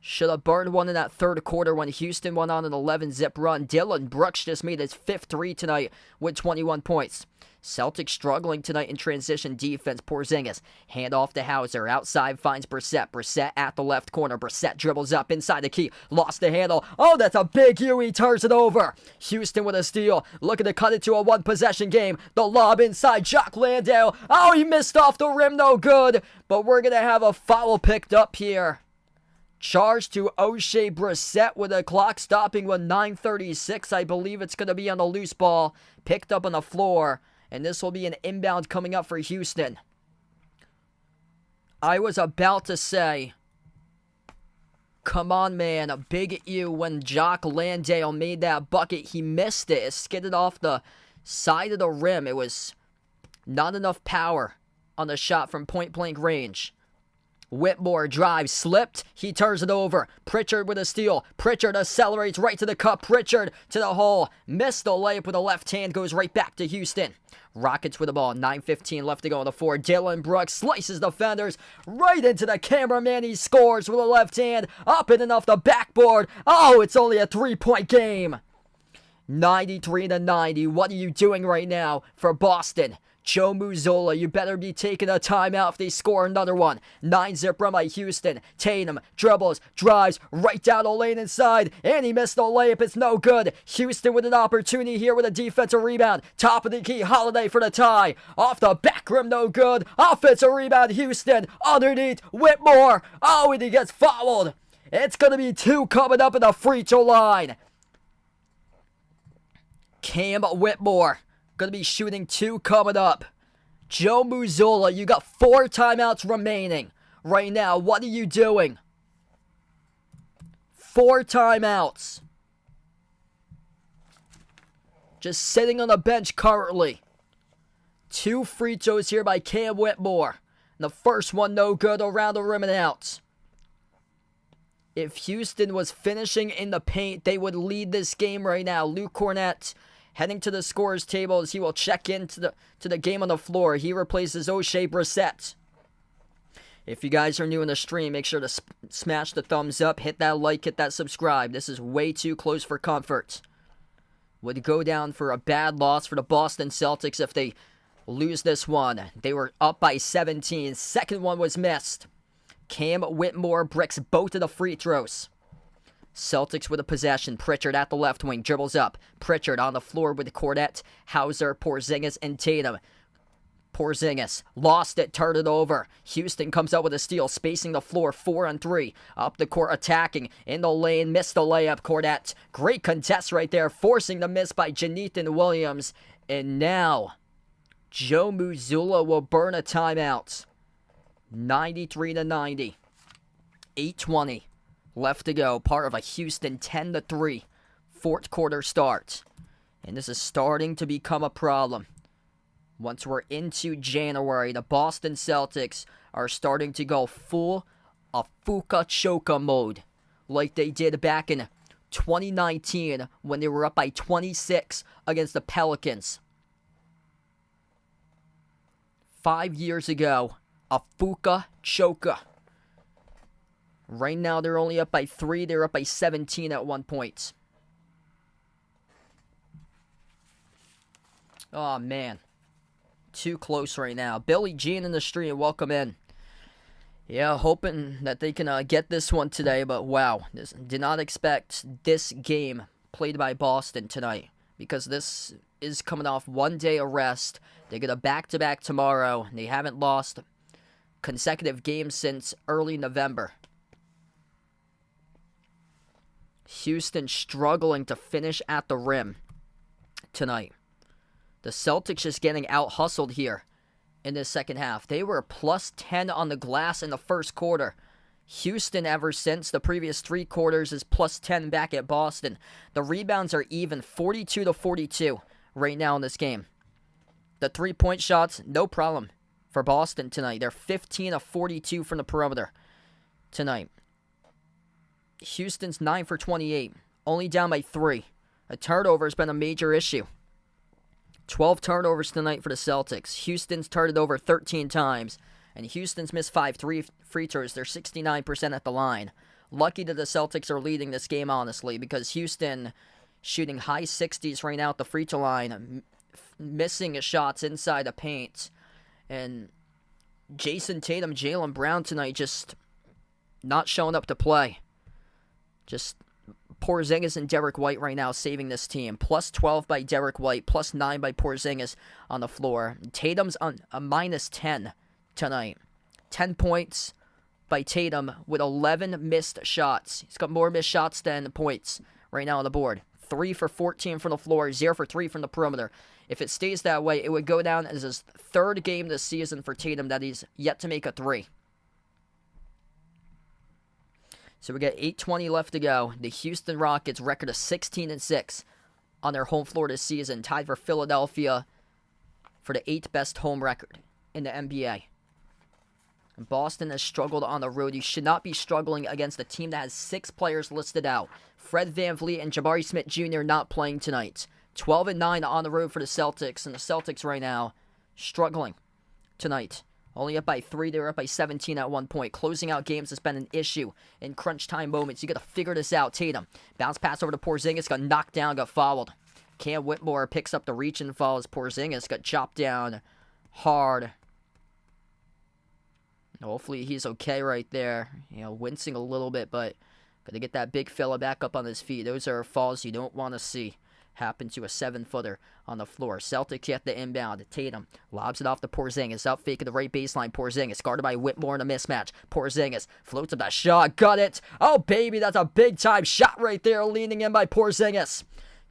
Speaker 1: Should have burned one in that 3rd quarter when Houston went on an 11-zip run. Dillon Brooks just made his 5th 3 tonight with 21 points. Celtics struggling tonight in transition defense. Porzingis, hand off to Hauser. Outside finds Brissett. Brissett at the left corner. Brissett dribbles up inside the key. Lost the handle. Oh, that's a big U. He turns it over. Houston with a steal. Looking to cut it to a 1-possession game. The lob inside. Jock Landale. Oh, he missed off the rim. No good. But we're going to have a foul picked up here. Charge to O'Shea Brissett with a clock stopping with 9:36. I believe it's going to be on the loose ball. Picked up on the floor. And this will be an inbound coming up for Houston. I was about to say, come on, man. A big U when Jock Landale made that bucket. He missed it. It skidded off the side of the rim. It was not enough power on the shot from point-blank range. Whitmore drives, slipped, he turns it over. Pritchard with a steal. Pritchard accelerates right to the cup. Pritchard to the hole. Missed the layup with the left hand, goes right back to Houston. Rockets with the ball, 9:15 left to go in the 4. Dillon Brooks slices defenders right into the cameraman. He scores with a left hand, up and off the backboard. Oh, it's only a 3-point game. 93-90. What are you doing right now for Boston? Joe Mazzulla, you better be taking a timeout if they score another one. 9-zip run by Houston. Tatum dribbles, drives right down the lane inside, and he missed the layup. It's no good. Houston with an opportunity here with a defensive rebound. Top of the key, Holiday for the tie. Off the back rim, no good. Offensive rebound, Houston. Underneath, Whitmore. Oh, and he gets fouled. It's going to be 2 coming up in the free throw line. Cam Whitmore. Going to be shooting 2 coming up. Joe Mazzulla, you got 4 timeouts remaining. Right now, what are you doing? 4 timeouts. Just sitting on the bench currently. 2 free throws here by Cam Whitmore. And the first one no good, around the rim and out. If Houston was finishing in the paint, they would lead this game right now. Luke Cornett heading to the scorer's table as he will check into the game on the floor. He replaces O'Shea Brissett. If you guys are new in the stream, make sure to smash the thumbs up, hit that like, hit that subscribe. This is way too close for comfort. Would go down for a bad loss for the Boston Celtics if they lose this one. They were up by 17. Second one was missed. Cam Whitmore bricks both of the free throws. Celtics with a possession. Pritchard at the left wing. Dribbles up. Pritchard on the floor with Cornett, Hauser, Porzingis, and Tatum. Porzingis lost it, turned it over. Houston comes out with a steal, spacing the floor 4-on-3. Up the court, attacking. In the lane, missed the layup. Cornett, great contest right there, forcing the miss by Jonathan Williams. And now, Joe Mazzulla will burn a timeout. 93-90. 8:20 left to go. Part of a Houston 10-3 4th quarter start. And this is starting to become a problem. Once we're into January, the Boston Celtics are starting to go full Afuka Choka mode. like they did back in 2019 when they were up by 26 against the Pelicans. 5 years ago, a Fuka Choka. Right now, they're only up by 3. They're up by 17 at one point. Oh, man. Too close right now. Billie Jean in the stream. Welcome in. Yeah, hoping that they can get this one today. But, wow. Did not expect this game played by Boston tonight. Because this is coming off 1 day of rest. They get a back-to-back tomorrow. They haven't lost consecutive games since early November. Houston struggling to finish at the rim tonight. The Celtics just getting out-hustled here in this second half. They were plus 10 on the glass in the first quarter. Houston, ever since the previous 3 quarters, is plus 10 back at Boston. The rebounds are even 42-42 right now in this game. The 3-point shots, no problem for Boston tonight. They're 15 of 42 from the perimeter tonight. Houston's 9 for 28, only down by 3. A turnover has been a major issue. 12 turnovers tonight for the Celtics. Houston's turned it over 13 times, and Houston's missed 5 free throws. They're 69% at the line. Lucky that the Celtics are leading this game, honestly, because Houston shooting high 60s right now at the free throw line, missing shots inside the paint. And Jason Tatum, Jaylen Brown tonight just not showing up to play. Just Porzingis and Derek White right now saving this team. Plus 12 by Derek White, plus 9 by Porzingis on the floor. Tatum's on a minus 10 tonight. 10 points by Tatum with 11 missed shots. He's got more missed shots than points right now on the board. 3 for 14 from the floor, 0 for 3 from the perimeter. If it stays that way, it would go down as his 3rd game this season for Tatum that he's yet to make a 3. So we got 8:20 left to go. The Houston Rockets record of 16-6 on their home floor this season, tied for Philadelphia for the 8th best home record in the NBA. And Boston has struggled on the road. You should not be struggling against a team that has 6 players listed out. Fred VanVleet and Jabari Smith Jr. not playing tonight. 12-9 on the road for the Celtics, and the Celtics right now struggling tonight. Only up by 3. They were up by 17 at one point. Closing out games has been an issue in crunch time moments. You got to figure this out. Tatum. Bounce pass over to Porzingis. Got knocked down. Got fouled. Cam Whitmore picks up the reach and falls. Porzingis got chopped down hard. Hopefully he's okay right there. Wincing a little bit, but got to get that big fella back up on his feet. Those are falls you don't want to see happen to a 7-footer on the floor. Celtics get the inbound. Tatum lobs it off to Porzingis. Out fake at the right baseline. Porzingis guarded by Whitmore in a mismatch. Porzingis floats up that shot. Got it. Oh, baby, that's a big-time shot right there. Leaning in by Porzingis.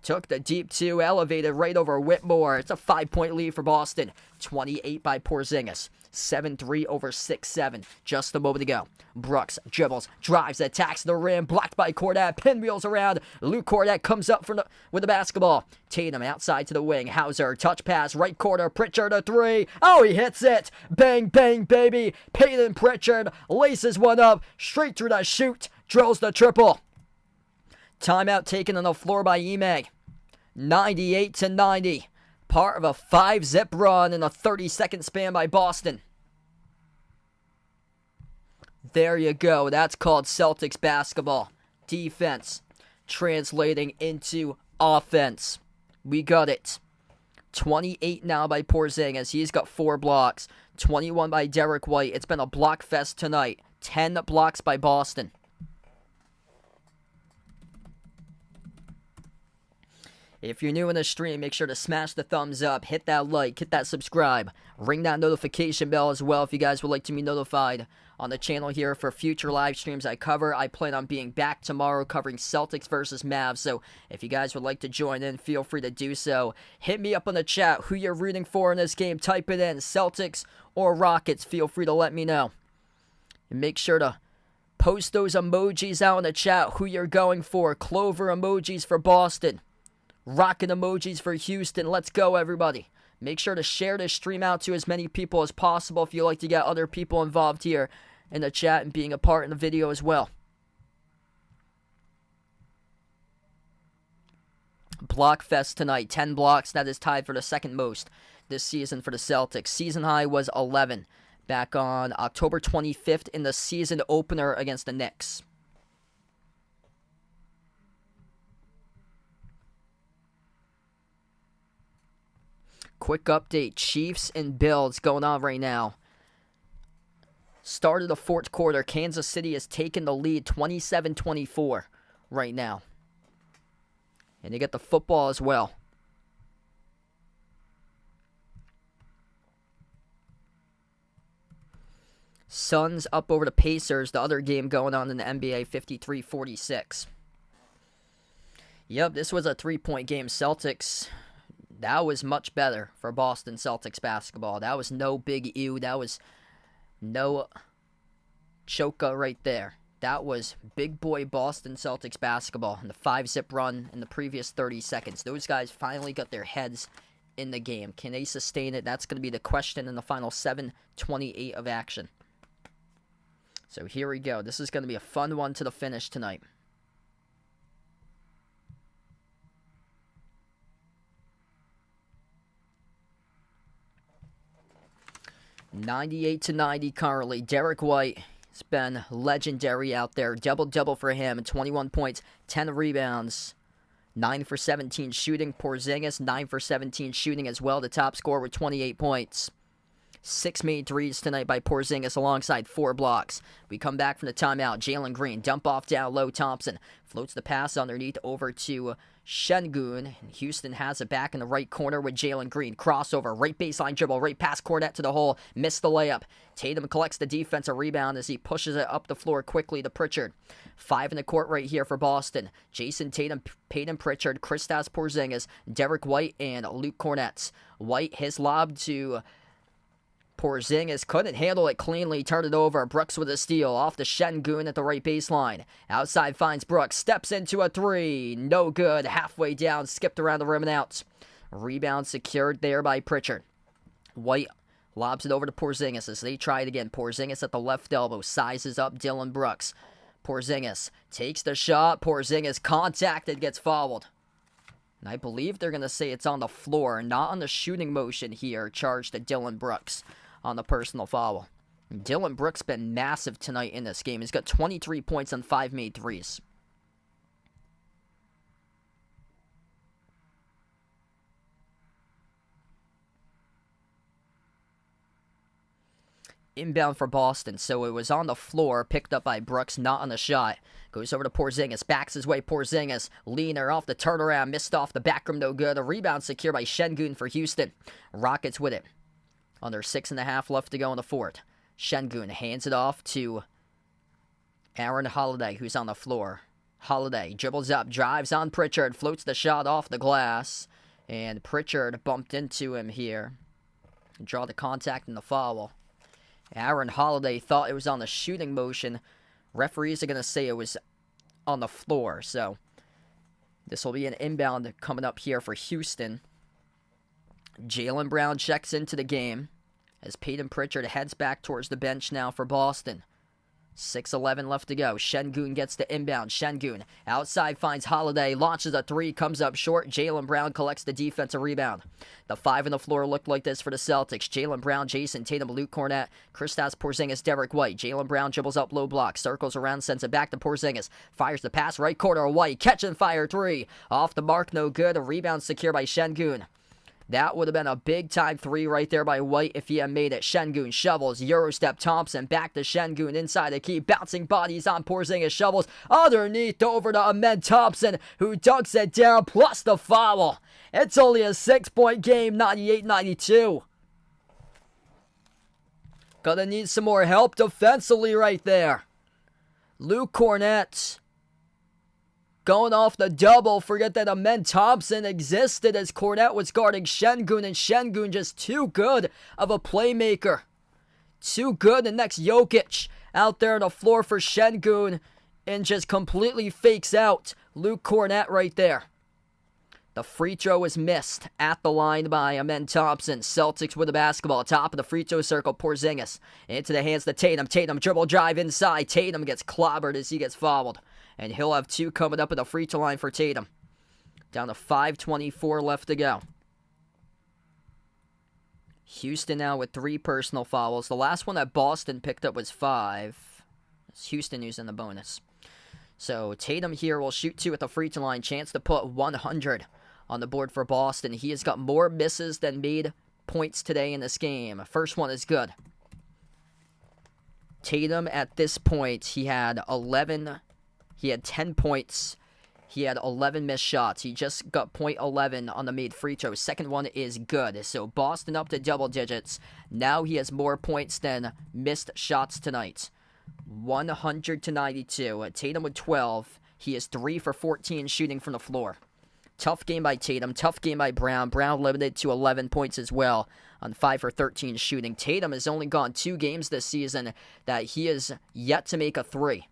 Speaker 1: Took the deep 2, elevated right over Whitmore. It's a 5-point lead for Boston. 28 by Porzingis. 7-3 over 6-7. Just a moment to go. Brooks dribbles, drives, attacks the rim, blocked by Cordat, pinwheels around. Luke Cordat comes up with the basketball. Tatum outside to the wing. Hauser, touch pass, right corner. Pritchard a 3. Oh, he hits it. Bang, bang, baby. Peyton Pritchard laces one up, straight through the chute, drills the triple. Timeout taken on the floor by Ime. 98-90. Part of a 5-zip run in a 30-second span by Boston. There you go. That's called Celtics basketball. Defense translating into offense. We got it. 28 now by Porzingis. He's got 4 blocks. 21 by Derek White. It's been a block fest tonight. 10 blocks by Boston. If you're new in the stream, make sure to smash the thumbs up, hit that like, hit that subscribe, ring that notification bell as well if you guys would like to be notified on the channel here for future live streams I cover. I plan on being back tomorrow covering Celtics versus Mavs, so if you guys would like to join in, feel free to do so. Hit me up on the chat who you're rooting for in this game. Type it in, Celtics or Rockets. Feel free to let me know. And make sure to post those emojis out in the chat who you're going for. Clover emojis for Boston. Rockin' emojis for Houston. Let's go, everybody. Make sure to share this stream out to as many people as possible if you like to get other people involved here in the chat and being a part in the video as well. Block fest tonight, 10 blocks. That is tied for the second most this season for the Celtics. Season high was 11 back on October 25th in the season opener against the Knicks. Quick update, Chiefs and Bills going on right now. Start of the fourth quarter, Kansas City has taken the lead 27-24 right now. And you get the football as well. Suns up over the Pacers, the other game going on in the NBA, 53-46. Yep, this was a 3-point game. Celtics, that was much better for Boston Celtics basketball. That was no big ew. That was no choka right there. That was big boy Boston Celtics basketball in the 5-zip run in the previous 30 seconds. Those guys finally got their heads in the game. Can they sustain it? That's going to be the question in the final 7:28 of action. So here we go. This is going to be a fun one to the finish tonight. $98-90 currently. Derek White has been legendary out there. Double-double for him. 21 points, 10 rebounds, 9 for 17 shooting. Porzingis, 9 for 17 shooting as well. The top scorer with 28 points. 6 made threes tonight by Porzingis alongside 4 blocks. We come back from the timeout. Jalen Green, dump off down low. Thompson floats the pass underneath over to Şengün. Houston has it back in the right corner with Jalen Green. Crossover, right baseline dribble, right past Cornette to the hole. Missed the layup. Tatum collects the defensive rebound as he pushes it up the floor quickly to Pritchard. 5 in the court right here for Boston. Jason Tatum, Peyton Pritchard, Kristaps Porzingis, Derek White, and Luke Kornet. White, his lob to Porzingis couldn't handle it cleanly, turned it over. Brooks with a steal off the Şengün at the right baseline. Outside finds Brooks, steps into a 3. No good. Halfway down, skipped around the rim and out. Rebound secured there by Pritchard. White lobs it over to Porzingis as they try it again. Porzingis at the left elbow, sizes up Dillon Brooks. Porzingis takes the shot. Porzingis contacted, gets fouled. And I believe they're going to say it's on the floor, not on the shooting motion here, charged to Dillon Brooks on the personal foul. Dillon Brooks been massive tonight in this game. He's got 23 points on 5 made threes. Inbound for Boston, so it was on the floor, picked up by Brooks, not on the shot. Goes over to Porzingis, backs his way, Porzingis, leaner off the turnaround, missed off the back rim, no good. A rebound secured by Şengün for Houston. Rockets with it. Under 6.5 left to go in the fourth. Şengün hands it off to Aaron Holiday, who's on the floor. Holiday dribbles up, drives on Pritchard, floats the shot off the glass, and Pritchard bumped into him here. Draw the contact and the foul. Aaron Holiday thought it was on the shooting motion. Referees are going to say it was on the floor, so this will be an inbound coming up here for Houston. Jaylen Brown checks into the game as Peyton Pritchard heads back towards the bench now for Boston. 6:11 left to go. Şengün gets the inbound. Şengün outside finds Holiday, launches a 3, comes up short. Jaylen Brown collects the defensive rebound. The 5 on the floor looked like this for the Celtics. Jaylen Brown, Jason Tatum, Luke Kornet, Kristaps Porzingis, Derek White. Jaylen Brown dribbles up low block, circles around, sends it back to Porzingis. Fires the pass, right corner, White. Catch and fire 3. Off the mark, no good. A rebound secure by Şengün. That would have been a big-time 3 right there by White if he had made it. Şengün shovels, Eurostep Thompson, back to Şengün inside the key, bouncing bodies on Porzingis, shovels underneath over to Amen Thompson, who dunks it down, plus the foul. It's only a 6-point game, 98-92. Gonna need some more help defensively right there. Luke Kornet going off the double. Forget that Amen Thompson existed as Kornet was guarding Şengün, and Şengün just too good of a playmaker. Too good. The next Jokic out there on the floor for Şengün and just completely fakes out Luke Kornet right there. The free throw is missed at the line by Amen Thompson. Celtics with the basketball. Top of the free throw circle, Porzingis. Into the hands of Tatum. Tatum dribble drive inside. Tatum gets clobbered as he gets fouled. And he'll have 2 coming up at the free throw line for Tatum. Down to 5:24 left to go. Houston now with 3 personal fouls. The last one that Boston picked up was 5. It's Houston using the bonus. So Tatum here will shoot 2 at the free throw line. Chance to put 100 on the board for Boston. He has got more misses than made points today in this game. First one is good. Tatum at this point, he had 10 points. He had 11 missed shots. He just got .11 on the made free throw. Second one is good. So Boston up to double digits. Now he has more points than missed shots tonight. 100-92. Tatum with 12. He is 3 for 14 shooting from the floor. Tough game by Tatum. Tough game by Brown. Brown limited to 11 points as well on 5 for 13 shooting. Tatum has only gone 2 games this season that he has yet to make a 3.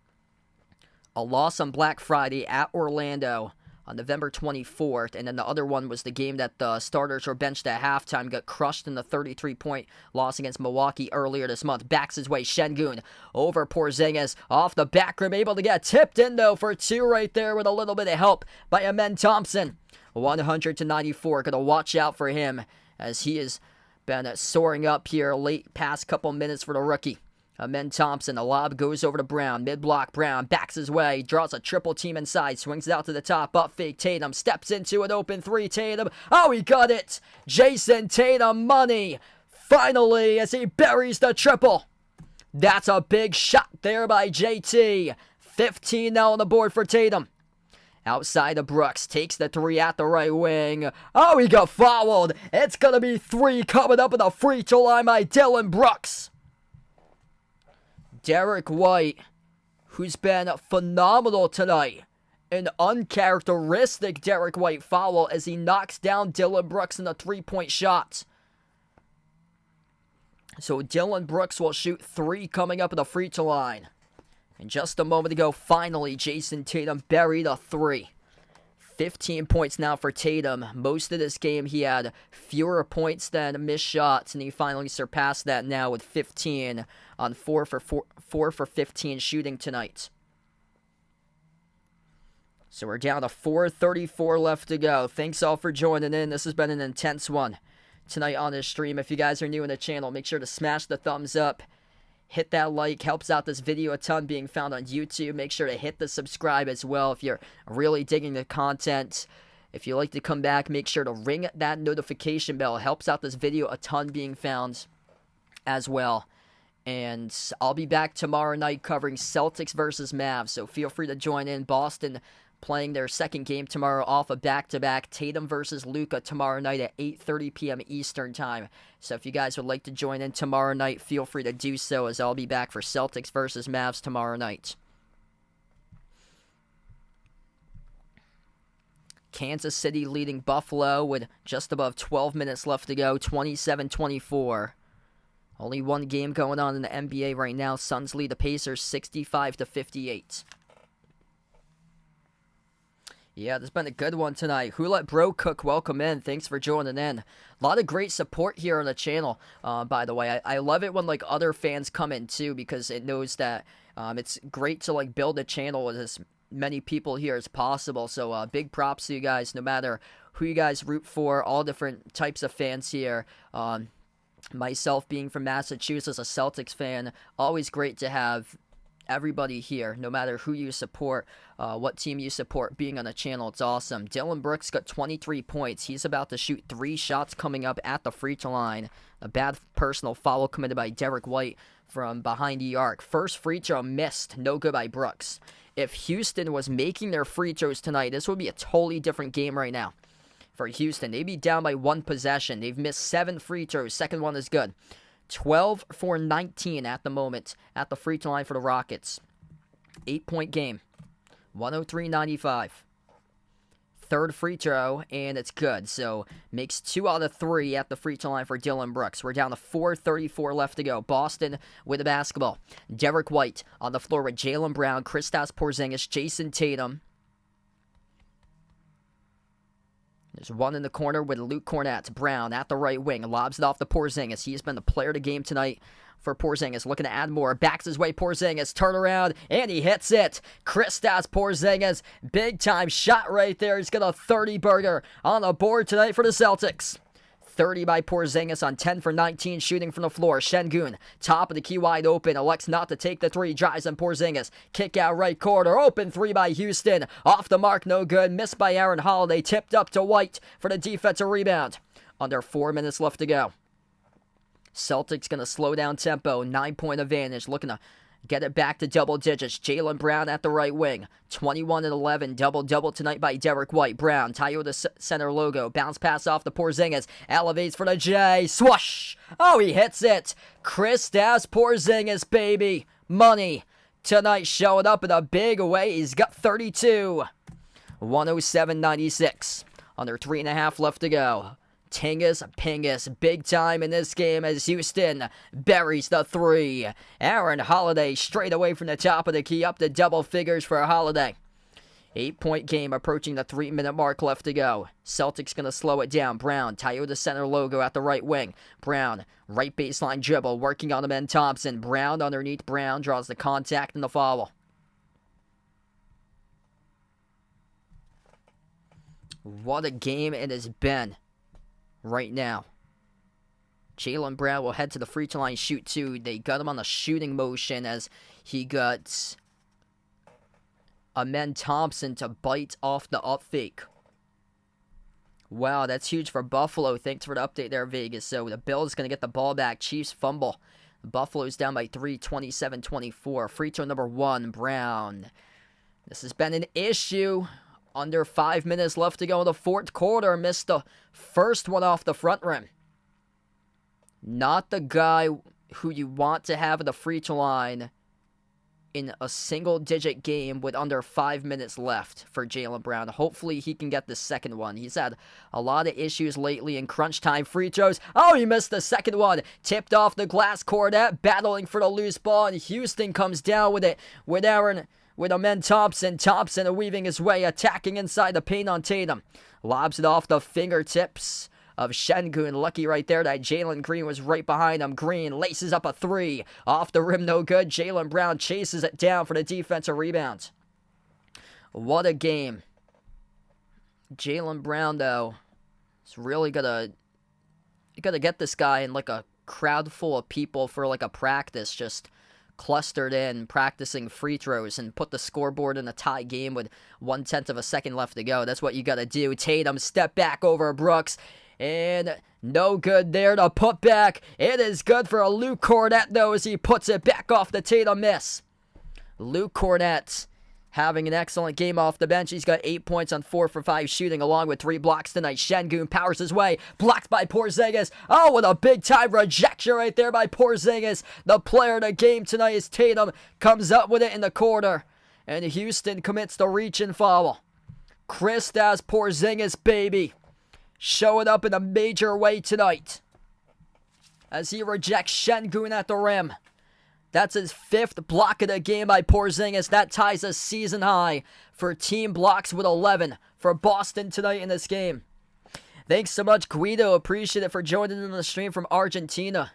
Speaker 1: A loss on Black Friday at Orlando on November 24th, and then the other one was the game that the starters were benched at halftime, got crushed in the 33-point loss against Milwaukee earlier this month. Backs his way, Şengün over Porzingis, off the back rim, able to get tipped in though for 2 right there with a little bit of help by Amen Thompson. 100-94, gotta watch out for him as he has been soaring up here late past couple minutes for the rookie. Amen Thompson, the lob goes over to Brown. Mid-block, Brown backs his way, draws a triple team inside, swings it out to the top, up fake Tatum, steps into an open 3, Tatum. Oh, he got it! Jason Tatum money, finally, as he buries the triple. That's a big shot there by JT. 15 now on the board for Tatum. Outside of Brooks, takes the 3 at the right wing. Oh, he got fouled. It's going to be 3 coming up in the free throw line by Dillon Brooks. Derek White, who's been phenomenal tonight. An uncharacteristic Derek White foul as he knocks down Dillon Brooks in a 3-point shot. So Dillon Brooks will shoot 3 coming up in the free throw line. And just a moment ago, finally, Jason Tatum buried a 3. 15 points now for Tatum. Most of this game, he had fewer points than missed shots, and he finally surpassed that now with 15 on 4 for 15 shooting tonight. So we're down to 4:34 left to go. Thanks all for joining in. This has been an intense one tonight on this stream. If you guys are new in the channel, make sure to smash the thumbs up. Hit that like, helps out this video a ton being found on YouTube. Make sure to hit the subscribe as well if you're really digging the content. If you like to come back, make sure to ring that notification bell. It helps out this video a ton being found as well. And I'll be back tomorrow night covering Celtics versus Mavs, so feel free to join in. Boston playing their second game tomorrow off a back-to-back. Tatum versus Luka tomorrow night at 8:30 p.m. Eastern Time. So if you guys would like to join in tomorrow night, feel free to do so, as I'll be back for Celtics versus Mavs tomorrow night. Kansas City leading Buffalo with just above 12 minutes left to go, 27-24. Only one game going on in the NBA right now. Suns lead the Pacers 65-58. Yeah, this has been a good one tonight. Who Let Bro Cook, welcome in. Thanks for joining in. A lot of great support here on the channel, by the way. I love it when, like, other fans come in, too, because it knows that it's great to, like, build a channel with as many people here as possible. So, big props to you guys, no matter who you guys root for, all different types of fans here. Myself being from Massachusetts, a Celtics fan, always great to have everybody here, no matter who you support, what team you support, being on the channel. It's awesome. Dillon Brooks got 23 points. He's about to shoot 3 shots coming up at the free throw line. A bad personal foul committed by Derek White from behind the arc. First free throw missed. No good by Brooks. If Houston was making their free throws tonight, this would be a totally different game right now. For Houston, they'd be down by 1 possession. They've missed 7 free throws. Second one is good. 12 for 19 at the moment at the free throw line for the Rockets. 8-point game. 103-95. Third free throw, and it's good. So, makes 2 out of 3 at the free throw line for Dillon Brooks. We're down to 4:34 left to go. Boston with the basketball. Derek White on the floor with Jaylen Brown, Kristaps Porzingis, Jason Tatum. There's one in the corner with Luke Cornett. Brown at the right wing. Lobs it off to Porzingis. He's been the player of the game tonight for Porzingis. Looking to add more. Backs his way. Porzingis. Turn around. And he hits it. Kristaps Porzingis. Big time shot right there. He's got a 30-burger on the board tonight for the Celtics. 30 by Porzingis on 10 for 19 shooting from the floor. Şengün, top of the key wide open. Elects not to take the three. Drives on Porzingis. Kick out right corner. Open three by Houston. Off the mark, no good. Missed by Aaron Holiday. Tipped up to White for the defensive rebound. Under 4 minutes left to go. Celtics going to slow down tempo. 9-point advantage. Looking to get it back to double digits. Jaylen Brown at the right wing. 21 and 11. Double-double tonight by Derek White. Brown, Toyota Center logo. Bounce pass off to Porzingis. Elevates for the J. Swoosh! Oh, he hits it. Kristaps Porzingis, baby. Money tonight showing up in a big way. He's got 32. 107-96. Under 3.5 left to go. Tingus Pingus, big time in this game as Houston buries the three. Aaron Holiday straight away from the top of the key up to double figures for Holiday. 8-point game approaching the 3-minute mark left to go. Celtics going to slow it down. Brown, Toyota Center logo at the right wing. Brown, right baseline dribble, working on the man Thompson. Brown underneath Brown, draws the contact and the foul. What a game it has been. Right now, Jaylen Brown will head to the free throw line, shoot two. They got him on the shooting motion as he got Amen Thompson to bite off the up fake. Wow, that's huge for Buffalo. Thanks for the update there, Vegas. So the Bills going to get the ball back. Chiefs fumble. Buffalo's down by 3, 27-24. Free throw number 1, Brown. This has been an issue. Under 5 minutes left to go in the fourth quarter. Missed the first one off the front rim. Not the guy who you want to have at the free throw line in a single-digit game with under 5 minutes left for Jaylen Brown. Hopefully he can get the second one. He's had a lot of issues lately in crunch time free throws. Oh, he missed the second one. Tipped off the glass. Cornett battling for the loose ball, and Houston comes down with it with Amen Thompson. Thompson weaving his way, attacking inside the paint on Tatum. Lobs it off the fingertips of Şengün. Lucky right there that Jalen Green was right behind him. Green laces up a three. Off the rim, no good. Jaylen Brown chases it down for the defensive rebound. What a game. Jaylen Brown, though, is really gonna get this guy in like a crowd full of people for like a practice, just clustered in, practicing free throws, and put the scoreboard in a tie game with 1/10 of a second left to go. That's what you gotta do. Tatum step back over Brooks, and no good there to put back. It is good for a Luke Cornett, though, as he puts it back off the Tatum miss. Luke Cornett having an excellent game off the bench. He's got 8 points on 4 for 5 shooting, along with 3 blocks tonight. Şengün powers his way. Blocked by Porzingis. Oh, what a big-time rejection right there by Porzingis. The player of the game tonight is Tatum. Comes up with it in the corner. And Houston commits the reach and foul. Kristaps Porzingis, baby. Showing up in a major way tonight as he rejects Şengün at the rim. That's his 5th block of the game by Porzingis. That ties a season high for team blocks with 11 for Boston tonight in this game. Thanks so much, Guido. Appreciate it for joining in the stream from Argentina.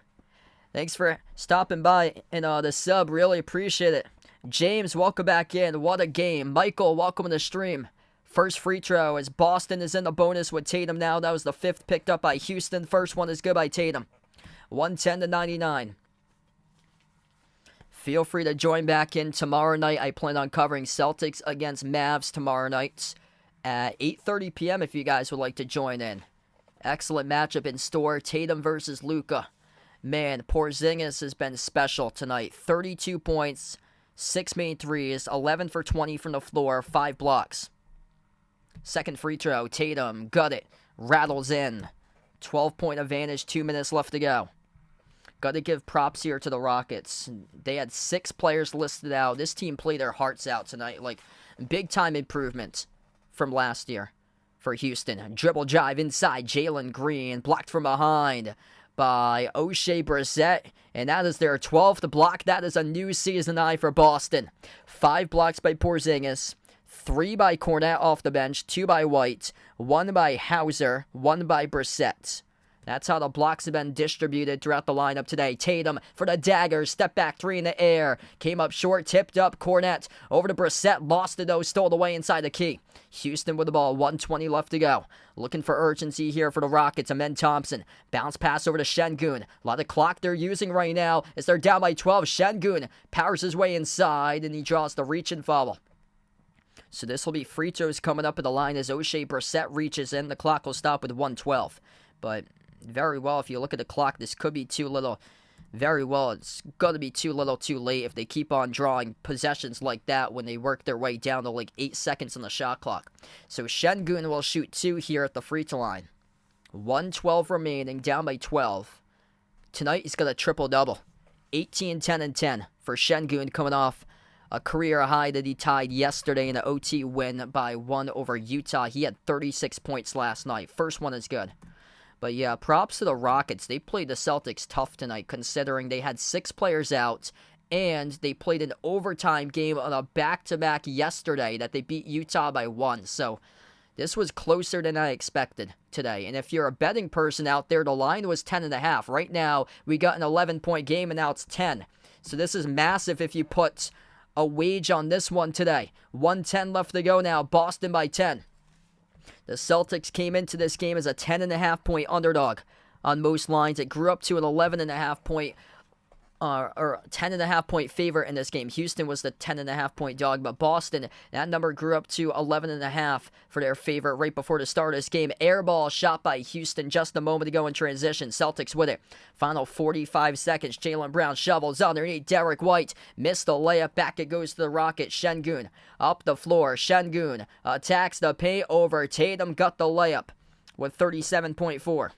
Speaker 1: Thanks for stopping by and the sub. Really appreciate it. James, welcome back in. What a game. Michael, welcome to the stream. First free throw as Boston is in the bonus with Tatum now. That was the 5th picked up by Houston. First one is good by Tatum. 110-99. Feel free to join back in tomorrow night. I plan on covering Celtics against Mavs tomorrow night at 8:30 p.m. if you guys would like to join in. Excellent matchup in store. Tatum versus Luka. Man, Porzingis has been special tonight. 32 points, 6 main threes, 11 for 20 from the floor, 5 blocks. Second free throw, Tatum, got it, rattles in. 12-point advantage, 2 minutes left to go. Got to give props here to the Rockets. They had 6 players listed out. This team played their hearts out tonight. Like, big-time improvement from last year for Houston. Dribble drive inside. Jalen Green blocked from behind by O'Shea Brissett. And that is their 12th block. That is a new season high for Boston. 5 blocks by Porzingis. 3 by Cornette off the bench, 2 by White, 1 by Hauser, 1 by Brissett. That's how the blocks have been distributed throughout the lineup today. Tatum for the dagger. Step back 3 in the air. Came up short. Tipped up. Cornette over to Brissett. Lost it though. Stole it away inside the key. Houston with the ball. 1:20 left to go. Looking for urgency here for the Rockets. Amen Thompson. Bounce pass over to Şengün. A lot of clock they're using right now as they're down by 12. Şengün powers his way inside and he draws the reach and foul. So this will be free throws coming up at the line as O'Shea Brissett reaches in. The clock will stop with 1:12. But very well, if you look at the clock, this could be too little. Very well, it's going to be too little too late if they keep on drawing possessions like that when they work their way down to like 8 seconds on the shot clock. So Şengün will shoot 2 here at the free throw line. 1:12 remaining, down by 12. Tonight he's got a triple-double. 18, 10, and 10 for Şengün coming off a career high that he tied yesterday in an OT win by 1 over Utah. He had 36 points last night. First one is good. But yeah, props to the Rockets. They played the Celtics tough tonight considering they had 6 players out and they played an overtime game on a back-to-back yesterday that they beat Utah by 1. So this was closer than I expected today. And if you're a betting person out there, the line was 10.5. Right now, we got an 11-point game and now it's 10. So this is massive if you put a wage on this one today. 1:10 left to go now. Boston by 10. The Celtics came into this game as a 10.5-point underdog on most lines. It grew up to an 11.5-point or 10.5-point favorite in this game. Houston was the 10.5-point dog, but Boston, that number grew up to 11.5 for their favorite right before the start of this game. Air ball shot by Houston just a moment ago in transition. Celtics with it. Final 45 seconds. Jaylen Brown shovels underneath. Derek White missed the layup. Back it goes to the Rockets. Şengün up the floor. Şengün attacks the paint over Tatum. Got the layup with 37.4.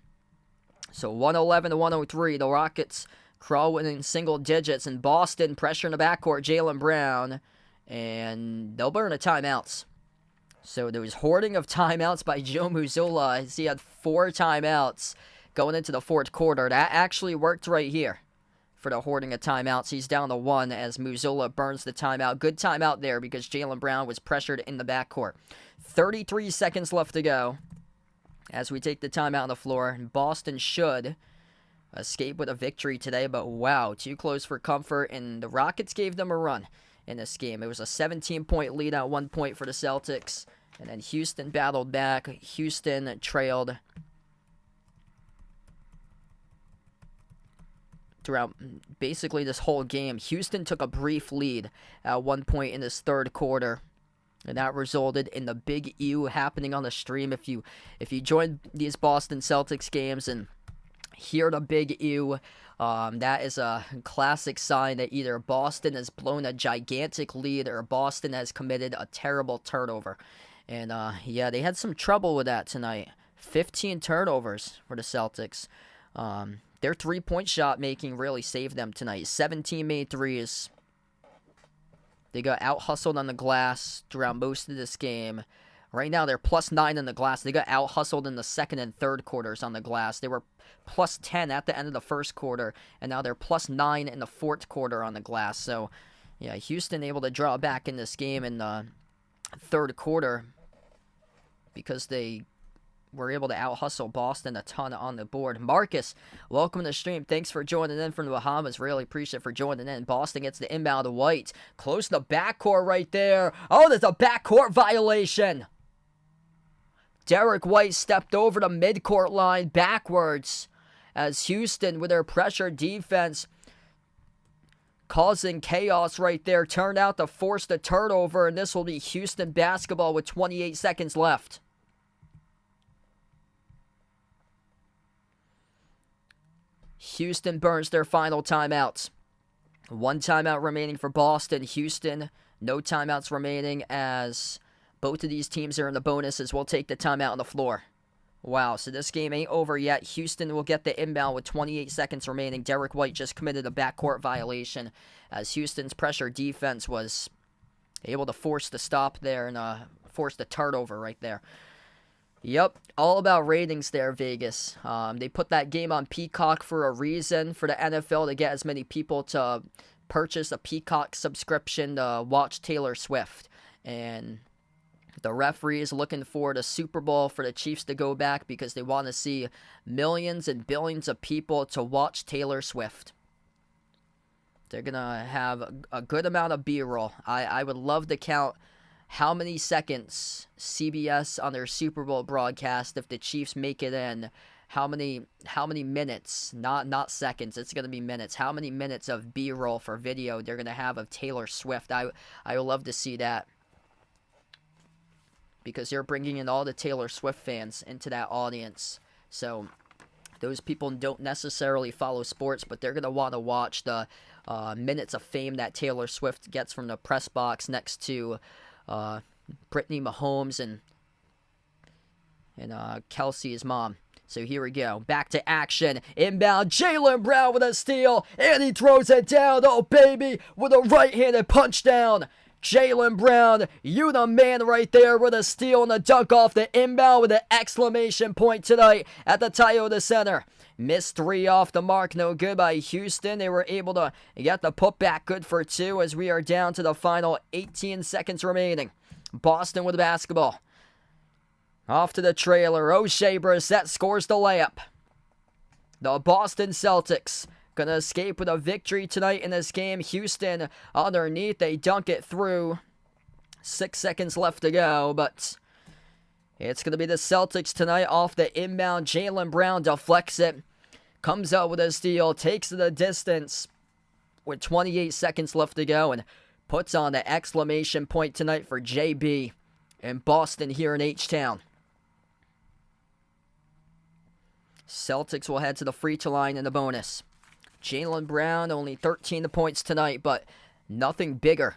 Speaker 1: So 111 to 103. The Rockets crawl within single digits, and Boston pressure in the backcourt, Jaylen Brown, and they'll burn the timeouts. So there was hoarding of timeouts by Joe Mazzulla as he had 4 timeouts going into the fourth quarter. That actually worked right here for the hoarding of timeouts. He's down to 1 as Mazzulla burns the timeout. Good timeout there because Jaylen Brown was pressured in the backcourt. 33 seconds left to go as we take the timeout on the floor. Boston should escape with a victory today, but wow, too close for comfort, and the Rockets gave them a run in this game. It was a 17-point lead at one point for the Celtics, and then Houston battled back. Houston trailed throughout basically this whole game. Houston took a brief lead at one point in this third quarter, and that resulted in the big ew happening on the stream. If you join these Boston Celtics games and hear the big ew, that is a classic sign that either Boston has blown a gigantic lead or Boston has committed a terrible turnover. And yeah, they had some trouble with that tonight. 15 turnovers for the Celtics. Their three-point shot making really saved them tonight. 17 made threes. They got out-hustled on the glass throughout most of this game. Right now, they're +9 on the glass. They got out-hustled in the second and third quarters on the glass. They were +10 at the end of the first quarter, and now they're +9 in the fourth quarter on the glass. So, yeah, Houston able to draw back in this game in the third quarter because they were able to out-hustle Boston a ton on the board. Marcus, welcome to the stream. Thanks for joining in from the Bahamas. Really appreciate it for joining in. Boston gets the inbound to White. Close to the backcourt right there. Oh, there's a backcourt violation. Derek White stepped over the midcourt line backwards as Houston, with their pressure defense, causing chaos right there, turned out to force the turnover, and this will be Houston basketball with 28 seconds left. Houston burns their final timeouts. 1 timeout remaining for Boston. Houston, no timeouts remaining as both of these teams are in the bonuses. We'll take the timeout on the floor. Wow, so this game ain't over yet. Houston will get the inbound with 28 seconds remaining. Derek White just committed a backcourt violation as Houston's pressure defense was able to force the stop there and force the turnover right there. Yep, all about ratings there, Vegas. They put that game on Peacock for a reason, for the NFL to get as many people to purchase a Peacock subscription to watch Taylor Swift. And The referees looking for the Super Bowl for the Chiefs to go back because they want to see millions and billions of people to watch Taylor Swift. They're going to have a good amount of B-roll. I would love to count how many seconds CBS on their Super Bowl broadcast, if the Chiefs make it in, how many minutes, not seconds, it's going to be minutes, how many minutes of B-roll for video they're going to have of Taylor Swift. I would love to see that, because they're bringing in all the Taylor Swift fans into that audience. So those people don't necessarily follow sports, but they're going to want to watch the minutes of fame that Taylor Swift gets from the press box next to Brittany Mahomes and Kelsey's mom. So here we go. Back to action. Inbound. Jaylen Brown with a steal. And he throws it down. Oh, baby. With a right-handed punch down. Jaylen Brown, you the man right there with a steal and a dunk off the inbound with an exclamation point tonight at the Toyota Center. Missed 3 off the mark. No good by Houston. They were able to get the putback good for 2 as we are down to the final 18 seconds remaining. Boston with the basketball. Off to the trailer. O'Shea Brissett scores the layup. The Boston Celtics gonna escape with a victory tonight in this game. Houston underneath. They dunk it through. 6 seconds left to go, but it's gonna be the Celtics tonight off the inbound. Jaylen Brown deflects it. Comes out with a steal. Takes the distance with 28 seconds left to go and puts on the exclamation point tonight for JB in Boston here in H-Town. Celtics will head to the free throw line in the bonus. Jaylen Brown, only 13 points tonight, but nothing bigger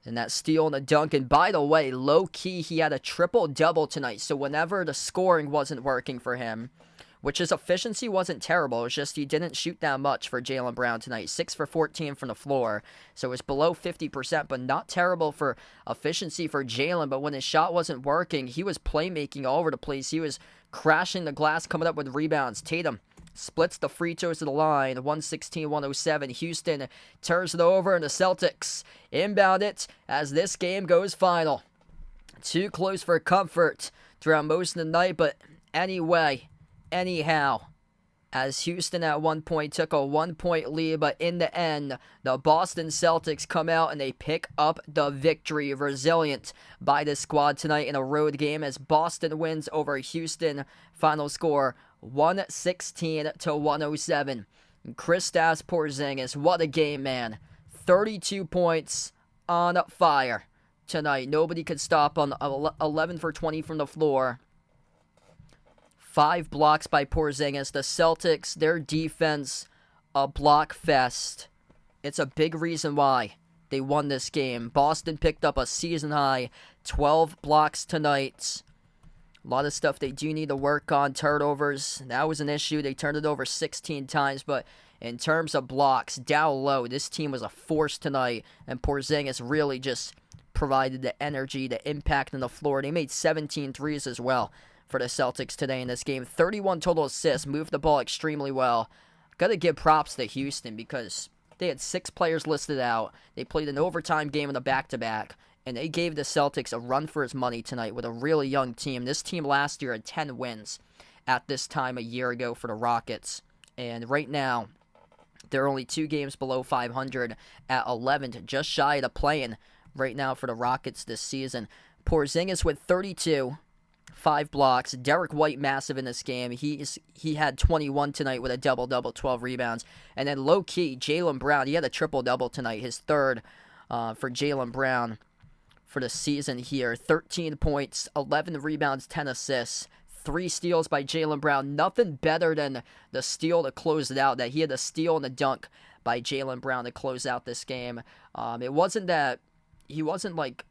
Speaker 1: than that steal and the dunk. And by the way, low-key, he had a triple-double tonight. So whenever the scoring wasn't working for him, which his efficiency wasn't terrible, it was just he didn't shoot that much for Jaylen Brown tonight. 6 for 14 from the floor, so it was below 50%, but not terrible for efficiency for Jaylen. But when his shot wasn't working, he was playmaking all over the place. He was crashing the glass, coming up with rebounds. Tatum splits the free throws to the line, 116-107. Houston turns it over, and the Celtics inbound it as this game goes final. Too close for comfort throughout most of the night, but anyhow, as Houston at one point took a 1-point lead, but in the end, the Boston Celtics come out and they pick up the victory. Resilient by this squad tonight in a road game as Boston wins over Houston. Final score 116-107. Kristaps Porzingis, what a game, man. 32 points on fire tonight. Nobody could stop on 11 for 20 from the floor. 5 blocks by Porzingis. The Celtics, their defense, a block fest. It's a big reason why they won this game. Boston picked up a season-high 12 blocks tonight. A lot of stuff they do need to work on. Turnovers, that was an issue. They turned it over 16 times, but in terms of blocks, down low, this team was a force tonight, and Porzingis really just provided the energy, the impact on the floor. They made 17 threes as well for the Celtics today in this game. 31 total assists, moved the ball extremely well. Got to give props to Houston because they had 6 players listed out. They played an overtime game in the back-to-back, and they gave the Celtics a run for his money tonight with a really young team. This team last year had 10 wins at this time a year ago for the Rockets, and right now they're only 2 games below 500 at 11, just shy of the play-in right now for the Rockets this season. Porzingis with 32. 5 blocks. Derek White massive in this game. He had 21 tonight with a double-double, 12 rebounds. And then low-key, Jaylen Brown, he had a triple-double tonight, his third for Jaylen Brown for the season here. 13 points, 11 rebounds, 10 assists. 3 steals by Jaylen Brown. Nothing better than the steal to close it out. That he had a steal and a dunk by Jaylen Brown to close out this game. It wasn't that he wasn't like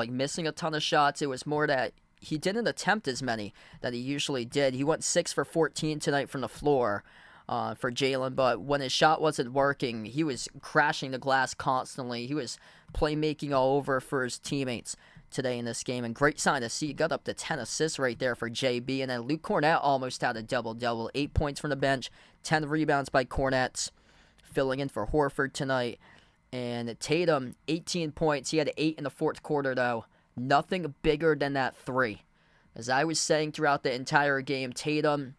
Speaker 1: missing a ton of shots. It was more that he didn't attempt as many that he usually did. He went 6 for 14 tonight from the floor for Jaylen, but when his shot wasn't working, he was crashing the glass constantly. He was playmaking all over for his teammates today in this game, and great sign to see. He got up to 10 assists right there for JB, and then Luke Cornett almost had a double-double. 8 points from the bench, 10 rebounds by Cornett, filling in for Horford tonight. And Tatum, 18 points. He had 8 in the fourth quarter, though. Nothing bigger than that three. As I was saying throughout the entire game, Tatum,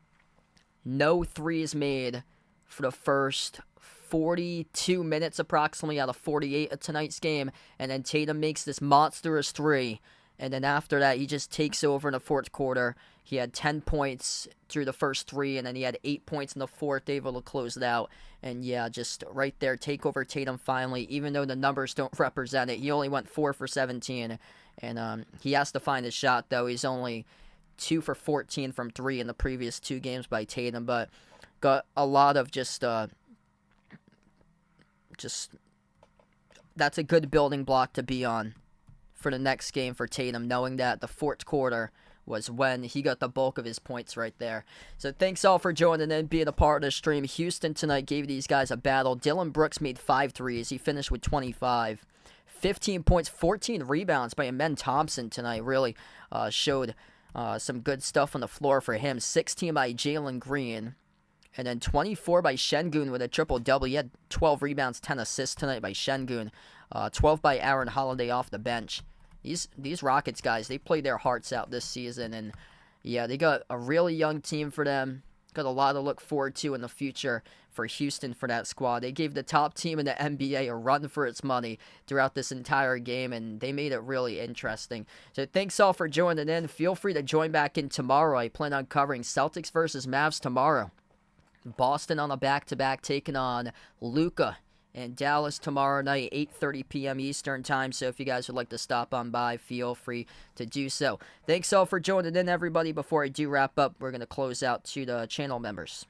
Speaker 1: no threes made for the first 42 minutes approximately out of 48 of tonight's game. And then Tatum makes this monstrous three. And then after that, he just takes over in the fourth quarter. He had 10 points through the first three, and then he had 8 points in the fourth, able to close it out. And yeah, just right there, take over Tatum finally. Even though the numbers don't represent it, he only went 4 for 17. And he has to find his shot, though. He's only 2 for 14 from 3 in the previous 2 games by Tatum. But got a lot of just that's a good building block to be on for the next game for Tatum, knowing that the fourth quarter was when he got the bulk of his points right there. So thanks all for joining in, being a part of the stream. Houston tonight gave these guys a battle. Dylan Brooks made 5 threes. He finished with 25. 15 points, 14 rebounds by Amen Thompson tonight. Really showed some good stuff on the floor for him. 16 by Jalen Green. And then 24 by Şengün with a triple-double. He had 12 rebounds, 10 assists tonight by Şengün. 12 by Aaron Holiday off the bench. These Rockets guys, they played their hearts out this season. And yeah, they got a really young team for them. Got a lot to look forward to in the future for Houston for that squad. They gave the top team in the NBA a run for its money throughout this entire game, and they made it really interesting. So thanks all for joining in. Feel free to join back in tomorrow. I plan on covering Celtics versus Mavs tomorrow. Boston on a back-to-back taking on Luka and Dallas tomorrow night, 8:30 p.m. Eastern time. So if you guys would like to stop on by, feel free to do so. Thanks all for joining in, everybody. Before I do wrap up, we're going to close out to the channel members.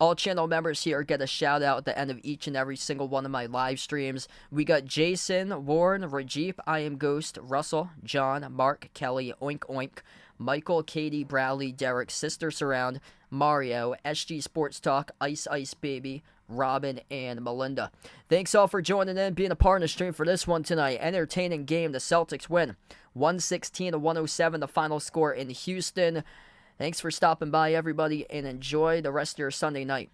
Speaker 1: All channel members here get a shout out at the end of each and every single one of my live streams. We got Jason, Warren, Rajeep, I Am Ghost, Russell, John, Mark, Kelly, Oink Oink, Michael, Katie, Bradley, Derek, Sister Surround, Mario, SG Sports Talk, Ice Ice Baby, Robin, and Melinda. Thanks all for joining in, being a part of the stream for this one tonight. Entertaining game. The Celtics win 116-107, the final score in Houston. Thanks for stopping by, everybody, and enjoy the rest of your Sunday night.